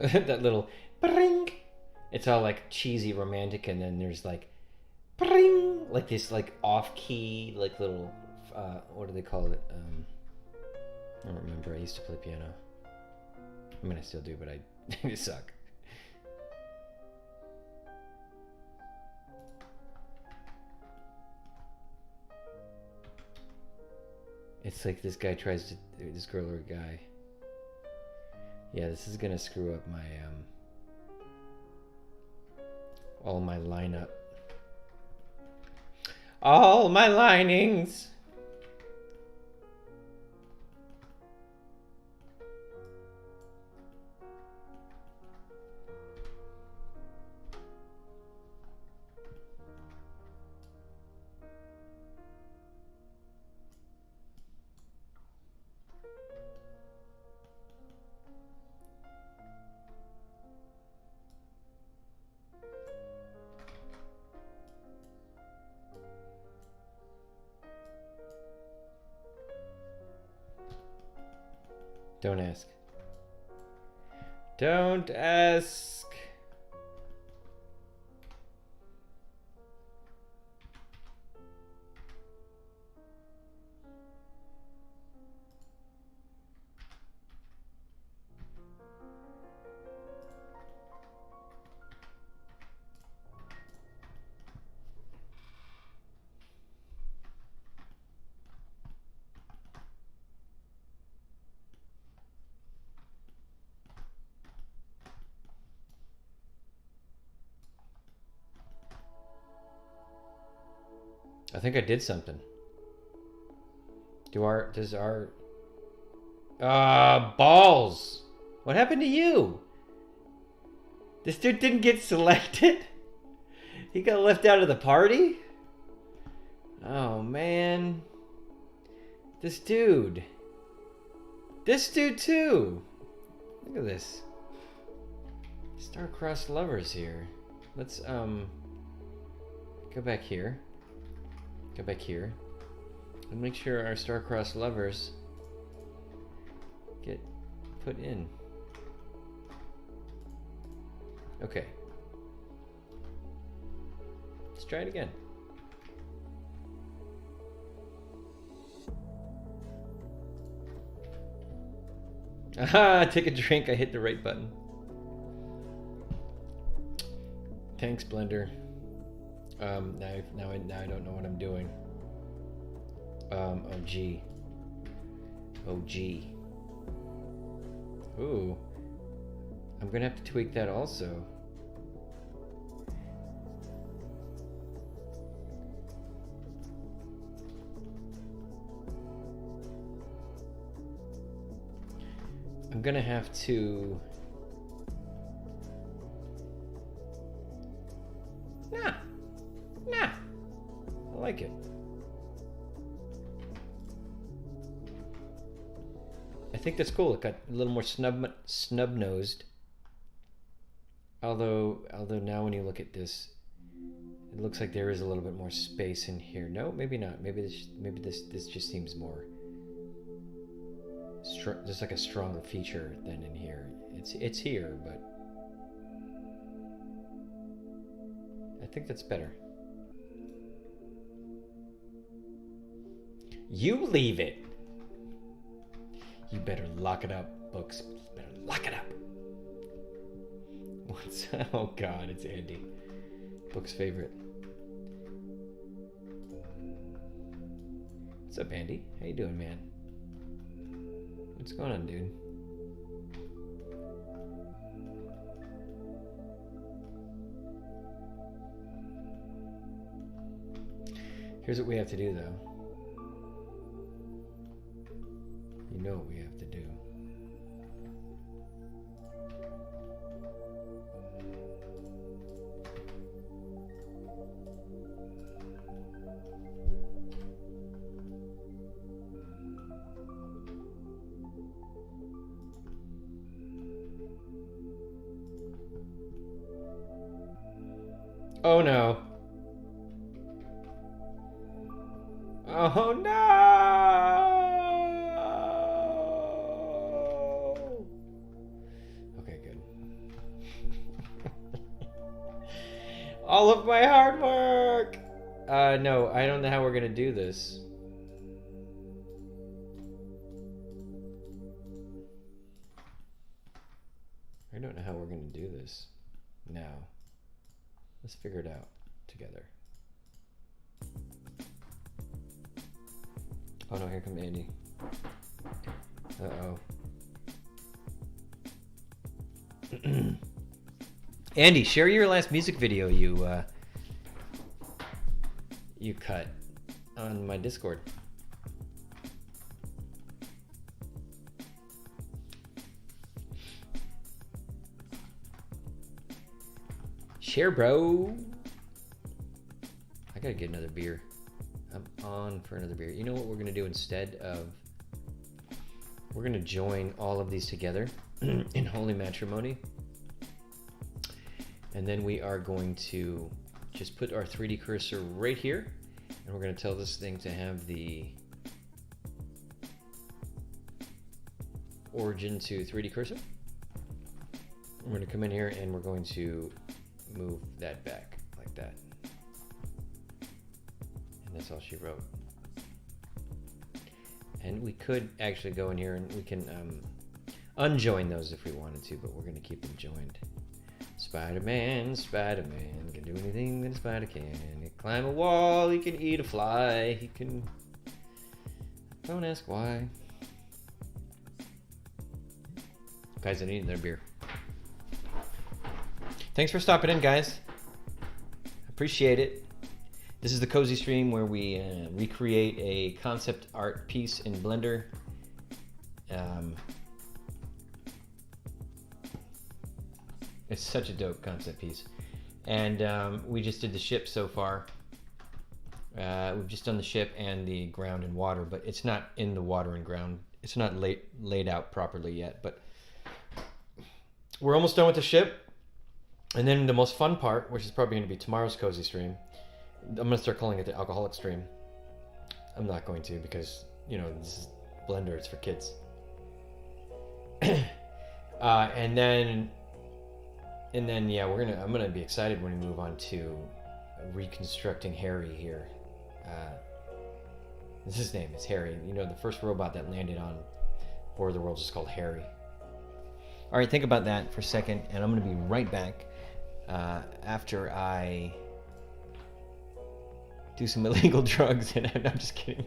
That little bring. It's all like cheesy romantic, and then there's like bring, like this like off key like little what do they call it? I don't remember. I used to play piano. I mean, I still do, but I suck. It's like this guy tries to, this girl or guy. Yeah, this is gonna screw up my all my lineup. All my linings. Don't ask. Don't ask. I think I did something. Does our balls. What happened to you? This dude didn't get selected? He got left out of the party? Oh man. This dude too. Look at this. Star-crossed lovers here. Let's go back here. Go back here and make sure our star-crossed lovers get put in. Okay. Let's try it again. Aha! Take a drink. I hit the right button. Thanks, Blender. Now I don't know what I'm doing. Oh gee. Ooh. I'm gonna have to tweak that also. I'm gonna have to... Nah. I like it. I think that's cool. It got a little more snub-nosed. Although now when you look at this, it looks like there is a little bit more space in here. No, maybe not. Maybe this just seems more just like a stronger feature than in here. It's here, but I think that's better. You leave it. You better lock it up, books. You better lock it up. What's... Oh God, it's Andy. Book's favorite. What's up, Andy? How you doing, man? What's going on, dude? Here's what we have to do, though. You know what we have to do. Oh no. Oh no! Okay, good. All of my hard work! No, I don't know how we're gonna do this. I don't know how we're gonna do this now. Let's figure it out together. Oh no, here comes Andy. Uh-oh. Andy, share your last music video you cut on my Discord. Share, bro. I gotta get another beer. I'm on for another beer. You know what we're gonna do instead of... We're gonna join all of these together in holy matrimony. And then we are going to just put our 3D cursor right here. And we're gonna tell this thing to have the origin to 3D cursor. We're going to come in here and we're going to move that back like that. And that's all she wrote. And we could actually go in here and we can unjoin those if we wanted to, but we're going to keep them joined. Spider-Man, Spider-Man can do anything that a spider can. He can climb a wall, he can eat a fly, he can... Don't ask why. Guys, I need another beer. Thanks for stopping in, guys. Appreciate it. This is the Cozy Stream where we recreate a concept art piece in Blender. It's such a dope concept piece. And we just did the ship so far. We've just done the ship and the ground and water, but it's not in the water and ground. It's not laid out properly yet, but we're almost done with the ship. And then the most fun part, which is probably going to be tomorrow's Cozy Stream, I'm going to start calling it the Alcoholic Stream. I'm not going to because, you know, this is Blender, it's for kids. And then yeah, I'm gonna be excited when we move on to reconstructing Harry here. This is his name, it's Harry. You know, the first robot that landed on War of the Worlds is called Harry. All right, think about that for a second, and I'm gonna be right back after I do some illegal drugs. And I'm just kidding.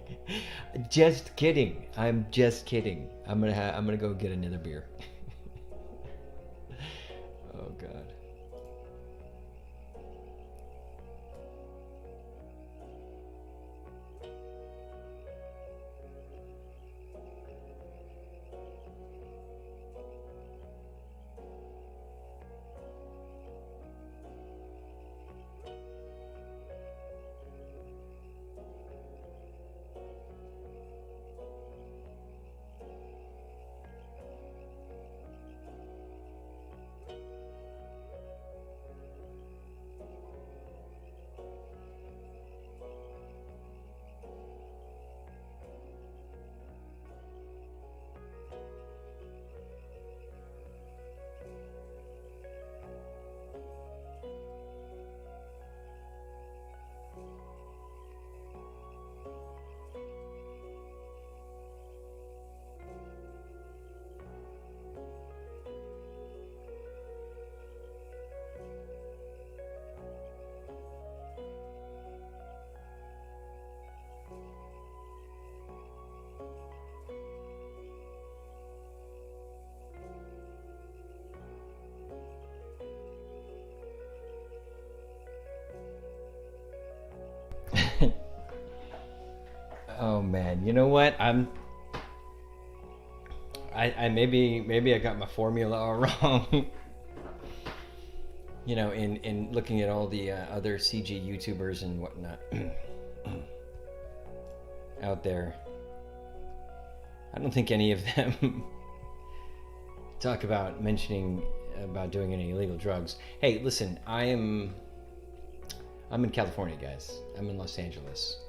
Just kidding. I'm just kidding. I'm gonna go get another beer. Oh God. Oh man, you know what? I maybe I got my formula all wrong. You know, in looking at all the other CG YouTubers and whatnot out there, I don't think any of them talk about mentioning about doing any illegal drugs. Hey, listen, I'm in California, guys. I'm in Los Angeles.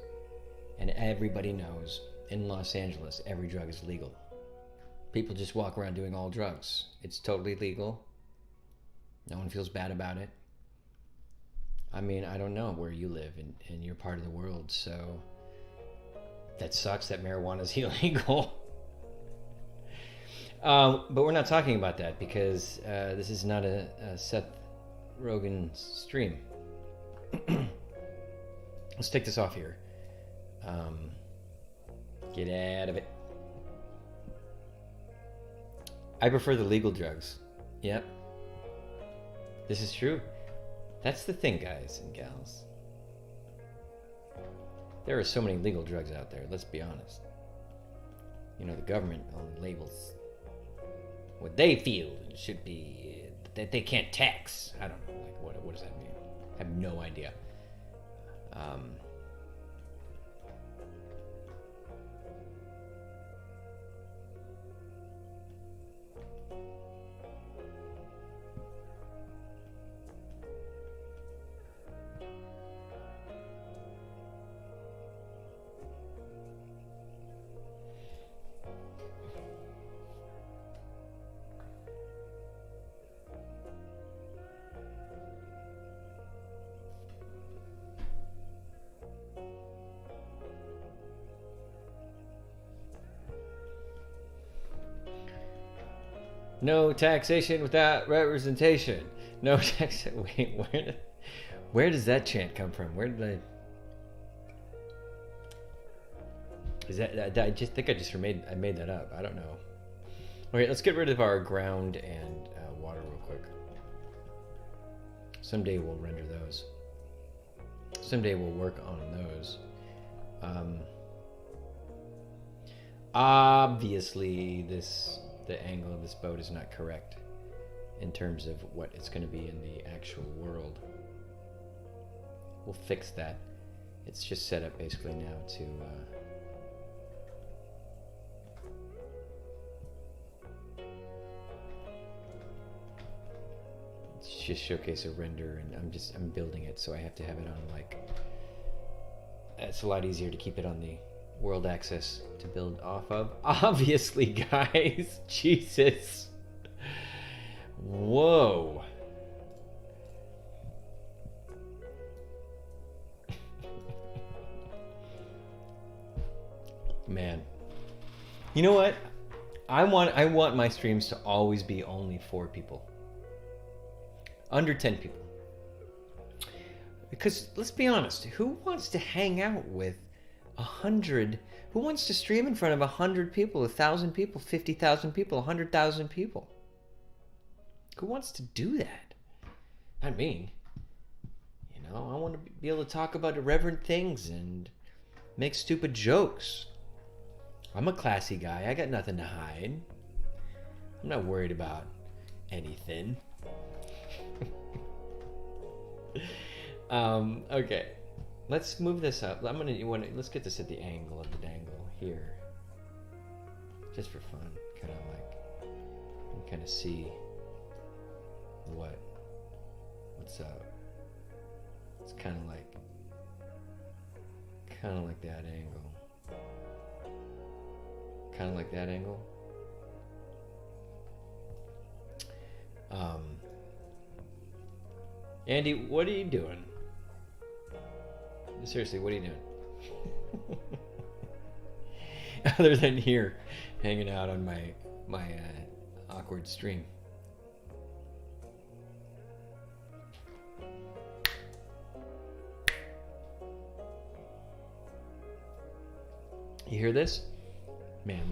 And everybody knows in Los Angeles, every drug is legal. People just walk around doing all drugs. It's totally legal. No one feels bad about it. I mean, I don't know where you live in your part of the world, so that sucks that marijuana is illegal. But we're not talking about that because this is not a Seth Rogen stream. Let's take this off here. Get out of it. I prefer the legal drugs. Yep. This is true. That's the thing, guys and gals. There are so many legal drugs out there, let's be honest. You know, the government only labels what they feel should be, that they can't tax. I don't know, like what does that mean? I have no idea. No taxation without representation. No tax. Wait, where does that chant come from? Where did I? Is that I just think I made that up. I don't know. Okay, let's get rid of our ground and water real quick. Someday we'll render those. Someday we'll work on those. Obviously, the angle of this boat is not correct in terms of what it's going to be in the actual world. We'll fix that. It's just set up basically now to just showcase a render, and I'm building it, so I have to have it on like, it's a lot easier to keep it on the world axis to build off of. Obviously, guys. Jesus. Whoa. Man. You know what? I want my streams to always be only 4 people. Under 10 people. Because let's be honest, who wants to hang out with 100? Who wants to stream in front of 100 people, 1,000 people, 50,000 people, 100,000 people? Who wants to do that? Not me. You know, I want to be able to talk about irreverent things and make stupid jokes. I'm a classy guy. I got nothing to hide. I'm not worried about anything. Okay, let's move this up. Let's get this at the angle of the dangle here, just for fun. Kind of like, kind of see what's up. It's kind of like that angle. Kind of like that angle. Andy, what are you doing? Seriously, what are you doing? Other than here, hanging out on my awkward stream. You hear this? Man,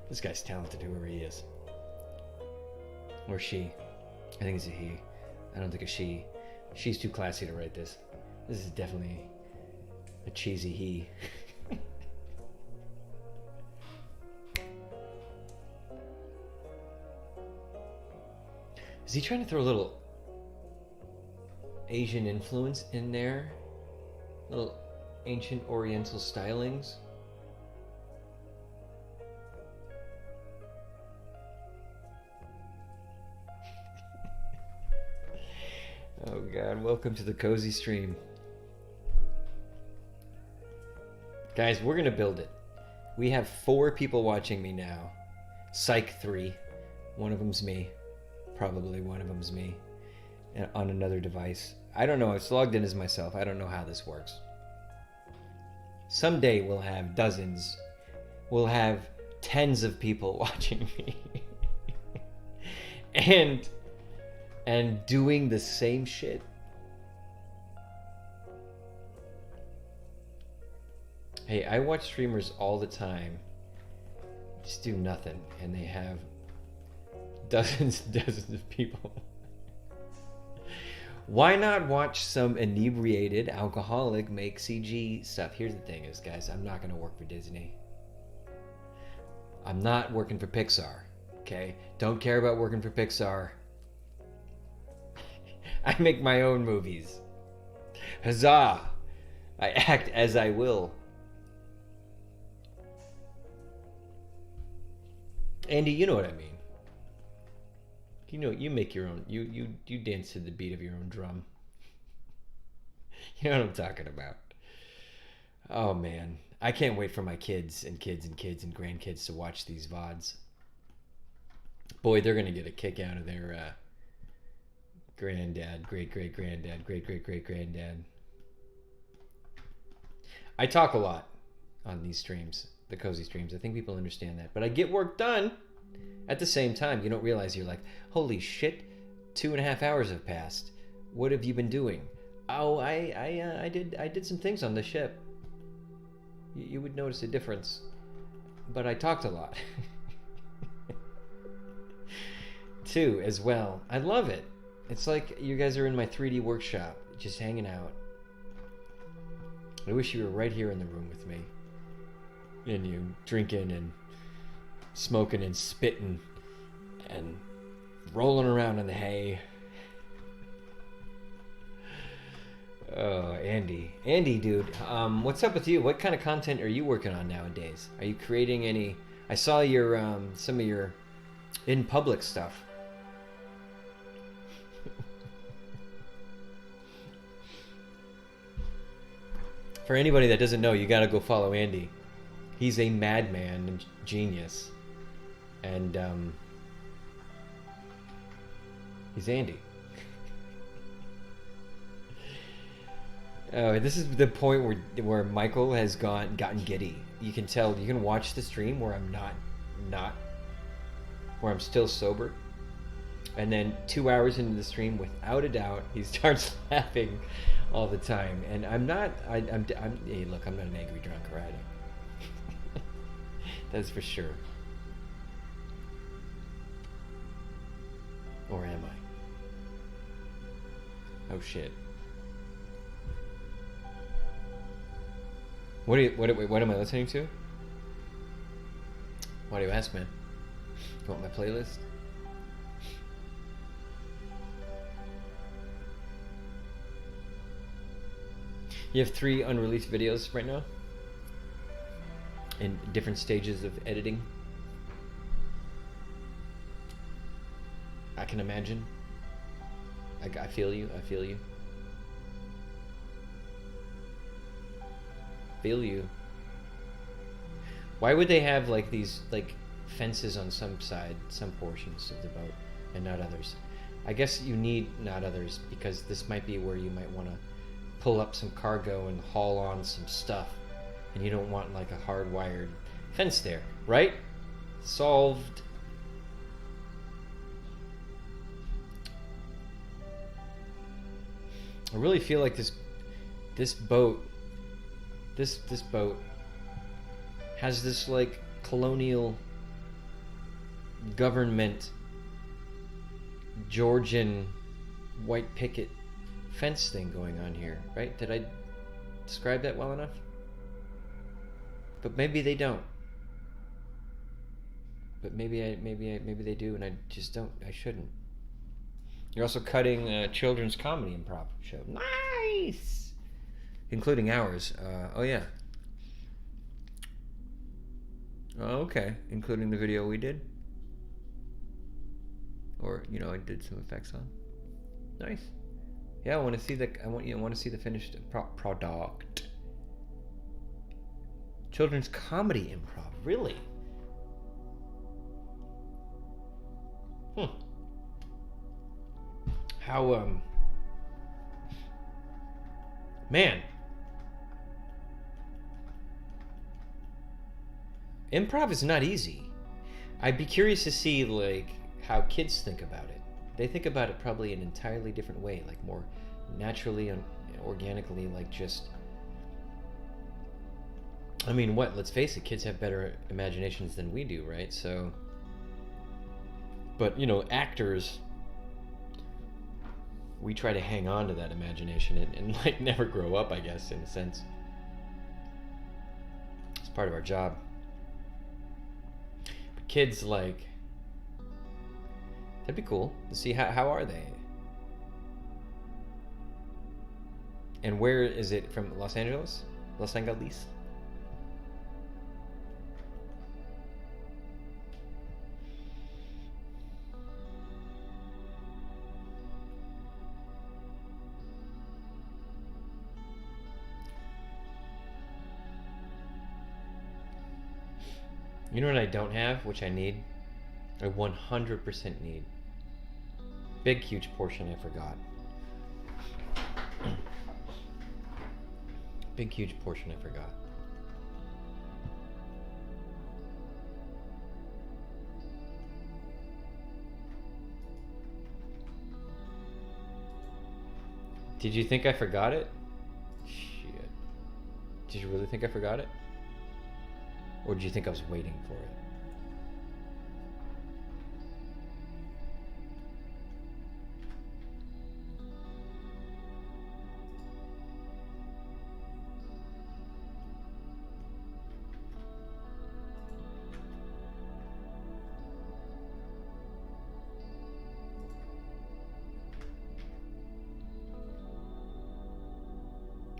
this guy's talented, whoever he is. Or she. I think it's a he. I don't think a she. She's too classy to write this. This is definitely a cheesy he. Is he trying to throw a little Asian influence in there? Little ancient Oriental stylings? Oh God, welcome to the cozy stream. Guys, we're gonna build it. We have 4 people watching me now. Psych 3. One of them's me. Probably one of them's me. On another device. I don't know, it's logged in as myself. I don't know how this works. Someday we'll have dozens. We'll have tens of people watching me. and doing the same shit. Hey, I watch streamers all the time just do nothing, and they have dozens and dozens of people. Why not watch some inebriated alcoholic make CG stuff? Here's the thing is, guys, I'm not going to work for Disney. I'm not working for Pixar, okay? Don't care about working for Pixar. I make my own movies. Huzzah! I act as I will. Andy, you know what I mean. You know, you make your own. You dance to the beat of your own drum. You know what I'm talking about. Oh man, I can't wait for my kids and grandkids to watch these VODs. Boy, they're gonna get a kick out of their granddad, great-great-granddad, great-great-great-granddad. I talk a lot on these streams, the cozy streams. I think people understand that. But I get work done. At the same time, you don't realize, you're like, holy shit, 2.5 hours have passed. What have you been doing? Oh, I did some things on the ship. You would notice a difference, but I talked a lot. Too, as well. I love it. It's like you guys are in my 3D workshop, just hanging out. I wish you were right here in the room with me. And you drinking and smoking and spitting and rolling around in the hay. Oh, Andy, dude, what's up with you? What kind of content are you working on nowadays? Are you creating any? I saw your some of your in public stuff. For anybody that doesn't know, you gotta go follow Andy. He's a madman and genius, and he's Andy. Oh, this is the point where Michael has gotten giddy. You can tell. You can watch the stream where I'm not where I'm still sober, and then 2 hours into the stream, without a doubt, he starts laughing all the time. And I'm not. I'm. Hey, look, I'm not an angry drunk, right? That's for sure. Or am I? Oh shit. What am I listening to? Why do you ask, man? You want my playlist? You have 3 unreleased videos right now? In different stages of editing? I can imagine. I feel you. Feel you. Why would they have like these like fences on some portions of the boat and not others? I guess you need not others because this might be where you might want to pull up some cargo and haul on some stuff, and you don't want like a hardwired fence there, right? Solved. I really feel like this boat has this like colonial government Georgian white picket fence thing going on here, right? Did I describe that well enough? But maybe they don't. But maybe they do, and I just don't. I shouldn't. You're also cutting a children's comedy improv show. Nice! Including ours. Oh, yeah. Oh, okay. Including the video we did? Or, I did some effects on. Nice. Yeah, I want to see I want to see the finished product. Children's comedy improv. Really? How, man. Improv is not easy. I'd be curious to see, like, how kids think about it. They think about it probably an entirely different way, like more naturally and organically, like just... I mean, let's face it, kids have better imaginations than we do, right? So... But, actors... We try to hang on to that imagination and like never grow up, I guess, in a sense. It's part of our job. But kids, like... That'd be cool to see how are they? And where is it from? Los Angeles? Los Angeles? You know what I don't have, which I need? I 100% need. Big, huge portion I forgot. Big, huge portion I forgot. Did you think I forgot it? Shit. Did you really think I forgot it? Or did you think I was waiting for it?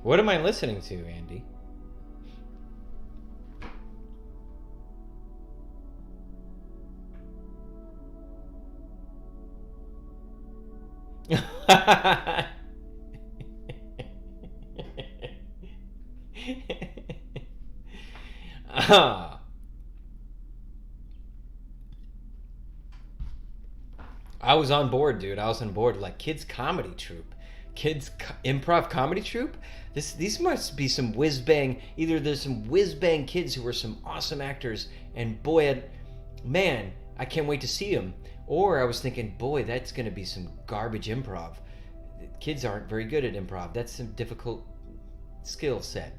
What am I listening to, Andy? I was on board, dude. I was on board. Like, kids comedy troupe, improv comedy troupe. These must be some whiz bang. Either there's some whiz bang kids who are some awesome actors, and boy, man, I can't wait to see them. Or I was thinking, boy, that's gonna be some garbage improv. Kids aren't very good at improv. That's some difficult skill set.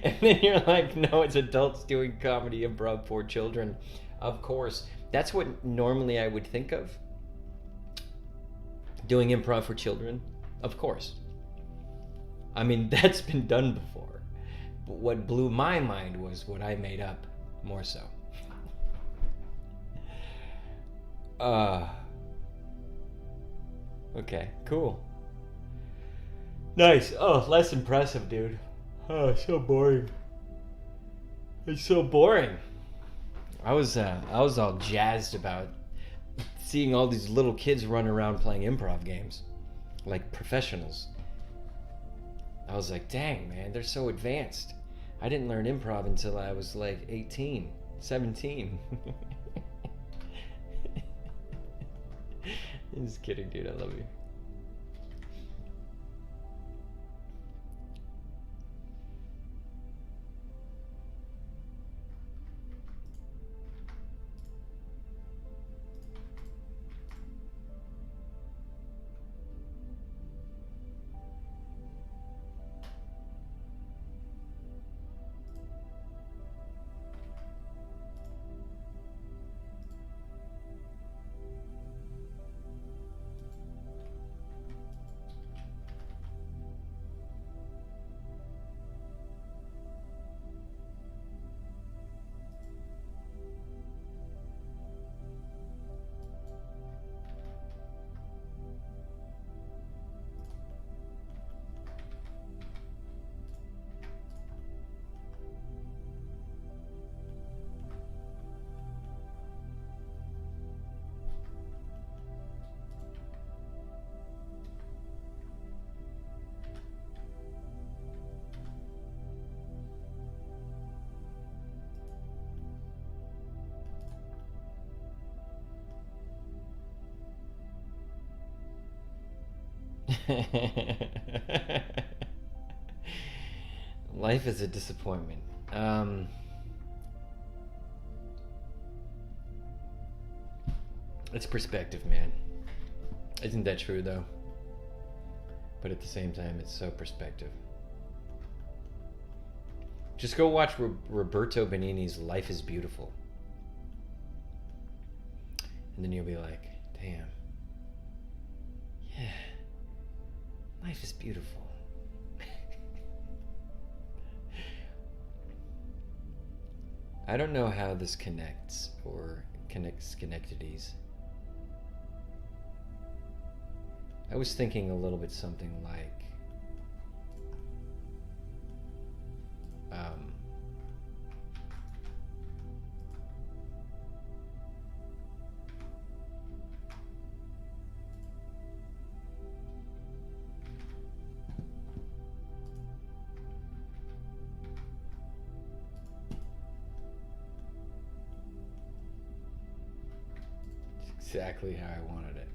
And then you're like, no, it's adults doing comedy improv for children. Of course. That's what normally I would think of. Doing improv for children. Of course. I mean, that's been done before. But what blew my mind was what I made up more so. Okay, cool. Nice. Oh, less impressive, dude. Oh, so boring. It's so boring. I was all jazzed about seeing all these little kids run around playing improv games like professionals. I was like, dang, man, they're so advanced. I didn't learn improv until I was like 18, 17. I'm just kidding, dude. I love you. Life is a disappointment. It's perspective, man. Isn't that true, though? But at the same time, it's so perspective. Just go watch Roberto Benigni's Life is Beautiful. And then you'll be like, damn. Yeah. Life is beautiful. I don't know how this connects or connects Schenectady's. I was thinking a little bit something like exactly how I wanted it.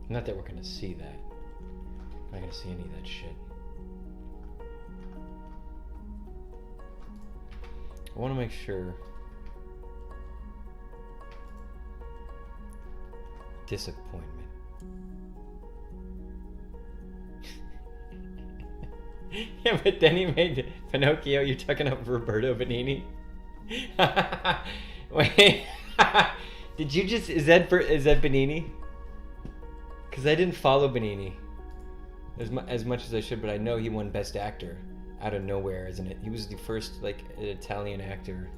Not that we're gonna see that. We're not gonna see any of that shit. I want to make sure. Disappointment. Yeah, but then he made Pinocchio. You're talking about Roberto Benigni. Wait, did you just? Is that Benigni? Because I didn't follow Benigni as much as I should, but I know he won Best Actor out of nowhere, isn't it? He was the first like Italian actor.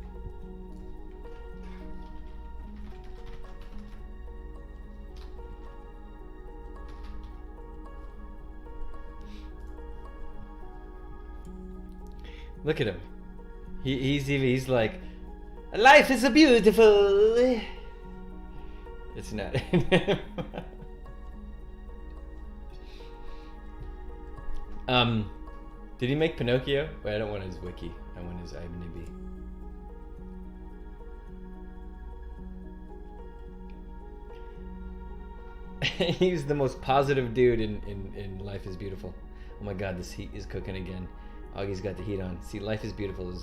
Look at him. He's like, life is a beautiful. It's not. Did he make Pinocchio? Wait, I don't want his wiki. I want his IMDb. He's the most positive dude in Life is Beautiful. Oh my god, this heat is cooking again. Augie's got the heat on. See, Life is Beautiful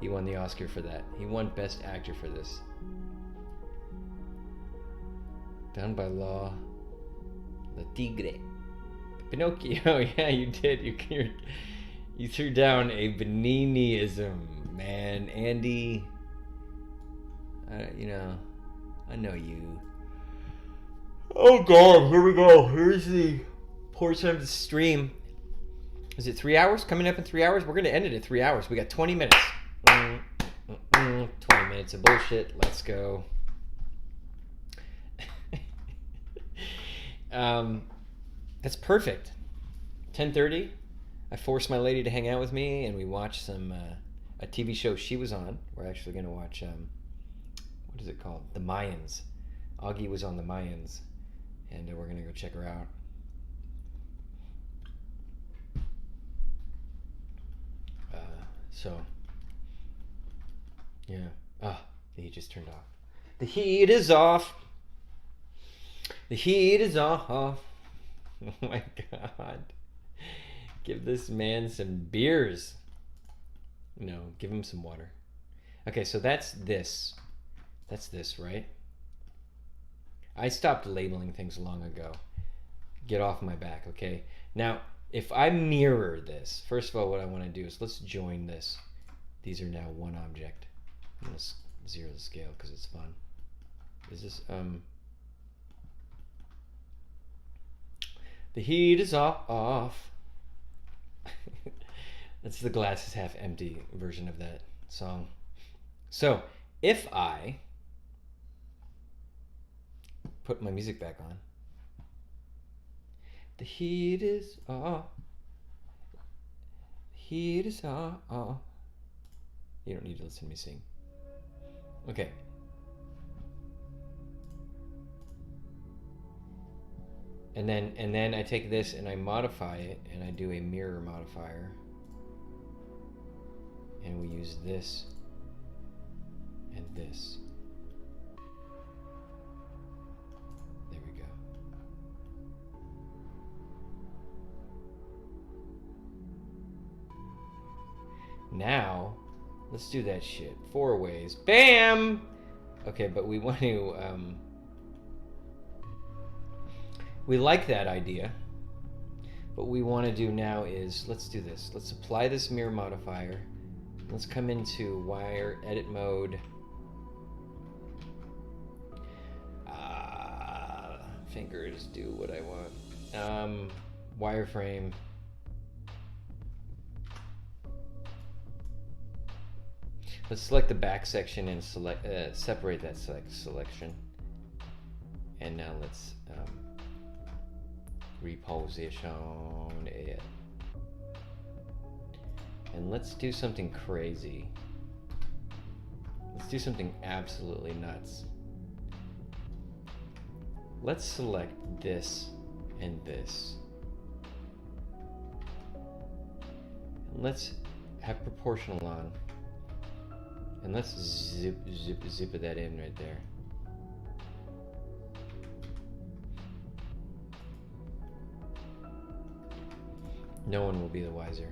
he won the Oscar for that. He won Best Actor for this. Down by Law. The Tigre. Pinocchio, yeah, you did. You threw down a Benigniism, man. Andy, I know you. Oh god, here we go. Here's the portion of the stream. Is it 3 hours? Coming up in 3 hours? We're going to end it at 3 hours. We got 20 minutes. 20 minutes of bullshit. Let's go. That's perfect. 10:30. I forced my lady to hang out with me, and we watched a TV show she was on. We're actually going to watch, what is it called? The Mayans. Augie was on The Mayans, and we're going to go check her out. So, yeah. The heat just turned off. The heat is off. The heat is off. Oh my god. Give this man some beers. No, give him some water. Okay, so that's this. That's this, right? I stopped labeling things long ago. Get off my back, okay? Now, if I mirror this, first of all, what I want to do is let's join this. These are now one object. I'm going to zero the scale because it's fun. Is this, the heat is off. That's the glass is half empty version of that song. So, if I put my music back on, the heat is off. The heat is off. You don't need to listen to me sing. Okay. And then I take this and I modify it, and I do a mirror modifier. And we use this and this. There we go. Now, let's do that shit. 4 ways. Bam! Okay, but we want to, we like that idea. What we want to do now is, let's do this. Let's apply this mirror modifier. Let's come into wire edit mode. Fingers do what I want. Wireframe. Let's select the back section and select separate that selection. And now let's reposition it. And let's do something crazy. Let's do something absolutely nuts. Let's select this and this. And let's have proportional on. And let's zip that in right there. No one will be the wiser.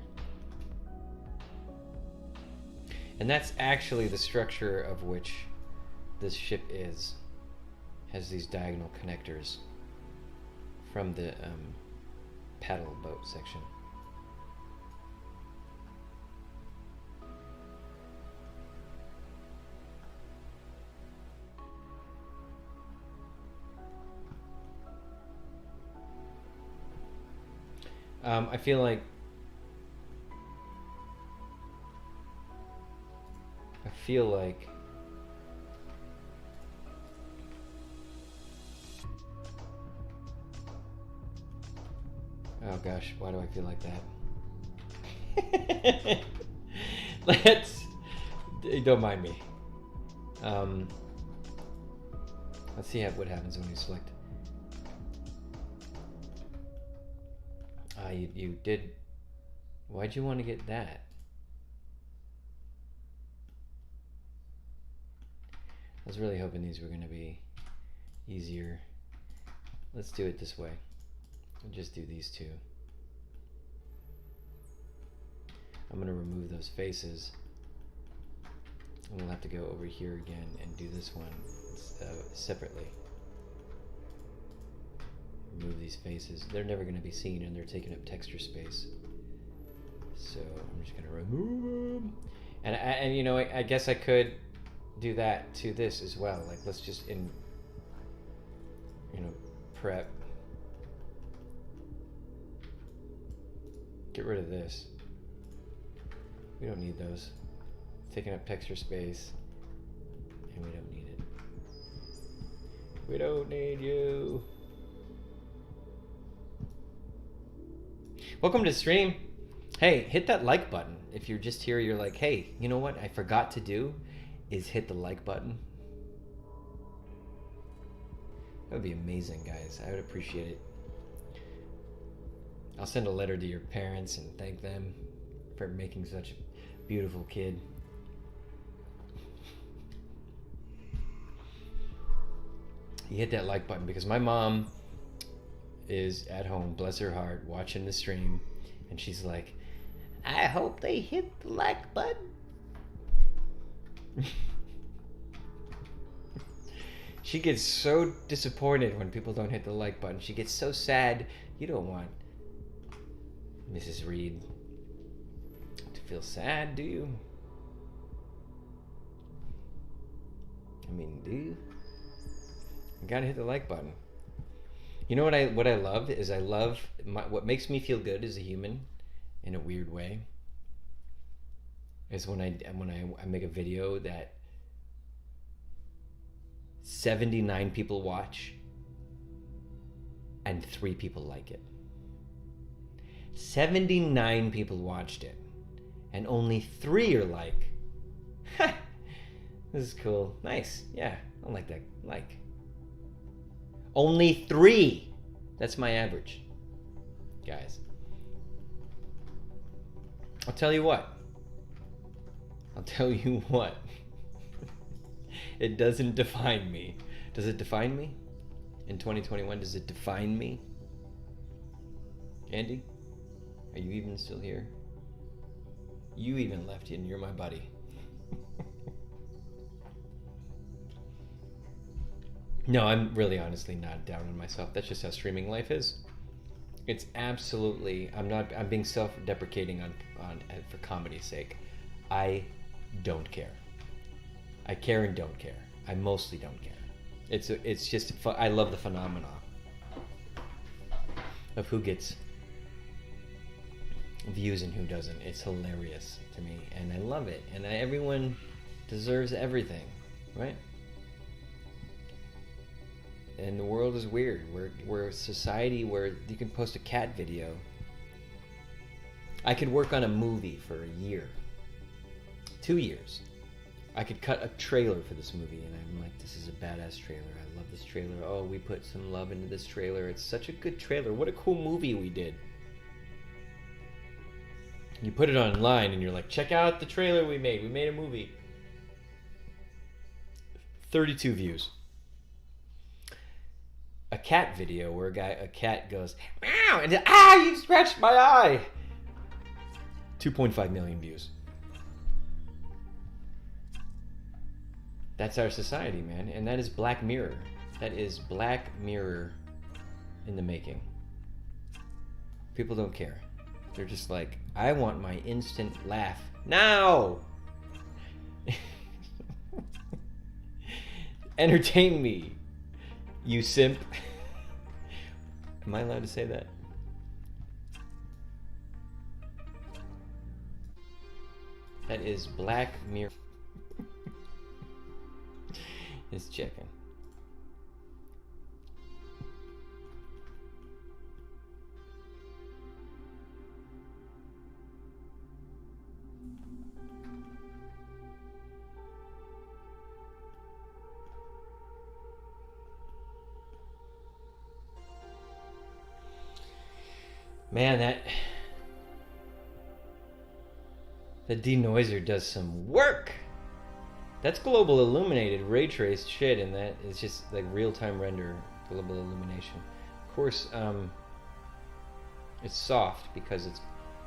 And that's actually the structure of which this ship is. Has these diagonal connectors from the paddle boat section. I feel like oh gosh, why do I feel like that? Don't mind me. Let's see what happens when you select. You did. Why'd you want to get that? I was really hoping these were going to be easier. Let's do it this way. We'll just do these two. I'm going to remove those faces. And we'll have to go over here again and do this one separately. Remove these faces. They're never going to be seen and they're taking up texture space. So I'm just going to remove them. And you know, I guess I could do that to this as well. Like, let's just prep. Get rid of this. We don't need those. It's taking up texture space. And we don't need it. We don't need you. Welcome to the stream. Hey, hit that like button. If you're just here, you're like, hey, you know what I forgot to do is hit the like button. That would be amazing, guys. I would appreciate it. I'll send a letter to your parents and thank them for making such a beautiful kid. You hit that like button because my mom is at home, bless her heart, watching the stream, and she's like, I hope they hit the like button. She gets so disappointed when people don't hit the like button. She gets so sad. You don't want Mrs. Reed to feel sad, do you? I mean, do you? You gotta hit the like button. You know what I love is what makes me feel good as a human in a weird way is when I make a video that 79 people watch and 3 people like it. 79 people watched it and only 3 are like, ha, this is cool, nice, yeah, I like that, like. Only 3. That's my average, guys. I'll tell you what. It doesn't define me. Does it define me? In 2021, does it define me? Andy? Are you even still here? You even left and you're my buddy. No, I'm really honestly not down on myself. That's just how streaming life is. It's absolutely, I'm being self-deprecating on for comedy's sake. I don't care. I care and don't care. I mostly don't care. It's just, I love the phenomena of who gets views and who doesn't. It's hilarious to me, and I love it. And everyone deserves everything, right? And the world is weird. We're a society where you can post a cat video. I could work on a movie for a year, 2 years. I could cut a trailer for this movie, and I'm like, this is a badass trailer. I love this trailer. Oh, we put some love into this trailer. It's such a good trailer. What a cool movie we did. You put it online, and you're like, check out the trailer we made. We made a movie. 32 views. A cat video where a cat goes, meow, and you scratched my eye. 2.5 million views. That's our society, man. And that is Black Mirror. That is Black Mirror in the making. People don't care. They're just like, I want my instant laugh now. Entertain me, you simp. Am I allowed to say that? That is Black Mirror. Just checking. Man, that denoiser does some work. That's global illuminated ray traced shit, and that is just like real-time render global illumination. Of course, it's soft because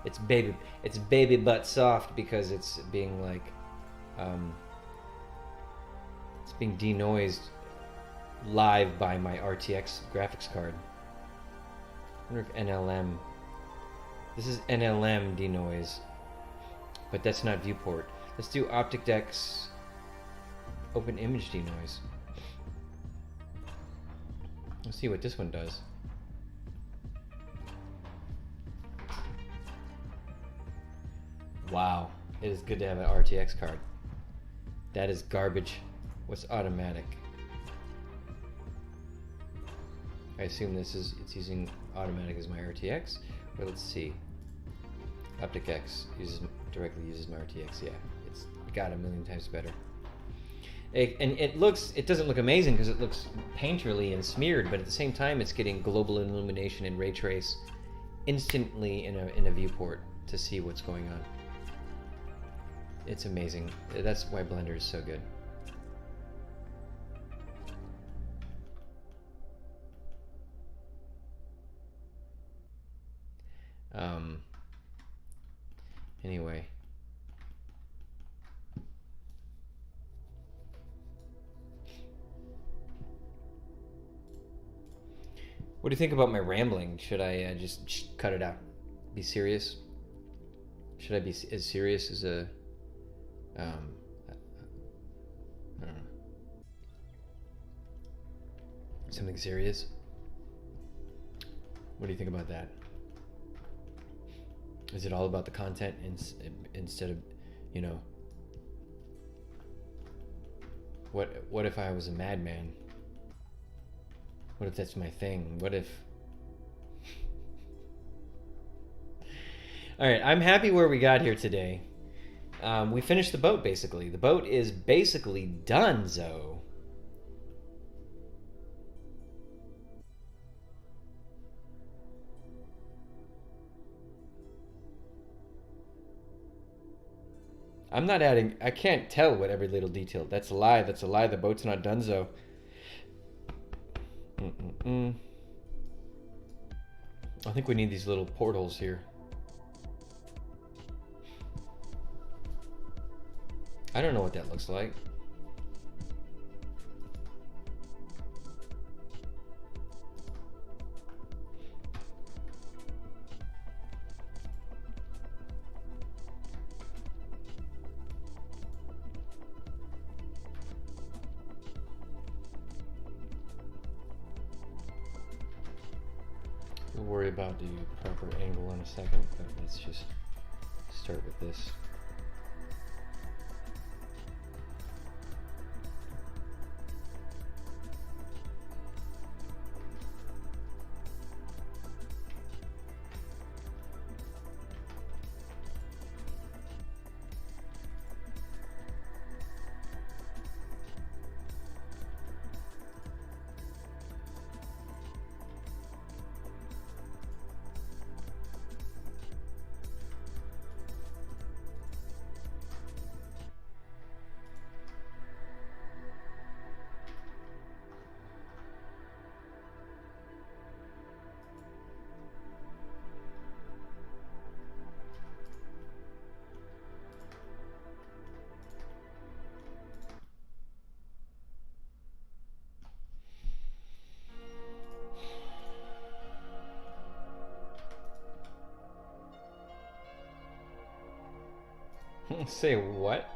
it's baby butt soft because it's being like it's being denoised live by my RTX graphics card. I wonder if NLM. This is NLM denoise, but that's not viewport. Let's do OpticDex open image denoise. Let's see what this one does. Wow, it is good to have an RTX card. That is garbage. What's automatic? I assume it's using automatic as my RTX. But let's see. OpticX directly uses my RTX. Yeah, it's got a million times better. And it doesn't look amazing because it looks painterly and smeared, but at the same time, it's getting global illumination and ray trace instantly in a viewport to see what's going on. It's amazing. That's why Blender is so good. Anyway. What do you think about my rambling? Should I just cut it out? Be serious? Should I be as serious as a... I don't know. Something serious? What do you think about that? Is it all about the content instead of, you know... What if I was a madman? What if that's my thing? What if... Alright, I'm happy where we got here today. We finished the boat, basically. The boat is basically donezo. I'm not adding... I can't tell what every little detail... That's a lie. That's a lie. The boat's not donezo. I think we need these little portals here. I don't know what that looks like. We'll worry about the proper angle in a second, but let's just start with this. Say what?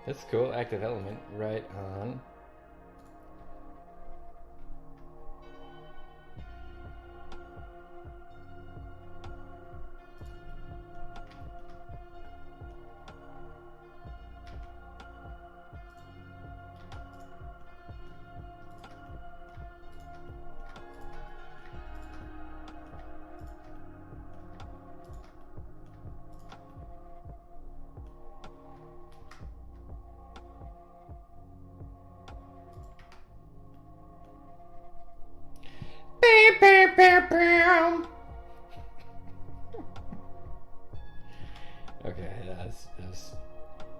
That's cool. Active element. Right on. Okay, that's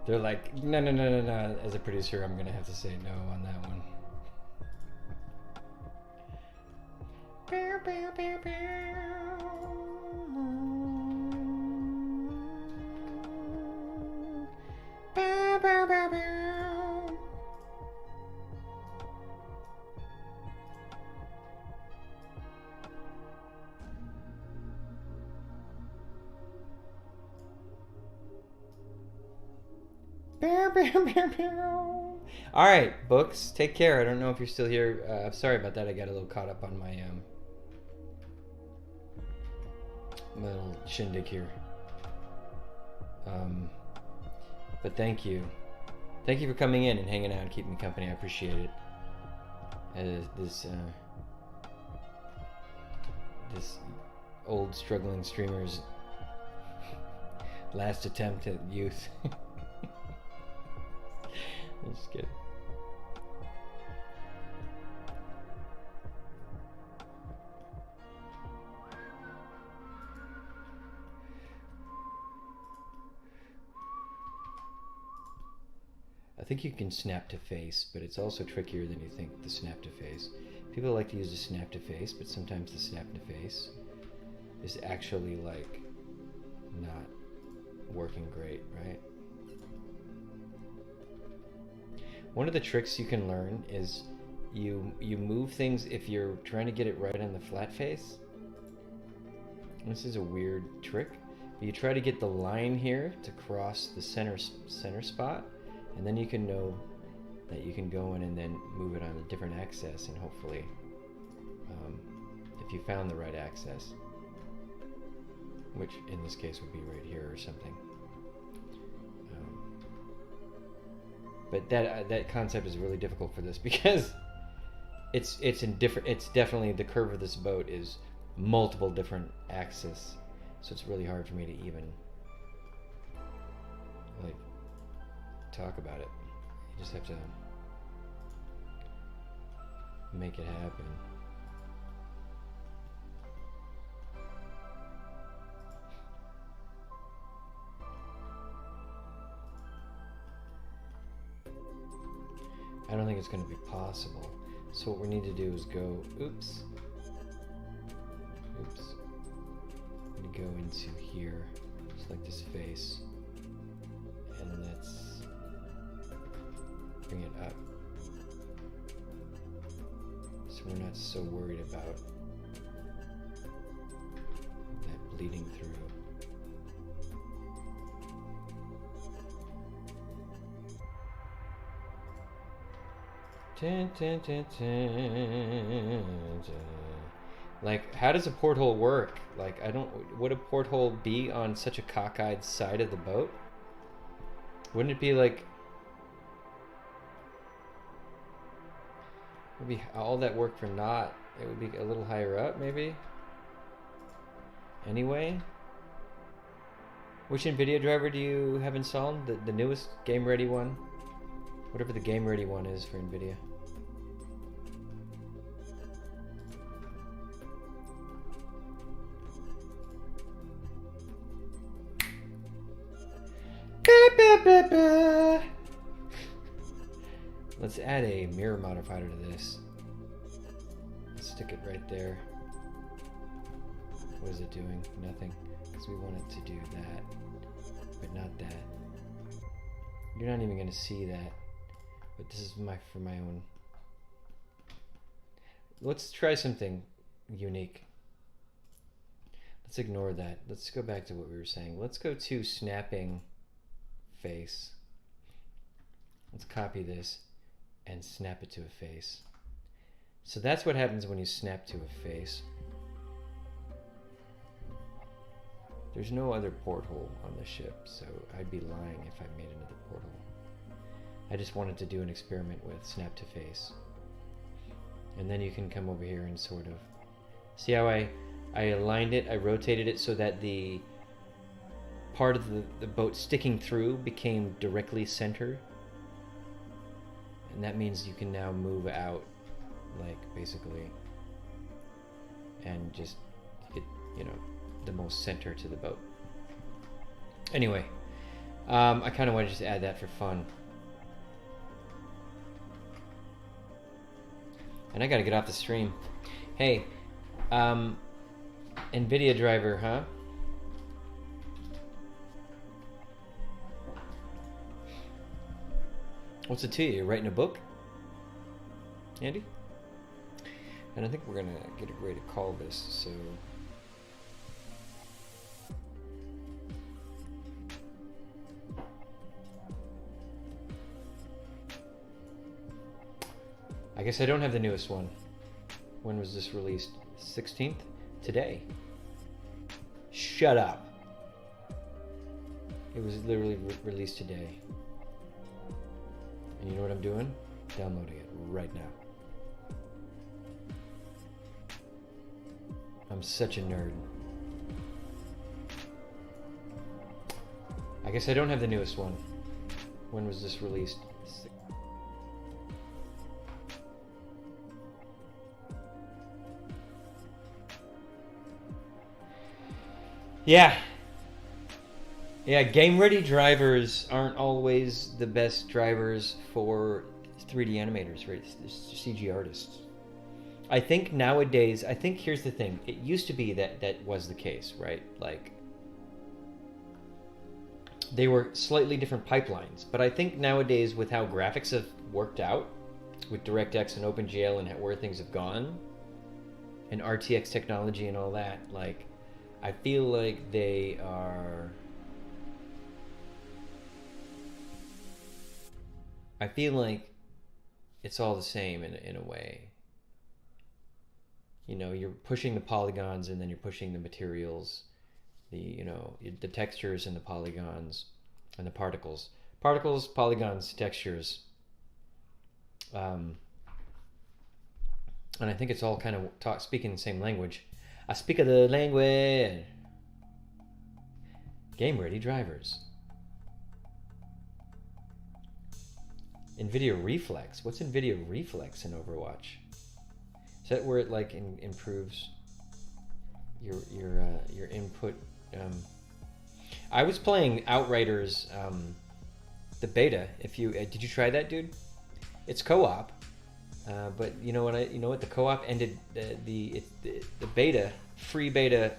they're like, no. As a producer, I'm gonna have to say no on that one. All right, books. Take care. I don't know if you're still here. Sorry about that. I got a little caught up on my my little shindig here. But thank you for coming in and hanging out and keeping me company. I appreciate it. This old struggling streamer's last attempt at youth. I'm just kidding. I think you can snap to face, but it's also trickier than you think, the snap to face. People like to use the snap to face, but sometimes the snap to face is actually like not working great, right? One of the tricks you can learn is you move things if you're trying to get it right on the flat face. This is a weird trick, but you try to get the line here to cross the center spot, and then you can know that you can go in and then move it on a different axis, and hopefully, if you found the right axis, which in this case would be right here or something. But that concept is really difficult for this because it's definitely the curve of this boat is multiple different axes, so it's really hard for me to even like talk about it. You just have to make it happen. I don't think it's going to be possible. So what we need to do is go, oops. I'm going to go into here, select this face, and let's bring it up. So we're not so worried about that bleeding through. Like, how does a porthole work? Like, would a porthole be on such a cockeyed side of the boat? Wouldn't it be like, would be all that work for naught? It would be a little higher up, maybe? Anyway? Which NVIDIA driver do you have installed? The newest game ready one? Whatever the game ready one is for NVIDIA. Let's add a mirror modifier to this. Let's stick it right there. What is it doing? Nothing. Because we want it to do that, but not that. You're not even gonna see that, but this is for my own. Let's try something unique. Let's ignore that. Let's go back to what we were saying. Let's go to snapping face. Let's copy this and snap it to a face. So that's what happens when you snap to a face. There's no other porthole on the ship, so I'd be lying if I made another porthole. I just wanted to do an experiment with snap to face. And then you can come over here and sort of see how I aligned it. I rotated it so that the part of the boat sticking through became directly centered. And that means you can now move out, like, basically, and just get, you know, the most center to the boat. Anyway, I kind of want to just add that for fun. And I gotta get off the stream. Hey, NVIDIA driver, huh? What's it to you? You're writing a book, Andy? And I think we're gonna get ready to call this, so. I guess I don't have the newest one. When was this released? 16th? Today. Shut up. It was literally released today. And you know what I'm doing? Downloading it right now. I'm such a nerd. I guess I don't have the newest one. When was this released? Yeah. Yeah, game-ready drivers aren't always the best drivers for 3D animators, right? CG artists. I think nowadays, here's the thing. It used to be that was the case, right? Like, they were slightly different pipelines. But I think nowadays, with how graphics have worked out, with DirectX and OpenGL and where things have gone, and RTX technology and all that, like, I feel like they are... I feel like it's all the same in a way. You know, you're pushing the polygons and then you're pushing the materials, the textures and the polygons and the particles. Particles, polygons, textures. And I think it's all kind of speaking the same language. I speak of the language. Game-ready drivers. NVIDIA Reflex. What's NVIDIA Reflex in Overwatch? Is that where it like improves your input? I was playing Outriders, the beta. If you did you try that, dude? It's co-op, but you know what? The co-op ended the beta, free beta,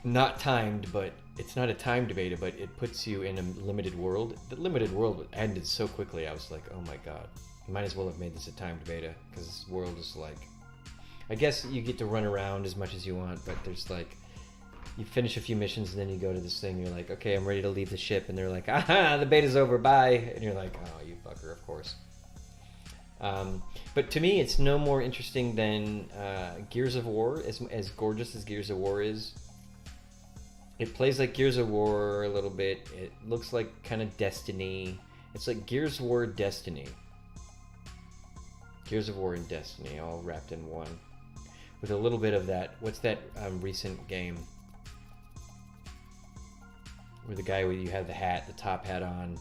not timed, but. It's not a timed beta, but it puts you in a limited world. The limited world ended so quickly, I was like, oh my god. You might as well have made this a timed beta, because this world is like... I guess you get to run around as much as you want, but there's like... You finish a few missions, and then you go to this thing, and you're like, okay, I'm ready to leave the ship, and they're like, aha, the beta's over, bye! And you're like, oh, you fucker, of course. But to me, it's no more interesting than Gears of War, as gorgeous as Gears of War is. It plays like Gears of War a little bit. It looks like kind of Destiny. It's like Gears of War Destiny. Gears of War and Destiny all wrapped in one. With a little bit of that, what's that recent game? Where the guy where you have the hat, the top hat on,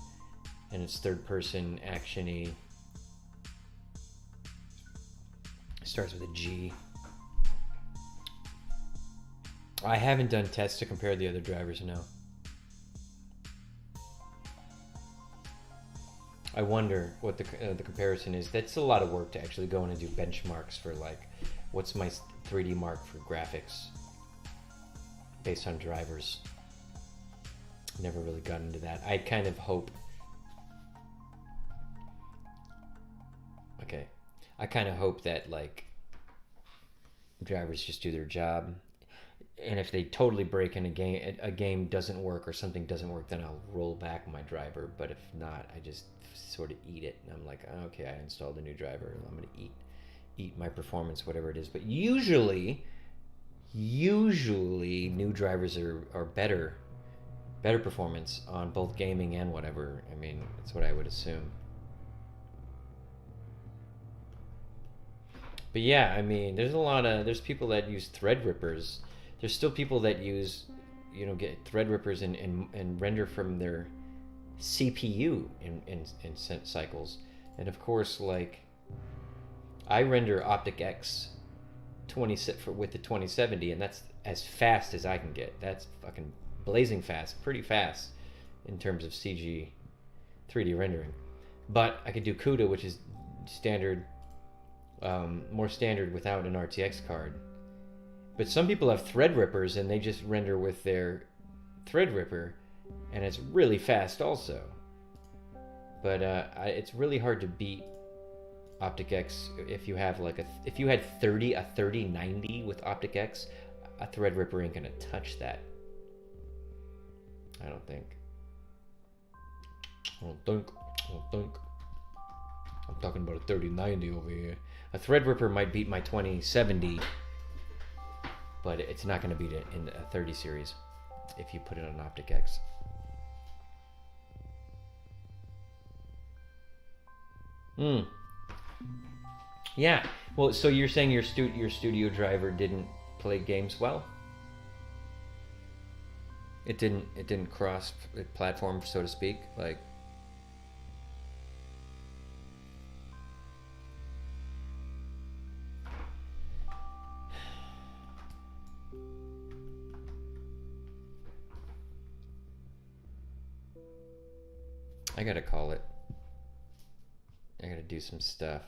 and it's third person action-y. It starts with a G. I haven't done tests to compare the other drivers, no. I wonder what the comparison is. That's a lot of work to actually go in and do benchmarks for, like, what's my 3D mark for graphics based on drivers. Never really got into that. I kind of hope I kind of hope that like drivers just do their job, and if they totally break in a game doesn't work or something doesn't work, then I'll roll back my driver. But if not, I just sort of eat it, and I'm like, okay, I installed a new driver, I'm gonna eat my performance, whatever it is. But usually new drivers are better performance on both gaming and whatever. I mean, that's what I would assume. But yeah, I mean, there's people that use Threadrippers. There's still people that use, get Threadrippers and render from their CPU in cycles. And of course, like, I render OpticX 20 with the 2070, and that's as fast as I can get. That's fucking blazing fast, pretty fast in terms of CG 3D rendering. But I could do CUDA, which is standard, more standard without an RTX card. But some people have Threadrippers and they just render with their Threadripper, and it's really fast also. But it's really hard to beat OpticX if you have like if you had a 3090 with OpticX, a Threadripper ain't gonna touch that. I don't think. I'm talking about a 3090 over here. A Threadripper might beat my 2070, but it's not going to beat it in a 30 series if you put it on OpticX. Yeah. Well, so you're saying your studio driver didn't play games well? It didn't cross platform, so to speak, like. I gotta call it. I gotta do some stuff.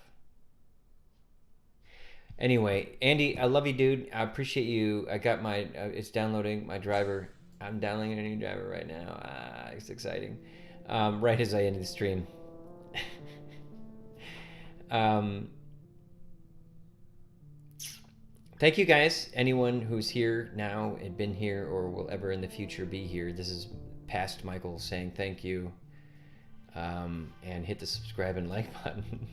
Anyway, Andy, I love you, dude. I appreciate you. I got my, it's downloading my driver. I'm downloading a new driver right now. It's exciting. Right as I end the stream. Thank you guys. Anyone who's here now and been here or will ever in the future be here. This is past Michael saying thank you. And hit the subscribe and like button.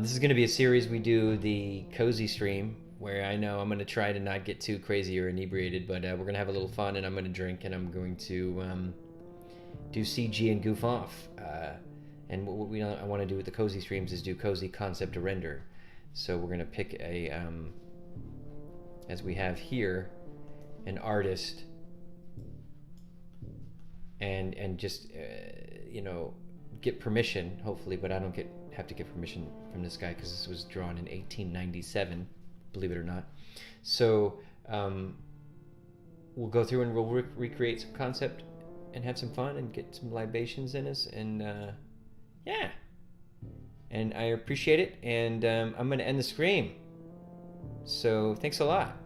This is going to be a series we do, the cozy stream, where I know I'm going to try to not get too crazy or inebriated, but we're going to have a little fun, and I'm going to drink, and I'm going to do CG and goof off. And what I want to do with the cozy streams is do cozy concept to render. So we're going to pick a, as we have here, an artist, and just get permission, hopefully, but I don't have to get permission from this guy because this was drawn in 1897, believe it or not. So we'll go through and we'll recreate some concept and have some fun and get some libations in us, and yeah, and I appreciate it, and I'm gonna end the stream, so thanks a lot.